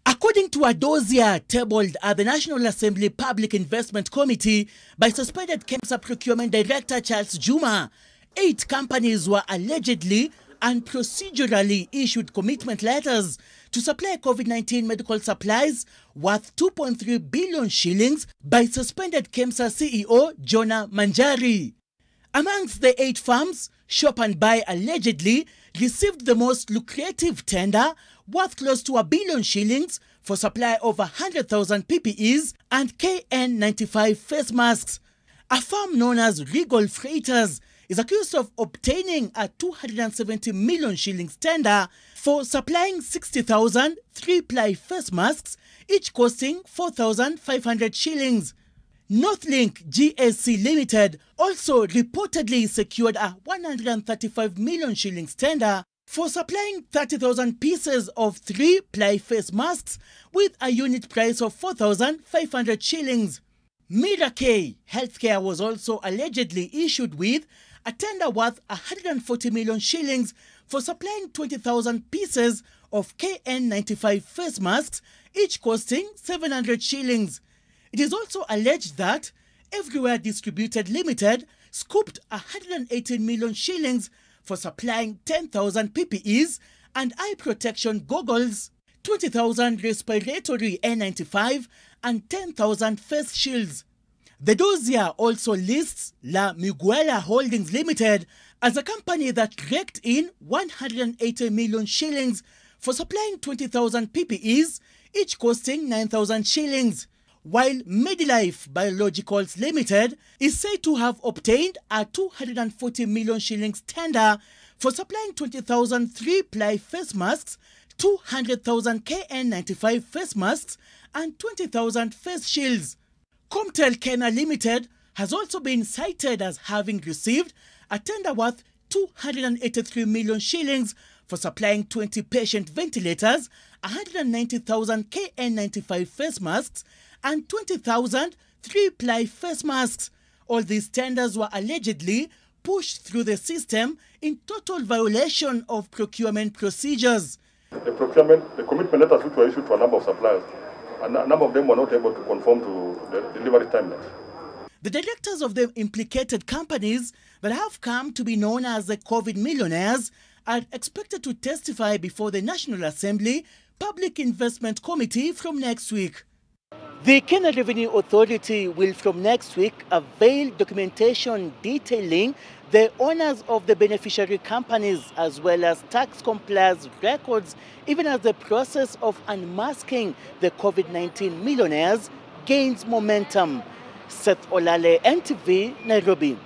According to a dossier tabled at the National Assembly Public Investment Committee by suspended KEMSA Procurement Director Charles Juma, 8 companies were allegedly and procedurally issued commitment letters to supply COVID-19 medical supplies worth 2.3 billion shillings by suspended KEMSA CEO Jonah Manjari. Amongst the 8 firms, Shop and Buy allegedly received the most lucrative tender worth close to 1 billion shillings for supply of 100,000 PPEs and KN95 face masks. A firm known as Regal Freighters is accused of obtaining a 270 million shillings tender for supplying 60,000 3-ply face masks, each costing 4,500 shillings. Northlink GSC Limited also reportedly secured a 135 million shillings tender for supplying 30,000 pieces of 3-ply face masks with a unit price of 4,500 shillings. Miracle Healthcare was also allegedly issued with a tender worth 140 million shillings for supplying 20,000 pieces of KN95 face masks, each costing 700 shillings. It is also alleged that Everywhere Distributed Limited scooped 118 million shillings for supplying 10,000 PPEs and eye protection goggles, 20,000 respiratory N95 and 10,000 face shields. The dossier also lists La Miguela Holdings Limited as a company that raked in 180 million shillings for supplying 20,000 PPEs, each costing 9,000 shillings, while Medilife Biologicals Limited is said to have obtained a 240 million shillings tender for supplying 20,000 3-ply face masks, 200,000 KN95 face masks, and 20,000 face shields. Comtel Kenya Limited has also been cited as having received a tender worth 283 million shillings for supplying 20 patient ventilators, 190,000 KN95 face masks, and 20,000 3-ply face masks. All these tenders were allegedly pushed through the system in total violation of procurement procedures. The commitment letters which were issued to a number of suppliers, a number of them were not able to conform to the delivery timelines. The directors of the implicated companies that have come to be known as the COVID millionaires are expected to testify before the National Assembly Public Investment Committee from next week. The Kenya Revenue Authority will from next week avail documentation detailing the owners of the beneficiary companies as well as tax compliance records, even as the process of unmasking the COVID-19 millionaires gains momentum. Seth Olale, NTV, Nairobi.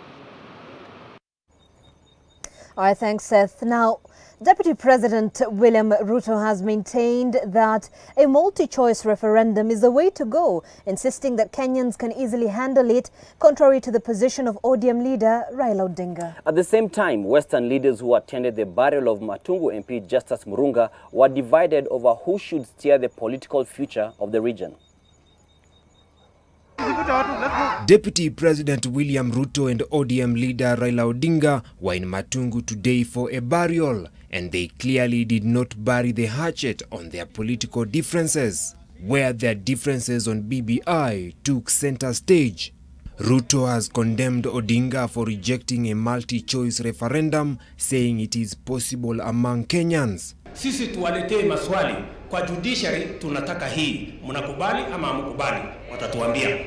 All right, thanks, Seth. Now, Deputy President William Ruto has maintained that a multi-choice referendum is the way to go, insisting that Kenyans can easily handle it, contrary to the position of ODM leader Raila Odinga. At the same time, Western leaders who attended the burial of Matungu MP Justus Murunga were divided over who should steer the political future of the region. Deputy President William Ruto and ODM leader Raila Odinga were in Matungu today for a burial, and they clearly did not bury the hatchet on their political differences, where their differences on BBI took center stage. Ruto has condemned Odinga for rejecting a multi-choice referendum, saying it is possible among Kenyans. Sisi tuwaletee maswali kwa judiciary, tunataka hii, mnakubali ama hamkubali, watatuambia.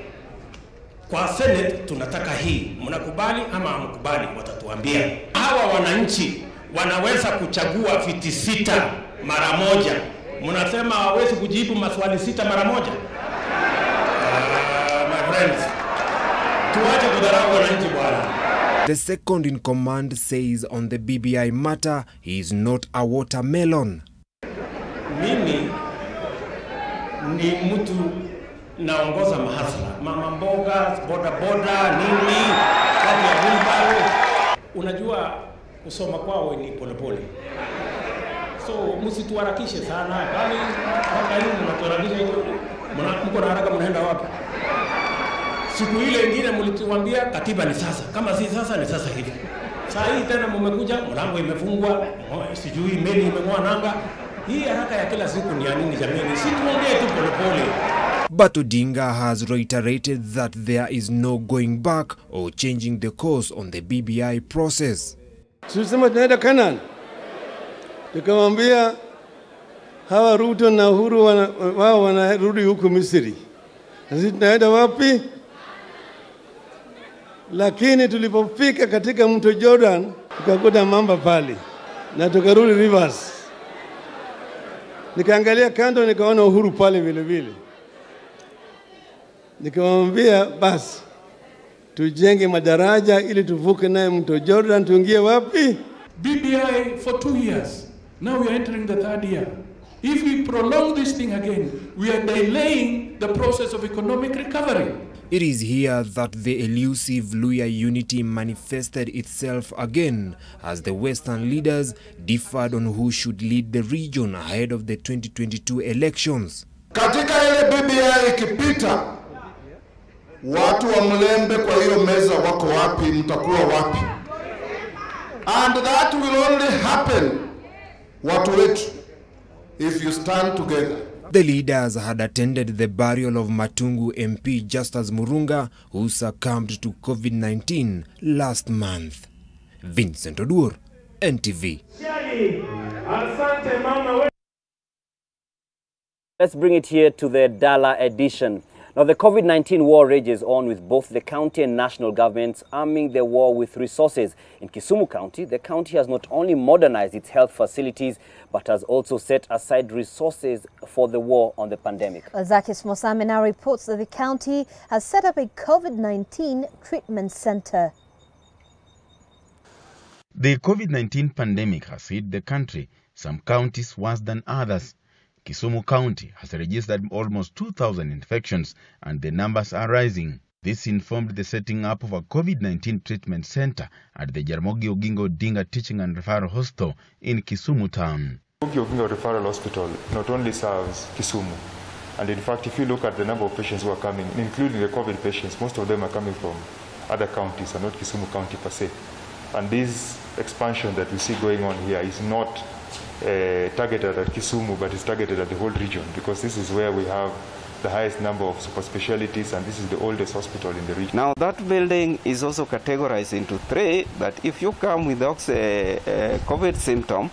Kwa Senate tunataka hii, mnakubali ama hamkubali, watatuambia. Hawa wananchi wanaweza kuchagua viti 6 mara moja. Mnasema hawezi kujibu maswali 6 mara moja? My friends, tuache kudharau wananchi bwana. The second in command says on the BBI matter, he is not a watermelon. Mimi ni mtu naongoza mahasla, mama mboga, boda boda, nini, kati ya wheelbarrow. Unajua kusoma kwao ni polepole. So msituharakishe sana, bali hata hivi mnatuharakisha, mko na haraka mnaenda wapi? Siku ile nyingine mlituambia katiba ni sasa, kama si sasa ni sasa hivi. Saa hii tena mmekuja, mlango imefungwa, sijui meli imeng'oa nanga. Hii haraka ya kila siku ni ya nini jamani? Si tuongee tu polepole. But Odinga has reiterated that there is no going back or changing the course on the BBI process. Tusema tunaenda Canaan. Tukamwambia hawa Ruto na Uhuru wao wanarudi huko Misri. Sisi tunaenda wapi? Lakini tulipofika katika mto Jordan, tukakuta mamba pale na tukarudi rivers. Nikaangalia kando nikaona Uhuru pale vile vile. Nikamwambia basi tujenge madaraja ili tuvuke naye mto Jordan tuingie wapi? BBI for 2 years. Now we are entering the 3rd year. If we prolong this thing again, we are delaying the process of economic recovery. It is here that the elusive Luya unity manifested itself again as the Western leaders differed on who should lead the region ahead of the 2022 elections. Katika ile BBI ikipita, watu wa Mlembe kwa hiyo meza wako wapi, mtakuwa wapi? And that will only happen, watu wetu, if you stand together. The leaders had attended the burial of Matungu MP Justus Murunga, who succumbed to COVID-19 last month. Vincent Odur, NTV. Let's bring it here to the Dala edition. Now, the COVID-19 war rages on, with both the county and national governments arming the war with resources. In Kisumu County, the county has not only modernized its health facilities, but has also set aside resources for the war on the pandemic. Zakis Mosame now reports that the county has set up a COVID-19 treatment center. The COVID-19 pandemic has hit the country, some counties worse than others. Kisumu County has registered almost 2,000 infections, and the numbers are rising. This informed the setting up of a COVID-19 treatment center at the Jaramogi Oginga Odinga Teaching and Referral Hospital in Kisumu town. Jaramogi Oginga Referral Hospital not only serves Kisumu, and in fact, if you look at the number of patients who are coming, including the COVID patients, most of them are coming from other counties and not Kisumu County per se. And this expansion that we see going on here is not targeted at Kisumu, but it's targeted at the whole region, because this is where we have the highest number of super specialties, and this is the oldest hospital in the region. Now that building is also categorized into 3, that if you come with COVID symptom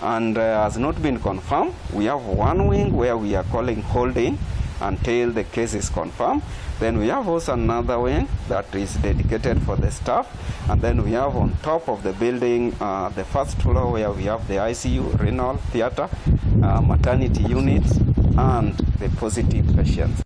and has not been confirmed, we have one wing where we are calling holding until the case is confirmed. Then we have also another wing that is dedicated for the staff. And then we have on top of the building the first floor where we have the ICU, renal, theater, maternity units, and the positive patients.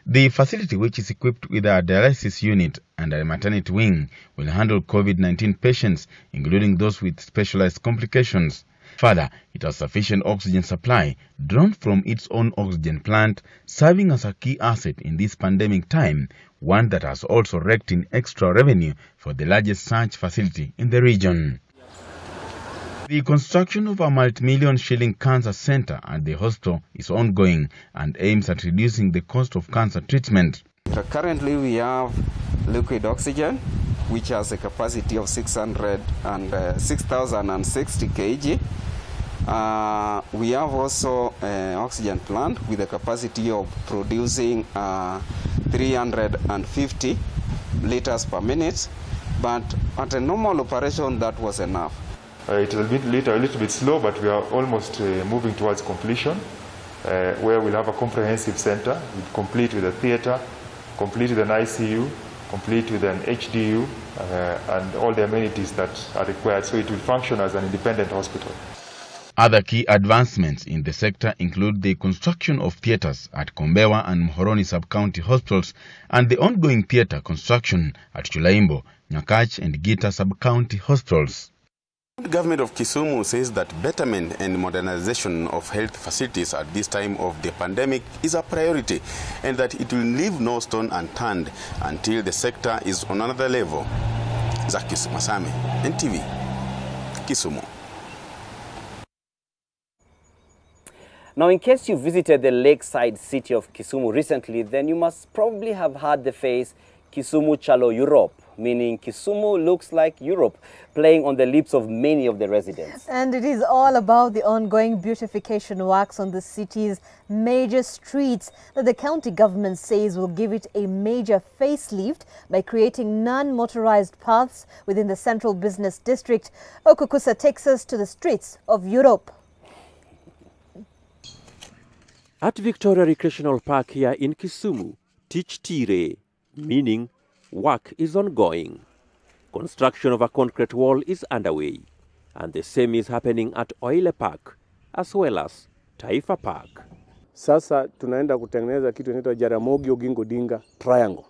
The facility, which is equipped with a dialysis unit and a maternity wing, will handle COVID-19 patients, including those with specialized complications. Further, it has sufficient oxygen supply drawn from its own oxygen plant, serving as a key asset in this pandemic time, one that has also raked in extra revenue for the largest such facility in the region. The construction of a multi-million shilling cancer center at the hospital is ongoing and aims at reducing the cost of cancer treatment. So currently we have liquid oxygen, which has a capacity of 6,060 kg. We have also an oxygen plant with a capacity of producing 350 liters per minute, but at a normal operation that was enough. It's a little bit slow, but we are almost moving towards completion, where we'll have a comprehensive center, complete with a theater, complete with an ICU, complete with an HDU, and all the amenities that are required, so it will function as an independent hospital. Other key advancements in the sector include the construction of theaters at Kombewa and Mhoroni sub-county hospitals and the ongoing theater construction at Chulaimbo, Nyakach and Gita sub-county hospitals. The government of Kisumu says that betterment and modernization of health facilities at this time of the pandemic is a priority, and that it will leave no stone unturned until the sector is on another level. Zakis Masame, NTV, Kisumu. Now, in case you visited the lakeside city of Kisumu recently, then you must probably have heard the phrase Kisumu Chalo Europe, meaning Kisumu looks like Europe, playing on the lips of many of the residents. And it is all about the ongoing beautification works on the city's major streets that the county government says will give it a major facelift by creating non-motorized paths within the central business district. Okukusa takes us to the streets of Europe. At Victoria Recreational Park here in Kisumu, Tich Tire, meaning work is ongoing. Construction of a concrete wall is underway, and the same is happening at Oile Park, as well as Taifa Park. Sasa tunaenda kutengeneza kitu inaitwa Jaramogi Oginga Odinga Triangle.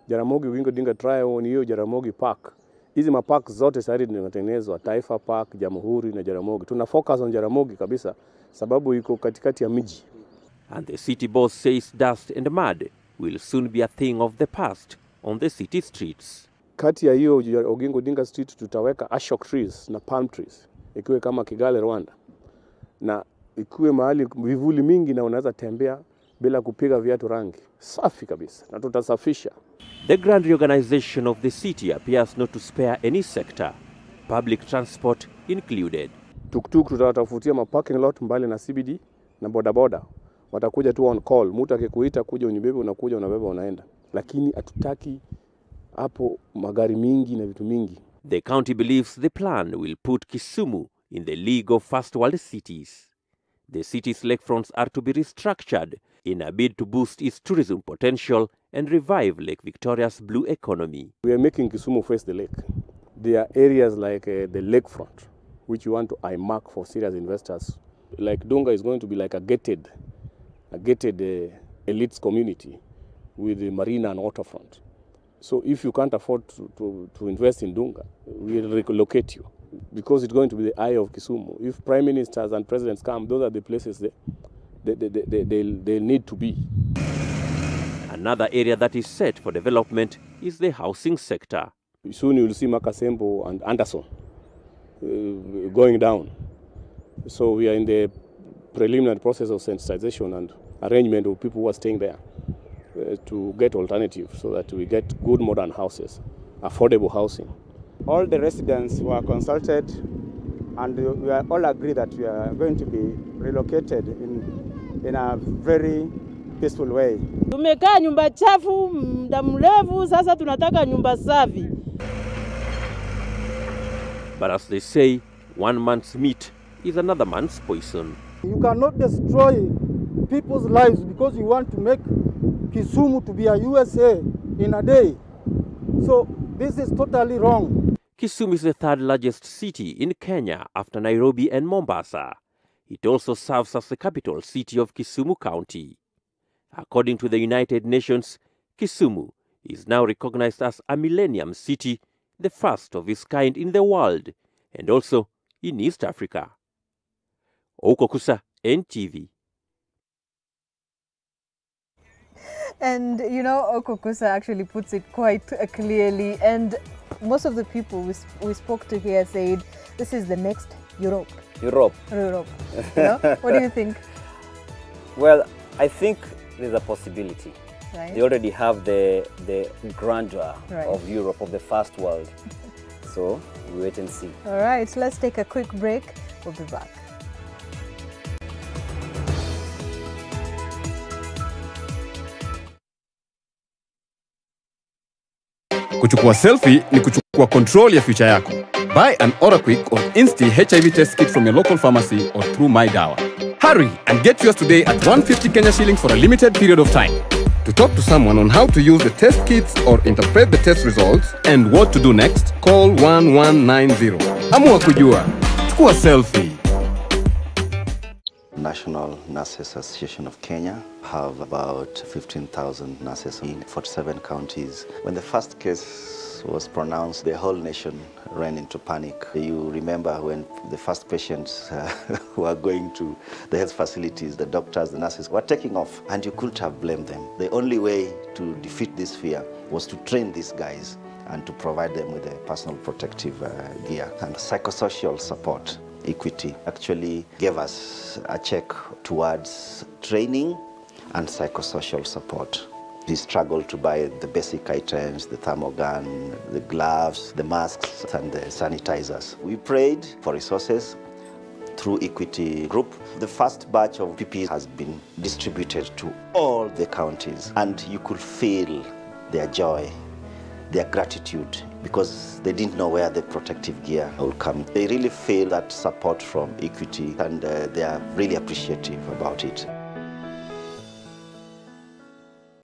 Jaramogi Oginga Odinga Triangle ni hiyo Jaramogi Park. Hizi mapark zote sasa zinatengenezwa, Taifa Park, Jamhuri na Jaramogi. Tuna focus on Jaramogi kabisa sababu iko katikati ya miji. And the city boss says dust and mud will soon be a thing of the past on the city streets. Kati ya hiyo Oginga Odinga Street tutaweka ashok trees na palm trees. Ikiwe kama Kigali, Rwanda. Na ikiwe mahali vivuli mingi na unaweza tembea bila kupiga viatu rangi. Safi kabisa na tutasafisha. The grand reorganization of the city appears not to spare any sector, public transport included. Tuktuk tutatafutia maparking lot mbali na CBD na bodaboda. Watakuja tu on call. Mtu akikuita kuja unibebe, unakuja, unabeba, unaenda. Lakini hatutaki hapo magari mingi na vitu mingi. The county believes the plan will put Kisumu in the league of first world cities. The city's lakefronts are to be restructured in a bid to boost its tourism potential and revive Lake Victoria's blue economy. We are making Kisumu face the lake. There are areas like the lakefront, which we want to earmark for serious investors. Like Dunga is going to be like a gated elites community with the marina and waterfront. So if you can't afford to invest in Dunga, we'll relocate you because it's going to be the eye of Kisumu. If prime ministers and presidents come, those are the places they'll need to be. Another area that is set for development is the housing sector. Soon you'll see Makasembo and Anderson going down. So we are in the preliminary process of sensitization and arrangement of people who are staying there to get alternatives so that we get good modern houses, affordable housing. All the residents were consulted and we are all agree that we are going to be relocated in a very peaceful way. Tumekaa nyumba chafu muda mrefu, sasa tunataka nyumba safi. But as they say, one man's meat is another man's poison. You cannot destroy people's lives because you want to make Kisumu to be a USA in a day. So this is totally wrong. Kisumu is the third largest city in Kenya after Nairobi and Mombasa. It also serves as the capital city of Kisumu County. According to the United Nations, Kisumu is now recognized as a millennium city, the first of its kind in the world, and also in East Africa. Okukusa, NTV. And you know, Okukusa actually puts it quite clearly, and most of the people we spoke to here said this is the next Europe. Europe. You know? What do you think? Well, I think there's a possibility. Right. They already have the grandeur Right. of Europe, of the first world. So we wait and see. All right, so let's take a quick break. We'll be back. Kuchukua selfie ni kuchukua control ya future yako. Buy an Oraquick or Insti HIV test kit from your local pharmacy or through My Dawa. Hurry and get yours today at 150 Kenya shillings for a limited period of time. To talk to someone on how to use the test kits or interpret the test results and what to do next, call 1190. Amua kujua. Chukua selfie. National Nurses Association of Kenya have about 15,000 nurses in 47 counties. When the first case was pronounced, the whole nation ran into panic. You remember when the first patients were going to the health facilities, the doctors, the nurses were taking off, and you couldn't have blamed them. The only way to defeat this fear was to train these guys and to provide them with a personal protective gear and psychosocial support. Equity actually gave us a check towards training and psychosocial support. We struggled to buy the basic items, the thermogun, the gloves, the masks, and the sanitizers. We prayed for resources through Equity Group. The first batch of PPE has been distributed to all the counties, and you could feel their joy, their gratitude, because they didn't know where the protective gear will come. They really feel that support from Equity, and they are really appreciative about it.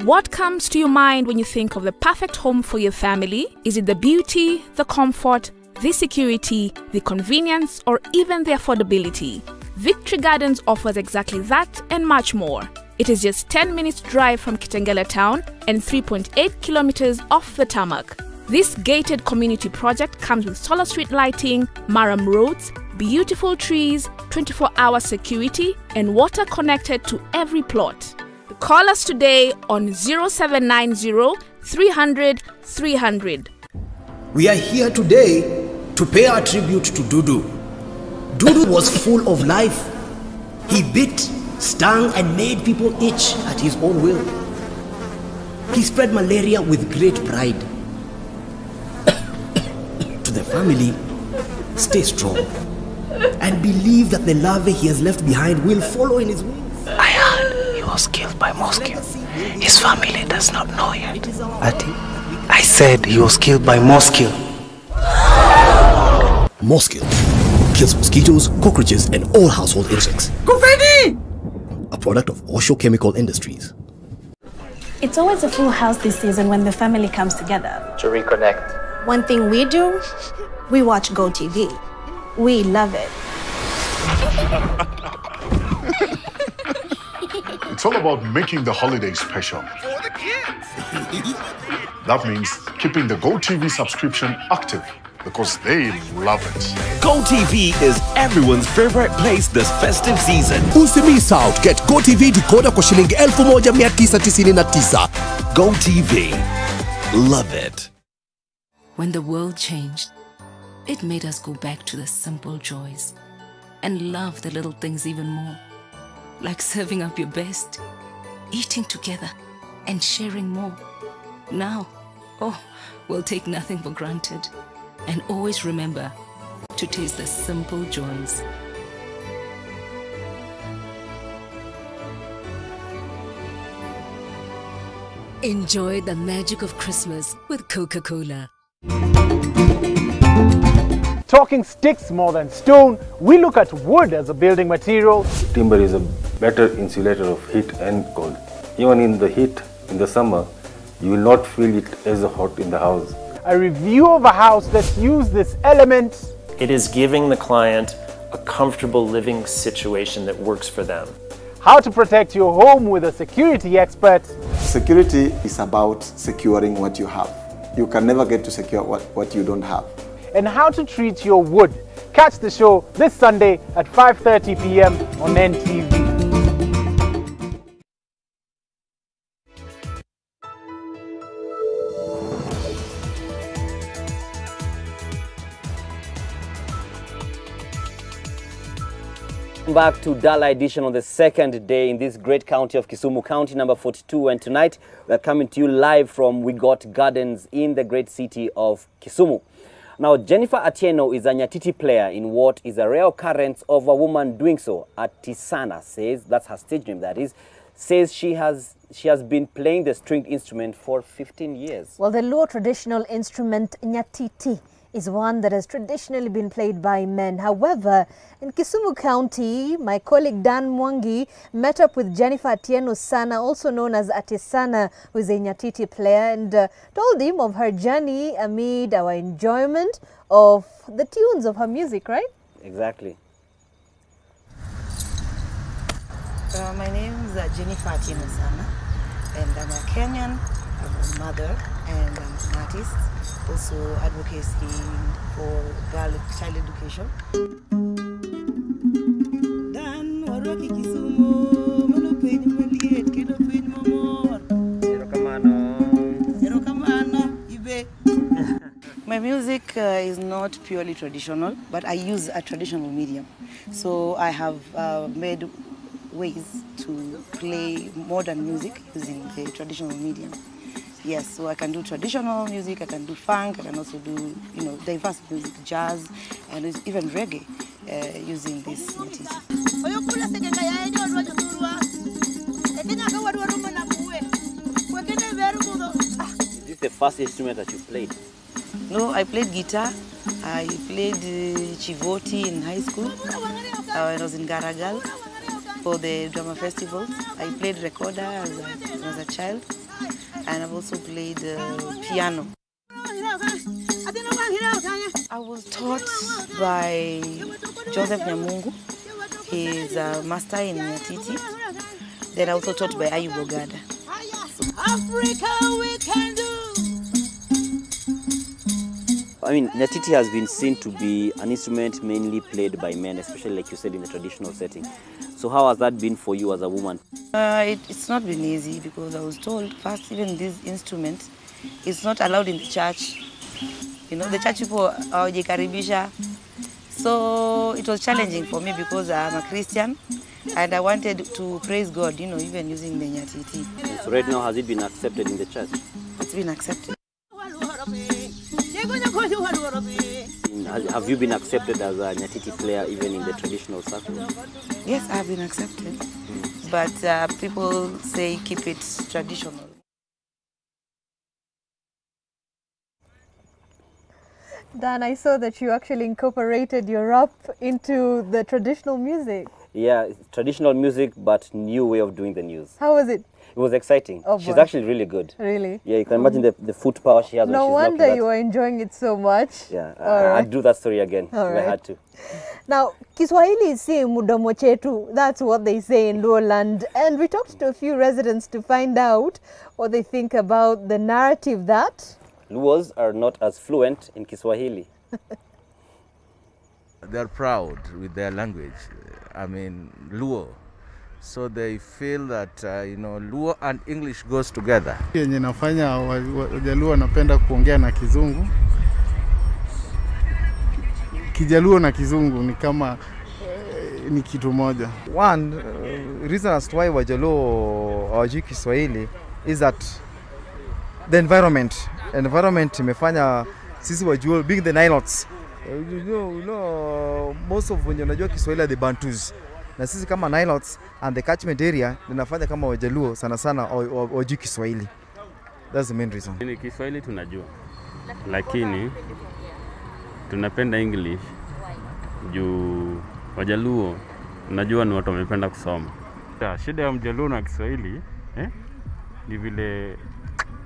What comes to your mind when you think of the perfect home for your family? Is it the beauty, the comfort, the security, the convenience, or even the affordability? Victory Gardens offers exactly that and much more. It is just 10 minutes drive from Kitengela town and 3.8 kilometers off the tarmac. This gated community project comes with solar street lighting, maram roads, beautiful trees, 24-hour security, and water connected to every plot. Call us today on 0790 300 300. We are here today to pay our tribute to Dudu. Dudu was full of life. He bit, stung, and made people itch at his own will. He spread malaria with great pride. To the family, stay strong and believe that the larvae he has left behind will follow in his wings. I heard he was killed by mosquito. His family does not know yet. I said he was killed by mosquito. Mosquito kills mosquitoes, cockroaches, and all household insects. A product of Osho Chemical Industries. It's always a full house this season when the family comes together. To reconnect. One thing we do, we watch GoTV. We love it. It's all about making the holiday special. For the kids! That means keeping the GoTV subscription active because they love it. GoTV is everyone's favorite place this festive season. Usimiss out. Get GoTV decoder kwa shilingi 1999. GoTV. Love it. When the world changed, it made us go back to the simple joys and love the little things even more. Like serving up your best, eating together, and sharing more. Now, we'll take nothing for granted and always remember to taste the simple joys. Enjoy the magic of Christmas with Coca-Cola. Talking sticks more than stone, we look at wood as a building material. Timber is a better insulator of heat and cold. Even in the heat, in the summer, you will not feel it as hot in the house. A review of a house that's used this element. It is giving the client a comfortable living situation that works for them. How to protect your home with a security expert. Security is about securing what you have. You can never get to secure what you don't have. And how to treat your wood. Catch the show this Sunday at 5:30 p.m. on NTV. Back to Dala edition on the second day in this great county of Kisumu, county number 42, and tonight we are coming to you live from We Got Gardens in the great city of Kisumu. Now, Jennifer Atieno is a Nyatiti player in what is a rare occurrence of a woman doing so. Atisana says, that's her stage name that is, says she has been playing the stringed instrument for 15 years. Well, the Luo traditional instrument Nyatiti is one that has traditionally been played by men. However, in Kisumu County, my colleague Dan Mwangi met up with Jennifer Atieno Sana, also known as Atisana, who is a Nyatiti player, and told him of her journey amid our enjoyment of the tunes of her music, right? Exactly. My name is Jennifer Atieno Sana, and I'm a Kenyan, I'm a mother, and I'm an artist. Also advocacy for child education. My music is not purely traditional, but I use a traditional medium. So I have made ways to play modern music using the traditional medium. Yes, so I can do traditional music, I can do funk, I can also do, diverse music, jazz, and even reggae using this music. Is this the first instrument that you played? No, I played guitar. I played chivoti in high school. I was in Garagal for the drama festival. I played recorder as a child. And I've also played piano. I was taught by Joseph Nyamungu. is a master in Nyatiti. Then I also taught by Ayub Ogada. Africa, we can do. I mean, Nyatiti has been seen to be an instrument mainly played by men, especially like you said in the traditional setting. So how has that been for you as a woman? It's not been easy because I was told first even this instrument is not allowed in the church. You know, the church people are jikaribisha. So it was challenging for me because I'm a Christian and I wanted to praise God, you know, even using the Nyatiti. So right now, has it been accepted in the church? It's been accepted. Have you been accepted as a Nyatiti player even in the traditional circle? Yes, I've been accepted. But people say keep it traditional. Dan, I saw that you actually incorporated your rap into the traditional music. Yeah, traditional music, but new way of doing the news. How was it? It was exciting. Oh, she's boy. actually really good. Really? Yeah, you can imagine the foot power she has when No she's wonder knocking you were enjoying it so much. Yeah, All I'd do that story again All if right. I had to. Now, Kiswahili si mudomo chetu. That's what they say in Lowland. And we talked to a few residents to find out what they think about the narrative that Luos are not as fluent in Kiswahili. They're proud with their language. I mean, Luo. So they feel that, you know, Luo and English goes together. Yenye nafanya Wajaluo wanapenda kuongea na Kizungu. Kijaluo na Kizungu ni kama ni kitu moja. One reason as to why Wajaluo hawajui Kiswahili is that the environment imefanya sisi Wajaluo being the Nilotes. You know, most of wenye wanajua Kiswahili are the Bantus. Na sisi kama Nilotes and the catchment area linafanya kama Wajaluo sana sana hawajui Kiswahili. That's the main reason. Ni Kiswahili tunajua, lakini tunapenda English juu Wajaluo najua ni watu wamependa kusoma. Shida ya Mjaluo na Kiswahili ni vile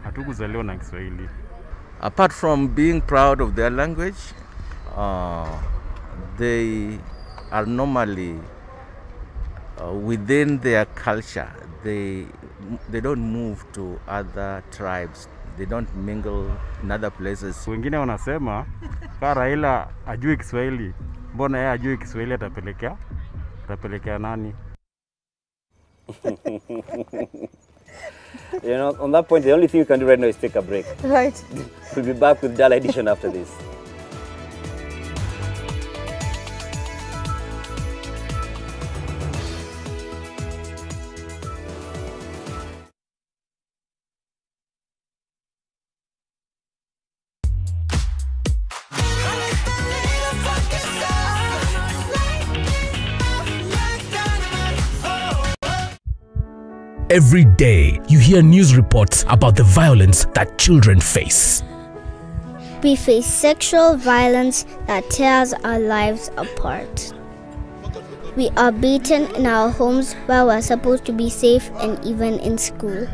hatukuzaliwa na Kiswahili. Apart from being proud of their language, they are normally within their culture. They don't move to other tribes. They don't mingle in other places. Wengine wanasema kama Raila ajui Kiswahili, mbona yeye ajui Kiswahili atapelekea nani? You know, on that point, the only thing you can do right now is take a break. Right. We'll be back with Dala Edition after this. Every day, you hear news reports about the violence that children face. We face sexual violence that tears our lives apart. We are beaten in our homes while we're supposed to be safe and even in school.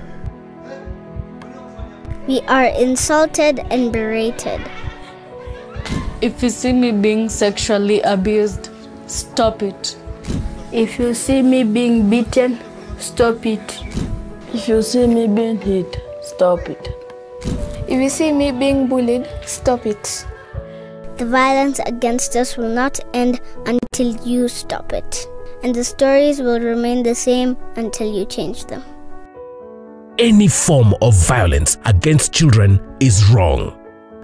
We are insulted and berated. If you see me being sexually abused, stop it. If you see me being beaten, stop it. If you see me being hit, stop it. If you see me being bullied, stop it. The violence against us will not end until you stop it. And the stories will remain the same until you change them. Any form of violence against children is wrong.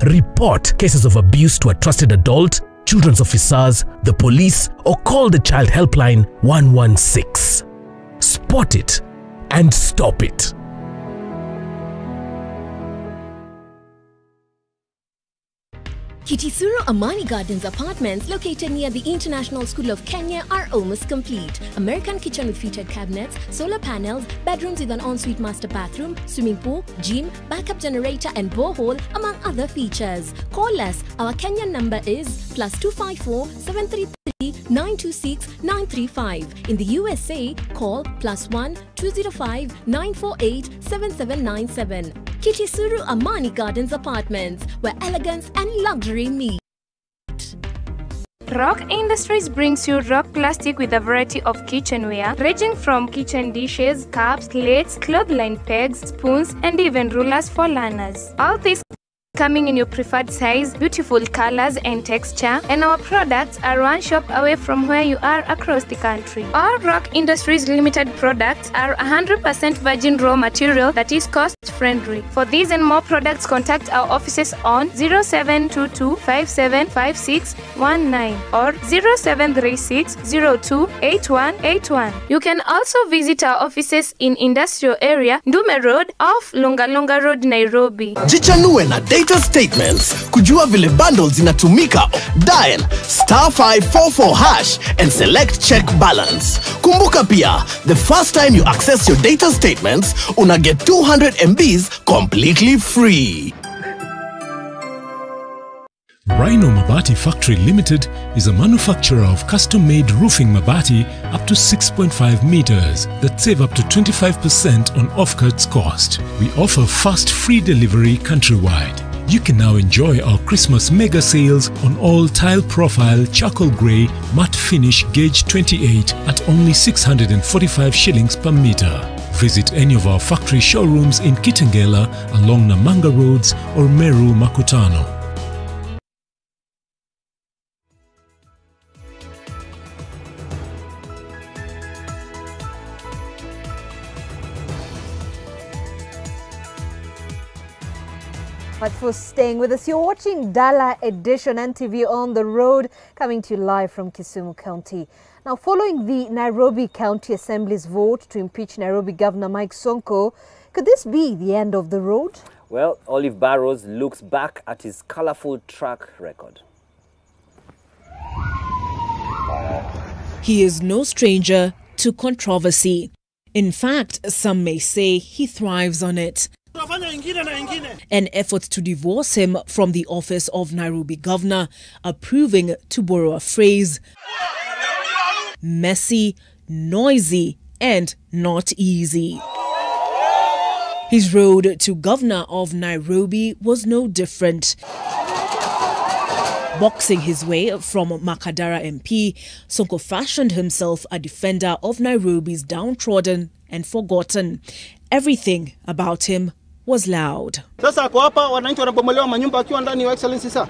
Report cases of abuse to a trusted adult, children's officers, the police, or call the Child Helpline 116. Spot it and stop it. Kitisuru Amani Gardens apartments located near the International School of Kenya are almost complete. American kitchen with featured cabinets, solar panels, bedrooms with an ensuite master bathroom, swimming pool, gym, backup generator and borehole, among other features. Call us. Our Kenyan number is +254 733 926 935. In the USA, call +1 205 948 7797. Kitisuru Amani Gardens Apartments, where elegance and luxury meet. Rock Industries brings you rock plastic with a variety of kitchenware, ranging from kitchen dishes, cups, plates, clothesline pegs, spoons, and even rulers for learners. All these coming in your preferred size, beautiful colors and texture, and our products are one shop away from where you are across the country. All Rock Industries Limited products are 100% virgin raw material that is cost-friendly. For these and more products, contact our offices on 0722 575619 or 0736 028181. You can also visit our offices in Industrial Area, Ndume Road, off Lunga Lunga Road, Nairobi. Jichanue na data statements, kujua vile bundles inatumika, dial *544# and select check balance. Kumbuka pia, the first time you access your data statements, una get 200 MBs completely free. Rhino Mabati Factory Limited is a manufacturer of custom-made roofing mabati up to 6.5 meters that save up to 25% on off-cuts cost. We offer fast free delivery countrywide. You can now enjoy our Christmas mega sales on all tile profile charcoal grey matte finish gauge 28 at only 645 shillings per meter. Visit any of our factory showrooms in Kitengela along Namanga Roads or Meru Makutano. Much for staying with us. You're watching Dala Edition NTV on the road, coming to you live from Kisumu County. Now, following the Nairobi County Assembly's vote to impeach Nairobi Governor Mike Sonko, could this be the end of the road? Well, Olive Barrows looks back at his colorful track record. He is no stranger to controversy. In fact, some may say he thrives on it. An effort to divorce him from the office of Nairobi governor are proving, to borrow a phrase, messy, noisy, and not easy. His road to governor of Nairobi was no different. Boxing his way from Makadara MP, Sonko fashioned himself a defender of Nairobi's downtrodden and forgotten. Everything about him was loud. Sasa kwa hapa wananchi wanabomolewa manyumba akiwa ndani, Your Excellency sir.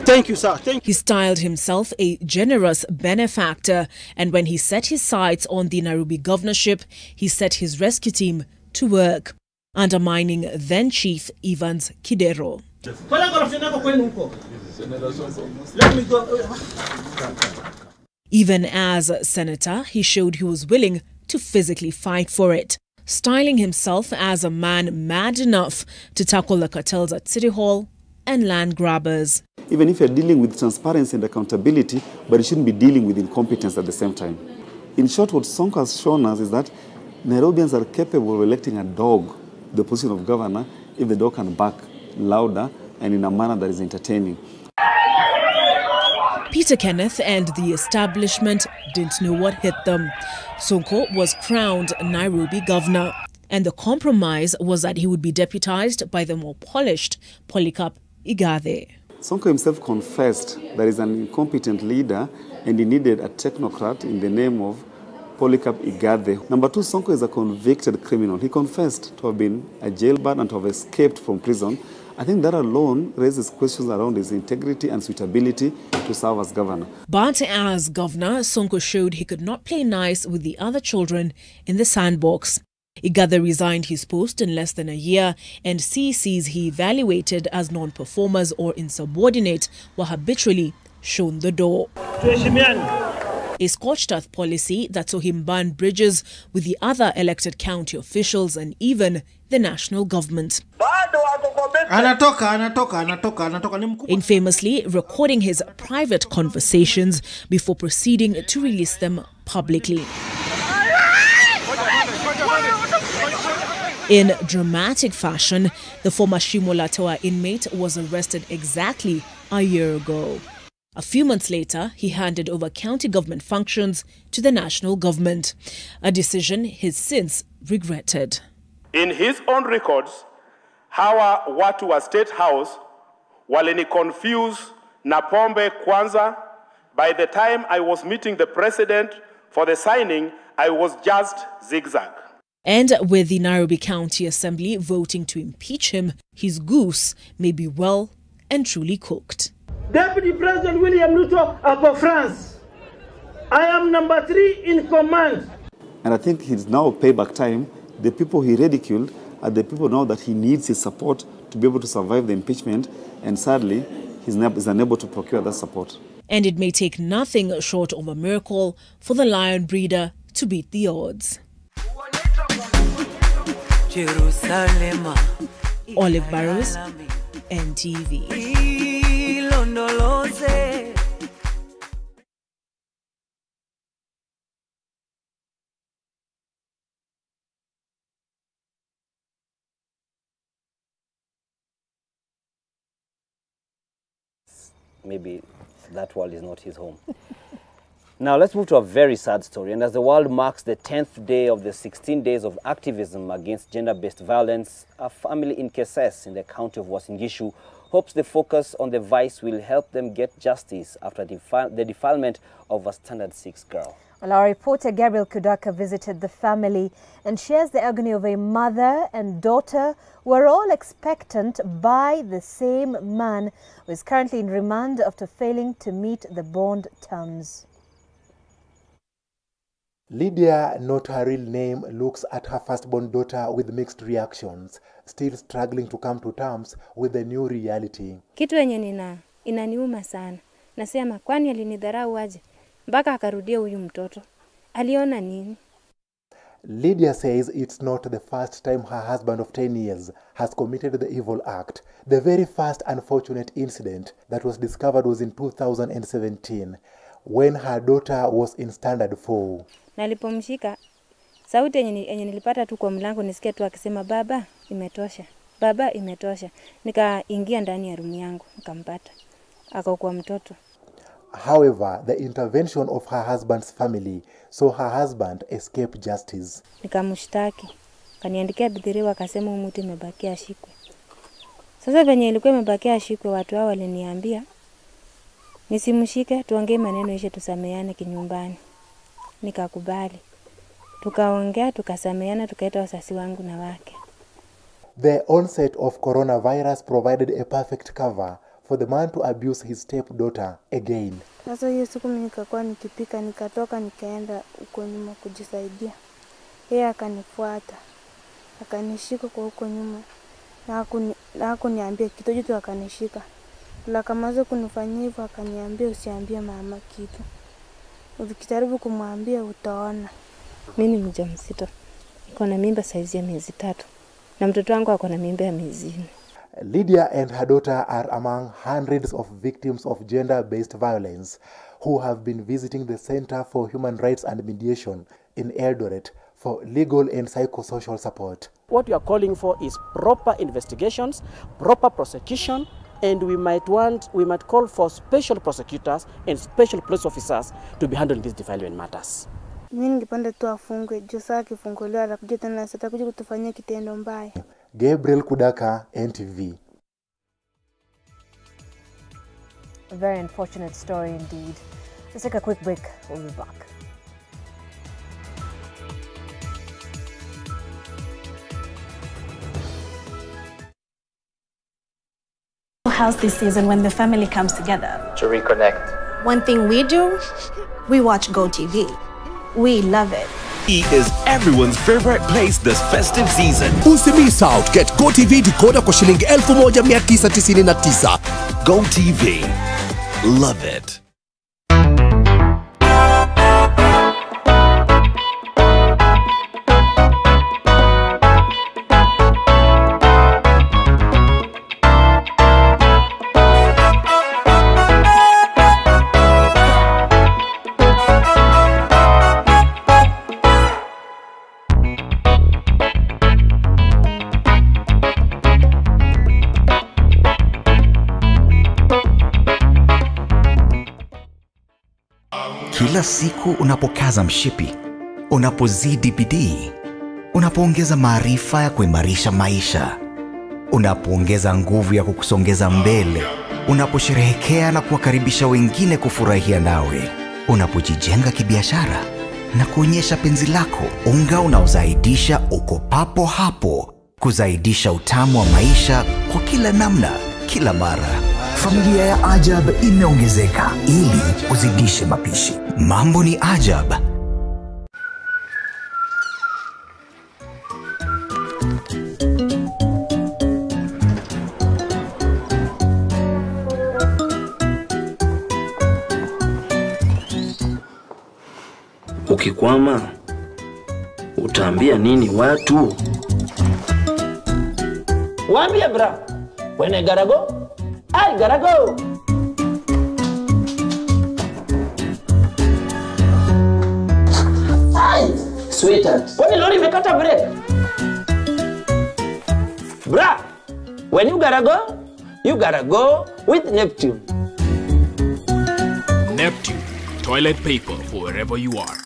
Thank you, sir. He styled himself a generous benefactor, and when he set his sights on the Nairobi governorship, he set his rescue team to work, undermining then Chief Evans Kidero. Let me go. Even as senator, he showed he was willing to physically fight for it, styling himself as a man mad enough to tackle the cartels at City Hall and land grabbers. Even if you're dealing with transparency and accountability, but you shouldn't be dealing with incompetence at the same time. In short, what Sonko has shown us is that Nairobians are capable of electing a dog, the position of governor, if the dog can bark louder and in a manner that is entertaining. Peter Kenneth and the establishment didn't know what hit them. Sonko was crowned Nairobi governor, and the compromise was that he would be deputized by the more polished Polycarp Igathe. Sonko himself confessed that he's an incompetent leader and he needed a technocrat in the name of Polycarp Igathe. Number two, Sonko is a convicted criminal. He confessed to have been a jailbird and to have escaped from prison. I think that alone raises questions around his integrity and suitability to serve as governor. But as governor, Sonko showed he could not play nice with the other children in the sandbox. Igathe resigned his post in less than a year, and CCs he evaluated as non-performers or insubordinate were habitually shown the door. A scorched earth policy that saw him burn bridges with the other elected county officials and even the national government. Infamously recording his private conversations before proceeding to release them publicly. In dramatic fashion, the former Shimolatoa inmate was arrested exactly a year ago. A few months later, he handed over county government functions to the national government, a decision he's since regretted. In his own records, hawa watu wa State House walini confuse na pombe kwanza. By the time I was meeting the president for the signing, I was just zigzag. And with the Nairobi County Assembly voting to impeach him, his goose may be well and truly cooked. Deputy President William Ruto of France, I am number 3 in command. And I think it's now payback time. The people he ridiculed are the people now that he needs his support to be able to survive the impeachment, and sadly, he's unable to procure that support. And it may take nothing short of a miracle for the lion breeder to beat the odds. Olive Barrows, NTV. Maybe that world is not his home. Now let's move to a very sad story. And as the world marks the 10th day of the 16 days of activism against gender-based violence, a family in Keses in the county of Uasin Gishu hopes the focus on the vice will help them get justice after the defilement of a Standard 6 girl. Well, our reporter Gabriel Kudaka visited the family and shares the agony of a mother and daughter who are all expectant by the same man who is currently in remand after failing to meet the bond terms. Lydia, not her real name, looks at her firstborn daughter with mixed reactions, still struggling to come to terms with the new reality. Kitu yenye inaniuma sana. Nasema kwani alinidharau aje mpaka akarudia huyu mtoto? Aliona nini? Lydia says it's not the first time her husband of 10 years has committed the evil act. The very first unfortunate incident that was discovered was in 2017 when her daughter was in Standard 4. Nalipomshika sauti yenye nilipata tu kwa mlango nisikia tu akisema baba imetosha. Baba imetosha. Nikaingia ndani ya room yangu nikampata. Akakuwa mtoto. However, the intervention of her husband's family saw her husband escape justice. Nikamshtaki. Kaniandikia bidhiriwa akasema umuti imebakia ashikwe. Sasa venye ilikuwa imebakia ashikwe, watu hao waliniambia nisimshike, tuongee maneno ishe tusameane kinyumbani. Nikakubali. Tukaongea, tukasameana, tukaita wasasi wangu na wake. The onset of coronavirus provided a perfect cover for the man to abuse his stepdaughter again. Sasa hiyo siku mimi nikakuwa nikipika, nikatoka nikaenda huko nyuma kujisaidia. Yeye akanifuata. Akanishika kwa huko nyuma. Na hakuniambia kitu chochote, akanishika. La kamaza kunifanyia hivyo akaniambia usiambie mama kitu. Ukijaribu kumwambia utaona. Mimi ni mjamzito. Niko na mimba saizi ya miezi 3. Na mtoto wangu ako na mimba ya miezi 4. Lydia and her daughter are among hundreds of victims of gender-based violence who have been visiting the Center for Human Rights and Mediation in Eldoret for legal and psychosocial support. What we are calling for is proper investigations, proper prosecution, and we might call for special prosecutors and special police officers to be handling these defilement matters. Mimi ningependa tu afungwe, juu sasa akifunguliwa atakuja tena atakuja kutufanyia kitendo mbaya. Gabriel Kudaka, NTV. A very unfortunate story indeed. Let's take a quick break. We'll be back. House this season when the family comes together. To reconnect. One thing we do, we watch GoTV. We love it. Is everyone's favorite place this festive season. Usimiss out. Get GoTV decoder kwa shilingi 1999. GoTV. Love it. Kila siku unapokaza mshipi, unapozidi bidii, unapoongeza maarifa ya kuimarisha maisha, unapoongeza nguvu ya kukusongeza mbele, unaposherehekea na kuwakaribisha wengine kufurahia nawe, unapojijenga kibiashara na kuonyesha penzi lako. Unga unaozaidisha uko papo hapo, kuzaidisha utamu wa maisha kwa kila namna, kila mara. Familia ya Ajab imeongezeka ili uzidishe mapishi. Mambo ni Ajab. Ukikwama utaambia nini watu? Waambie bra, when I gotta go, I gotta go. Hi, sweetheart. Kwani lori imekata break? Bra, when you gotta go with Neptune. Neptune, toilet paper for wherever you are.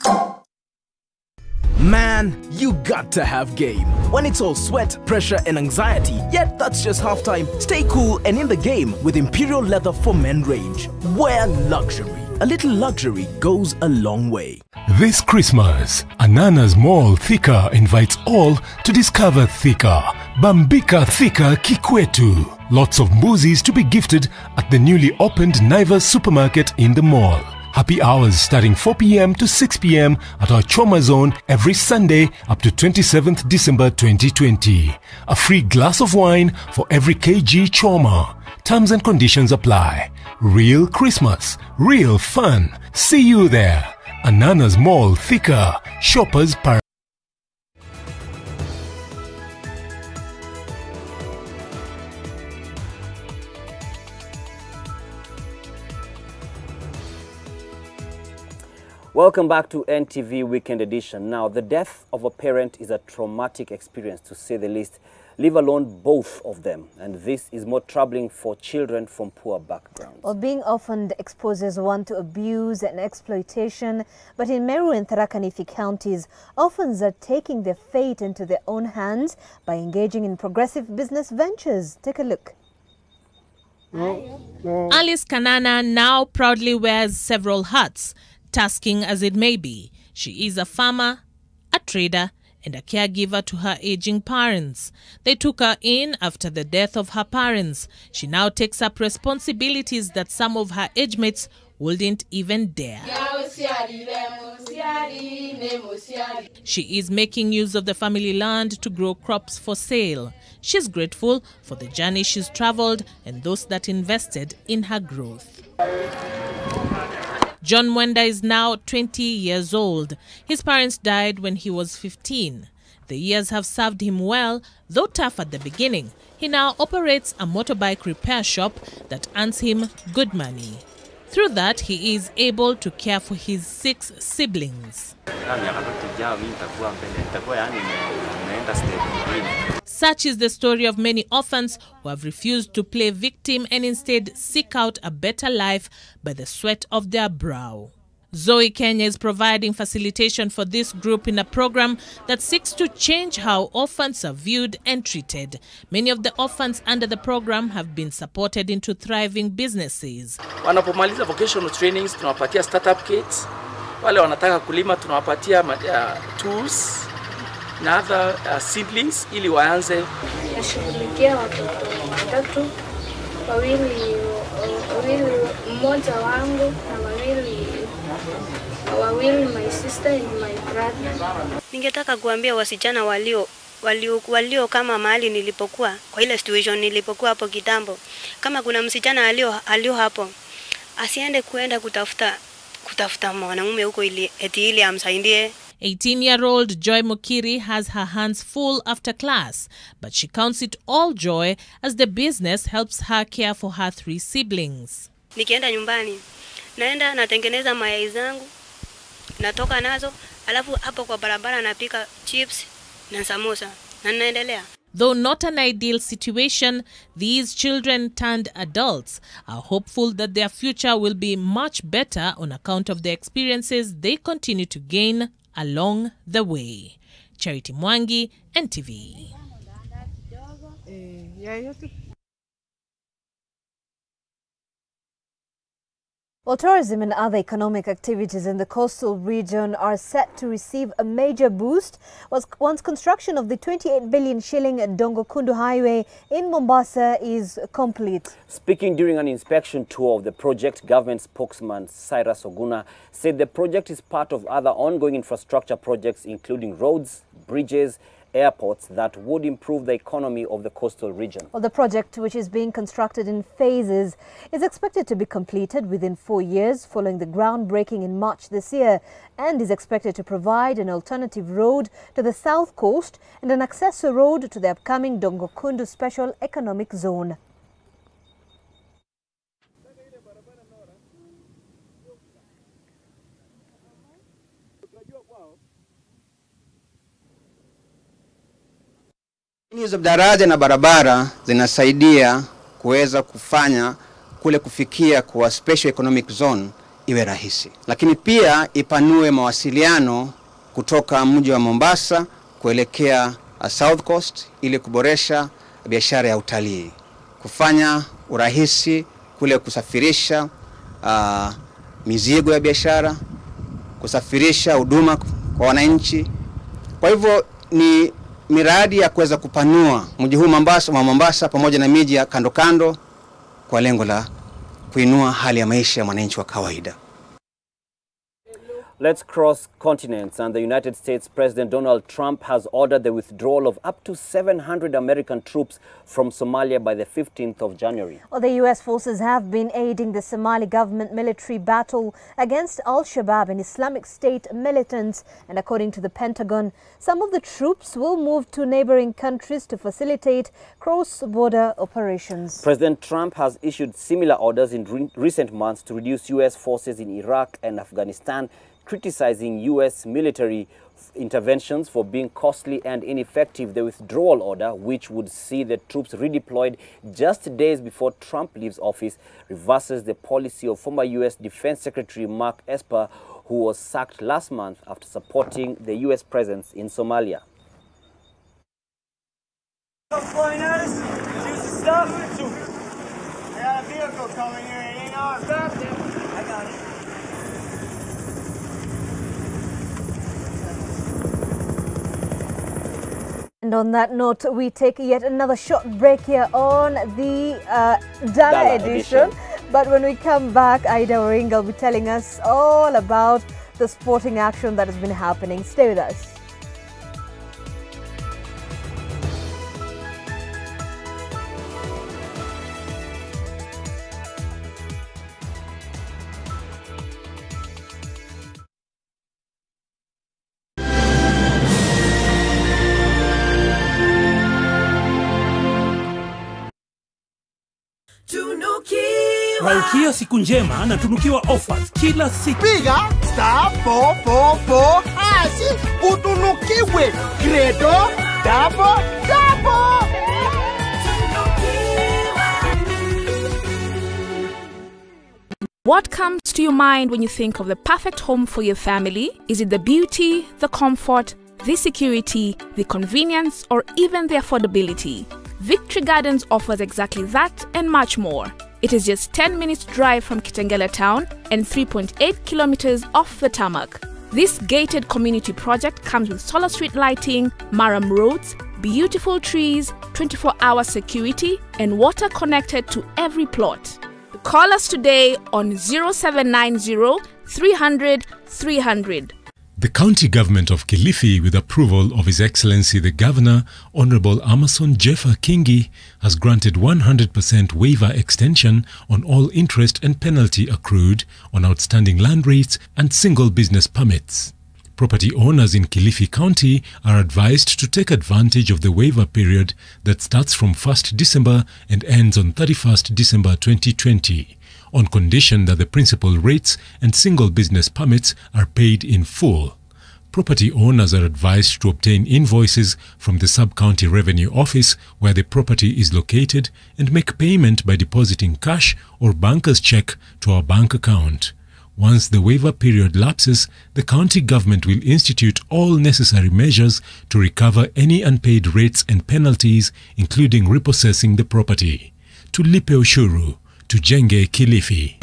Man, you got to have game. When it's all sweat, pressure and anxiety, yet that's just halftime. Stay cool and in the game with Imperial Leather for Men range. Wear luxury. A little luxury goes a long way. This Christmas, Anana's Mall Thika invites all to discover Thika. Bambika Thika Kikwetu. Lots of mbusis to be gifted at the newly opened Naivas supermarket in the mall. Happy hours starting 4 p.m. to 6 p.m. at our Choma Zone every Sunday up to 27th December 2020. A free glass of wine for every kg Choma. Terms and conditions apply. Real Christmas, real fun. See you there. Anana's Mall Thika, Shoppers Paradise. Welcome back to NTV Weekend Edition. Now, the death of a parent is a traumatic experience, to say the least, leave alone both of them. And this is more troubling for children from poor backgrounds. Well, being orphaned exposes one to abuse and exploitation. But in Meru and Tharaka Nithi counties, orphans are taking their fate into their own hands by engaging in progressive business ventures. Take a look. Alice Kanana now proudly wears several hats. Tasking as it may be, she is a farmer, a trader, and a caregiver to her aging parents. They took her in after the death of her parents. She now takes up responsibilities that some of her age mates wouldn't even dare. She is making use of the family land to grow crops for sale. She's grateful for the journey she's traveled and those that invested in her growth. John Mwenda is now 20 years old. His parents died when he was 15. The years have served him well, though tough at the beginning. He now operates a motorbike repair shop that earns him good money. Through that, he is able to care for his 6 siblings. Such is the story of many orphans who have refused to play victim and instead seek out a better life by the sweat of their brow. Zoe Kenya is providing facilitation for this group in a program that seeks to change how orphans are viewed and treated. Many of the orphans under the program have been supported into thriving businesses. Wanapomaliza vocational trainings, tunawapatia startup kits. Wale wanataka kulima, tunawapatia tools na other seedlings ili waanze. Nashughulikia watoto watatu, wawili mmoja wangu na wawili my sister and my brother. Ningetaka kuambia wasichana walio kama mahali nilipokuwa, kwa ile situation nilipokuwa hapo kitambo. Kama kuna msichana alio hapo, asiende kuenda kutafuta mwanamume huko ili amsaidie. 18-year-old Joy Mukiri has her hands full after class, but she counts it all joy as the business helps her care for her 3 siblings. Nikienda nyumbani, naenda natengeneza mayai zangu, natoka nazo, alafu hapo kwa barabara napika chips na samosa, na naendelea. Though not an ideal situation, these children turned adults are hopeful that their future will be much better on account of the experiences they continue to gain along the way. Charity Mwangi, NTV. Well, tourism and other economic activities in the coastal region are set to receive a major boost once construction of the 28 billion shilling Dongo-Kundu Highway in Mombasa is complete. Speaking during an inspection tour of the project, government spokesman Cyrus Oguna said the project is part of other ongoing infrastructure projects including roads, bridges, airports that would improve the economy of the coastal region. Well, the project, which is being constructed in phases, is expected to be completed within 4 years following the groundbreaking in March this year, and is expected to provide an alternative road to the south coast and an accessor road to the upcoming Dongo-Kundu Special Economic Zone. Hizo daraja na barabara zinasaidia kuweza kufanya kule kufikia kwa special economic zone iwe rahisi. Lakini pia ipanue mawasiliano kutoka mji wa Mombasa kuelekea South Coast ili kuboresha biashara ya utalii. Kufanya urahisi kule kusafirisha mizigo ya biashara, kusafirisha huduma kwa wananchi. Kwa hivyo ni miradi ya kuweza kupanua mji huu Mombasa pamoja na miji ya kando kando kwa lengo la kuinua hali ya maisha ya mwananchi wa kawaida. Let's cross continents, and the United States President Donald Trump has ordered the withdrawal of up to 700 American troops from Somalia by the 15th of January. Well, the U.S. forces have been aiding the Somali government military battle against Al-Shabaab and Islamic State militants, and according to the Pentagon, some of the troops will move to neighboring countries to facilitate cross-border operations. President Trump has issued similar orders in recent months to reduce U.S. forces in Iraq and Afghanistan, criticizing U.S. military interventions for being costly and ineffective. The withdrawal order, which would see the troops redeployed just days before Trump leaves office, reverses the policy of former U.S. Defense Secretary Mark Esper, who was sacked last month after supporting the U.S. presence in Somalia. Pointers, choose the stuff. I got a vehicle coming here. It ain't ours. I got it. And on that note, we take yet another short break here on the Dann edition. But when we come back, Ida Oringa will be telling us all about the sporting action that has been happening. Stay with us. Malkia siku njema na tunukiwa offers kila siku. Piga star 444 hashi utunukiwe credo double. What comes to your mind when you think of the perfect home for your family? Is it the beauty, the comfort, the security, the convenience, or even the affordability? Victory Gardens offers exactly that and much more. It is just 10 minutes drive from Kitengela town and 3.8 kilometers off the tarmac. This gated community project comes with solar street lighting, Maram roads, beautiful trees, 24-hour security, and water connected to every plot. Call us today on 0790 300 300. The county government of Kilifi, with approval of His Excellency the Governor, Honorable Amason Jeffer Kingi, has granted 100% waiver extension on all interest and penalty accrued on outstanding land rates and single business permits. Property owners in Kilifi County are advised to take advantage of the waiver period that starts from 1st December and ends on 31st December 2020. On condition that the principal rates and single business permits are paid in full. Property owners are advised to obtain invoices from the Sub-County Revenue Office where the property is located and make payment by depositing cash or banker's check to our bank account. Once the waiver period lapses, the county government will institute all necessary measures to recover any unpaid rates and penalties, including repossessing the property. Tulipe ushuru, tujenge Kilifi.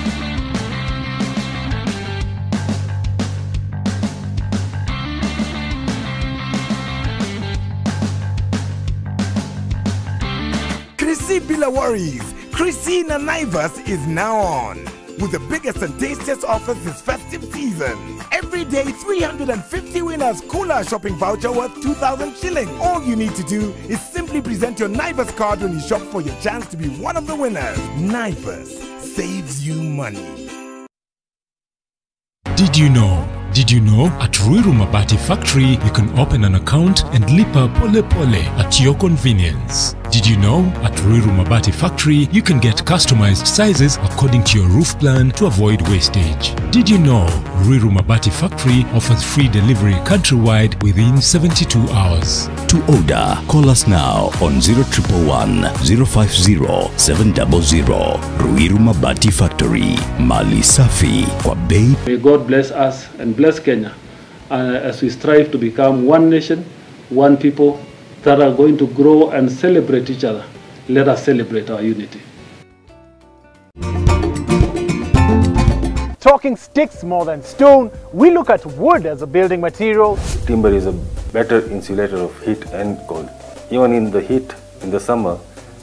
Chrissy Bila worries. Chrissy na Naivas is now on with the biggest and tastiest offers this festive season. Every day, 350 winners Kula shopping voucher worth 2,000 shillings. All you need to do is simply present your Naivas card when you shop for your chance to be one of the winners. Naivas saves you money. Did you know? At Ruiru Mabati Factory, you can open an account and lipa pole pole at your convenience. Did you know? At Ruiru Mabati Factory, you can get customized sizes according to your roof plan to avoid wastage. Did you know? Ruiru Mabati Factory offers free delivery countrywide within 72 hours. To order, call us now on 0111 050 700. Ruiru Mabati Factory, Mali Safi kwa bei. May God bless us and bless Kenya as we strive to become one nation, one people that are going to grow and celebrate each other. Let us celebrate our unity. Talking sticks more than stone, we look at wood as a building material. Timber is a better insulator of heat and cold. Even in the heat, in the summer,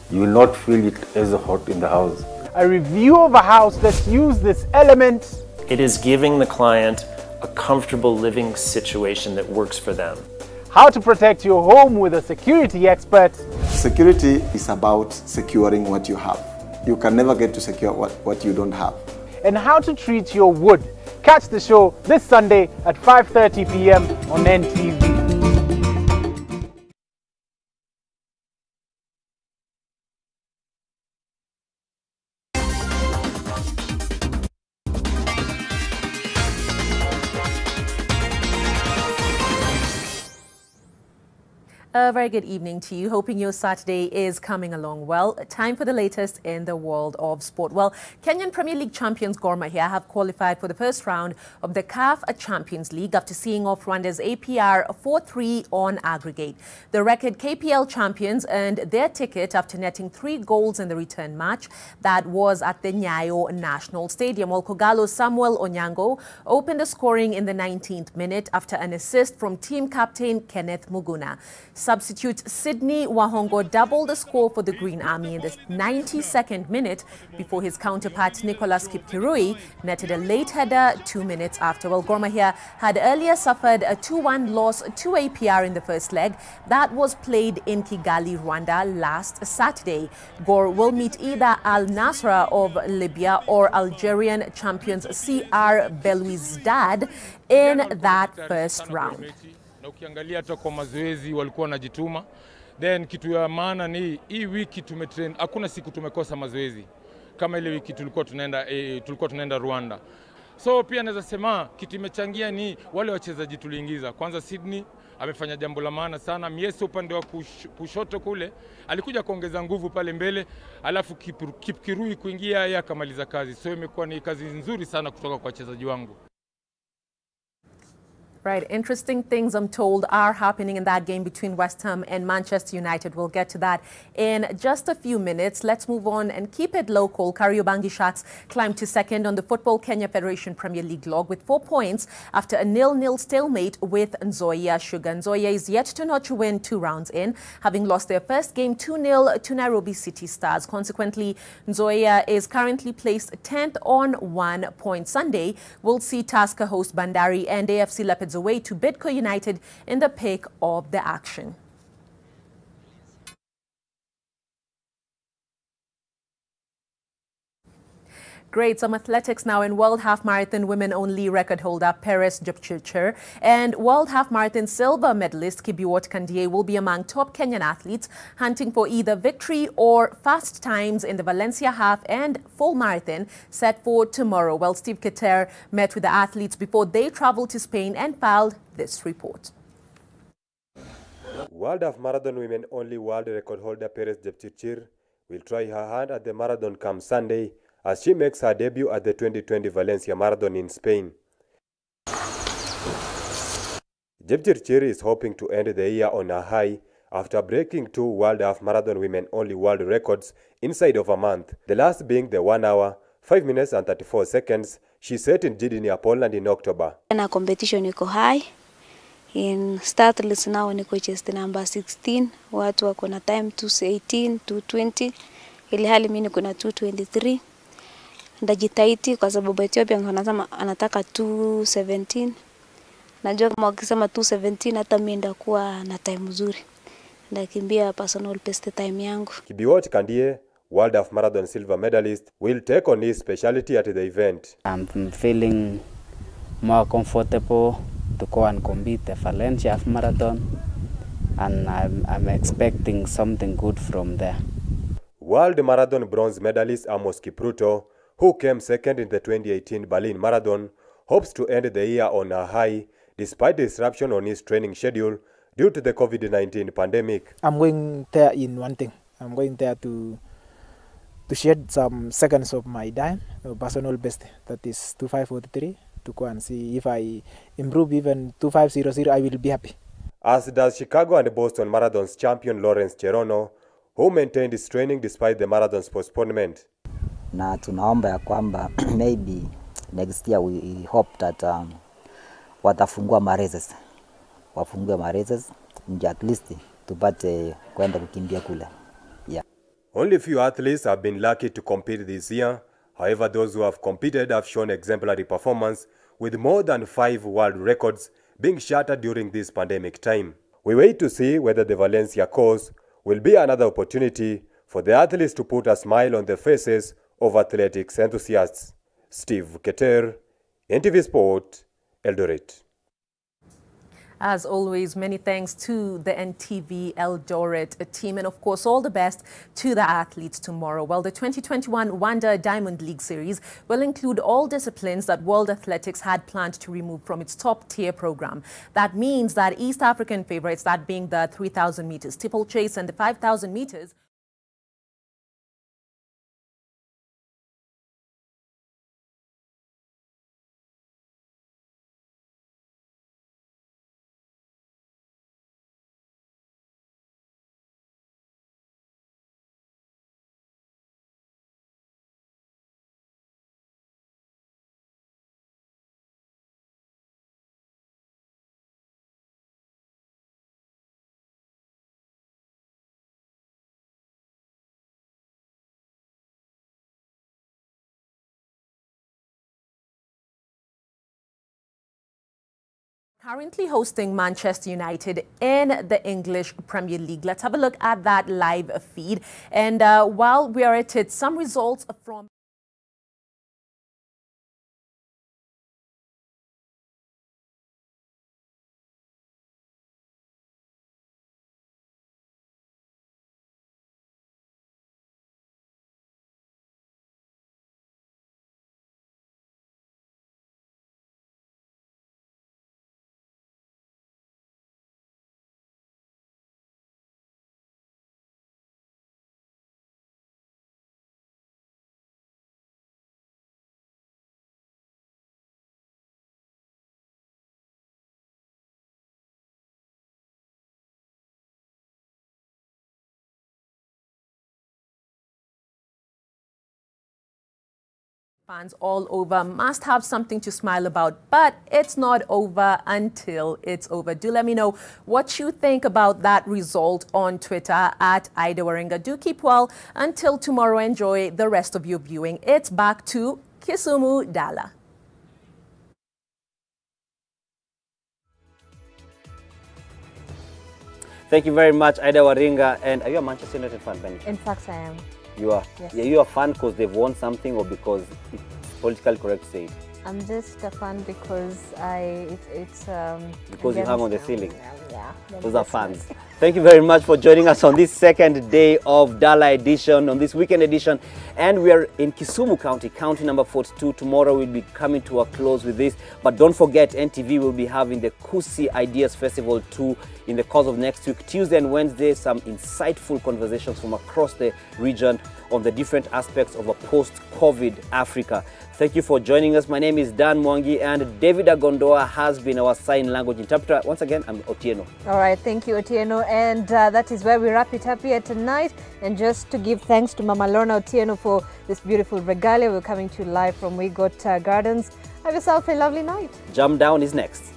you will not feel it as hot in the house. A review of a house that's used this element. It is giving the client a comfortable living situation that works for them. How to protect your home with a security expert. Security is about securing what you have. You can never get to secure what you don't have. And how to treat your wood. Catch the show this Sunday at 5:30 p.m. on NTV. A very good evening to you. Hoping your Saturday is coming along well. Time for the latest in the world of sport. Well, Kenyan Premier League champions Gor Mahia have qualified for the first round of the CAF Champions League after seeing off Rwanda's APR 4-3 on aggregate. The record KPL champions earned their ticket after netting 3 goals in the return match that was at the Nyayo National Stadium. While Kogalo's Samuel Onyango opened the scoring in the 19th minute after an assist from team captain Kenneth Muguna. Substitute Sydney Wahongo doubled the score for the Green Army in the 92nd minute before his counterpart Nicholas Kipkirui netted a late header 2 minutes after. Well, Gor Mahia had earlier suffered a 2-1 loss to APR in the first leg that was played in Kigali, Rwanda last Saturday. Gor will meet either Al Nasra of Libya or Algerian champions CR Belouizdad in that first round. Na ukiangalia hata kwa mazoezi walikuwa wanajituma. Then kitu ya maana ni hii wiki tumetrain, hakuna siku tumekosa mazoezi. Kama ile wiki tulikuwa tunaenda Rwanda. So pia naweza sema kitu imechangia ni wale wachezaji tuliingiza. Kwanza Sydney amefanya jambo la maana sana. Mieso upande wa kushoto kule alikuja kuongeza nguvu pale mbele, alafu Kipkirui kuingia yeye akamaliza kazi. So imekuwa ni kazi nzuri sana kutoka kwa wachezaji wangu. Right, interesting things I'm told are happening in that game between West Ham and Manchester United. We'll get to that in just a few minutes. Let's move on and keep it local. Kariobangi Sharks climbed to second on the Football Kenya Federation Premier League log with 4 points after a 0-0 stalemate with Nzoia Sugar. Nzoia is yet to notch a win 2 rounds in, having lost their first game 2-0 to Nairobi City Stars. Consequently, Nzoia is currently placed 10th on 1 point. Sunday, we'll see Tusker host Bandari and AFC Leopards away to Bidco United in the pick of the action. Great, some athletics now. In World Half Marathon women only record holder Perez Jepchirchir and World Half Marathon silver medalist Kibiwot Kandie will be among top Kenyan athletes hunting for either victory or fast times in the Valencia Half and Full Marathon set for tomorrow. Well, Steve Keter met with the athletes before they traveled to Spain and filed this report. World Half Marathon women only world record holder Perez Jepchirchir will try her hand at the marathon come Sunday as she makes her debut at the 2020 Valencia Marathon in Spain. Jepchirchir is hoping to end the year on a high after breaking 2 World Half Marathon women-only world records inside of a month, the last being the 1 hour, 5 minutes and 34 seconds she set in Gdynia, Poland in October. Na competition iko high. In start list now niko chest number 16. Watu wako na time 2:18, 2:20. Ili hali mimi niko na 2:23. Ndajitahidi kwa sababu Ethiopia wanasema anataka 2:17. Najua kama wakisema 2:17 hata mimi ndakuwa na time nzuri. Ndakimbia personal best time yangu. Kibiwot Kandie, World Half Marathon silver medalist, will take on his specialty at the event. I'm feeling more comfortable to go and compete the Valencia Half Marathon, and I'm expecting something good from there. World Marathon bronze medalist Amos Kipruto, who came second in the 2018 Berlin Marathon, hopes to end the year on a high despite disruption on his training schedule due to the COVID-19 pandemic. I'm going there in one thing. I'm going there to shed some seconds of my time, personal best, that is 2:5:43, to go and see if I improve even 2:5:00, I will be happy. As does Chicago and Boston Marathons champion Lawrence Cherono, who maintained his training despite the marathon's postponement. Na tunaomba ya kwamba maybe next year we hope that watafungua races. Wafungue races ndio at least tupate kwenda kukimbia kule. Yeah. Only few athletes have been lucky to compete this year. However, those who have competed have shown exemplary performance, with more than 5 world records being shattered during this pandemic time. We wait to see whether the Valencia course will be another opportunity for the athletes to put a smile on the faces of athletics enthusiasts. Steve Keter, NTV Sport, Eldoret. As always, many thanks to the NTV Eldoret team, and of course all the best to the athletes tomorrow. Well, the 2021 Wanda Diamond League Series will include all disciplines that World Athletics had planned to remove from its top-tier program. That means that East African favorites, that being the 3,000 meters steeplechase and the 5,000 meters, currently hosting Manchester United in the English Premier League. Let's have a look at that live feed. And while we are at it, some results from fans all over must have something to smile about, but it's not over until it's over. Do let me know what you think about that result on Twitter at Ida Waringa. Do keep well until tomorrow. Enjoy the rest of your viewing. It's back to Kisumu Dala. Thank you very much, Ida Waringa. And are you a Manchester United fan, Benny? In fact, I am. You are? Yes. Yeah, you are a fan because they've won something or because it's politically correct to say it? I'm just a fan because because you hang on the ceiling. Yeah. Those are fans. Thank you very much for joining us on this second day of Dala edition, on this weekend edition. And we are in Kisumu County, county number 42. Tomorrow we'll be coming to a close with this. But don't forget, NTV will be having the Kusi Ideas Festival 2 in the course of next week. Tuesday and Wednesday, some insightful conversations from across the region on the different aspects of a post-COVID Africa. Thank you for joining us. My name is Dan Mwangi, and David Agondoa has been our sign language interpreter. Once again, I'm Otieno. All right, thank you, Otieno. And that is where we wrap it up here tonight. And just to give thanks to Mama Lorna Otieno for this beautiful regalia. We're coming to you live from We Got Gardens. Have yourself a lovely night. Jump Down is next.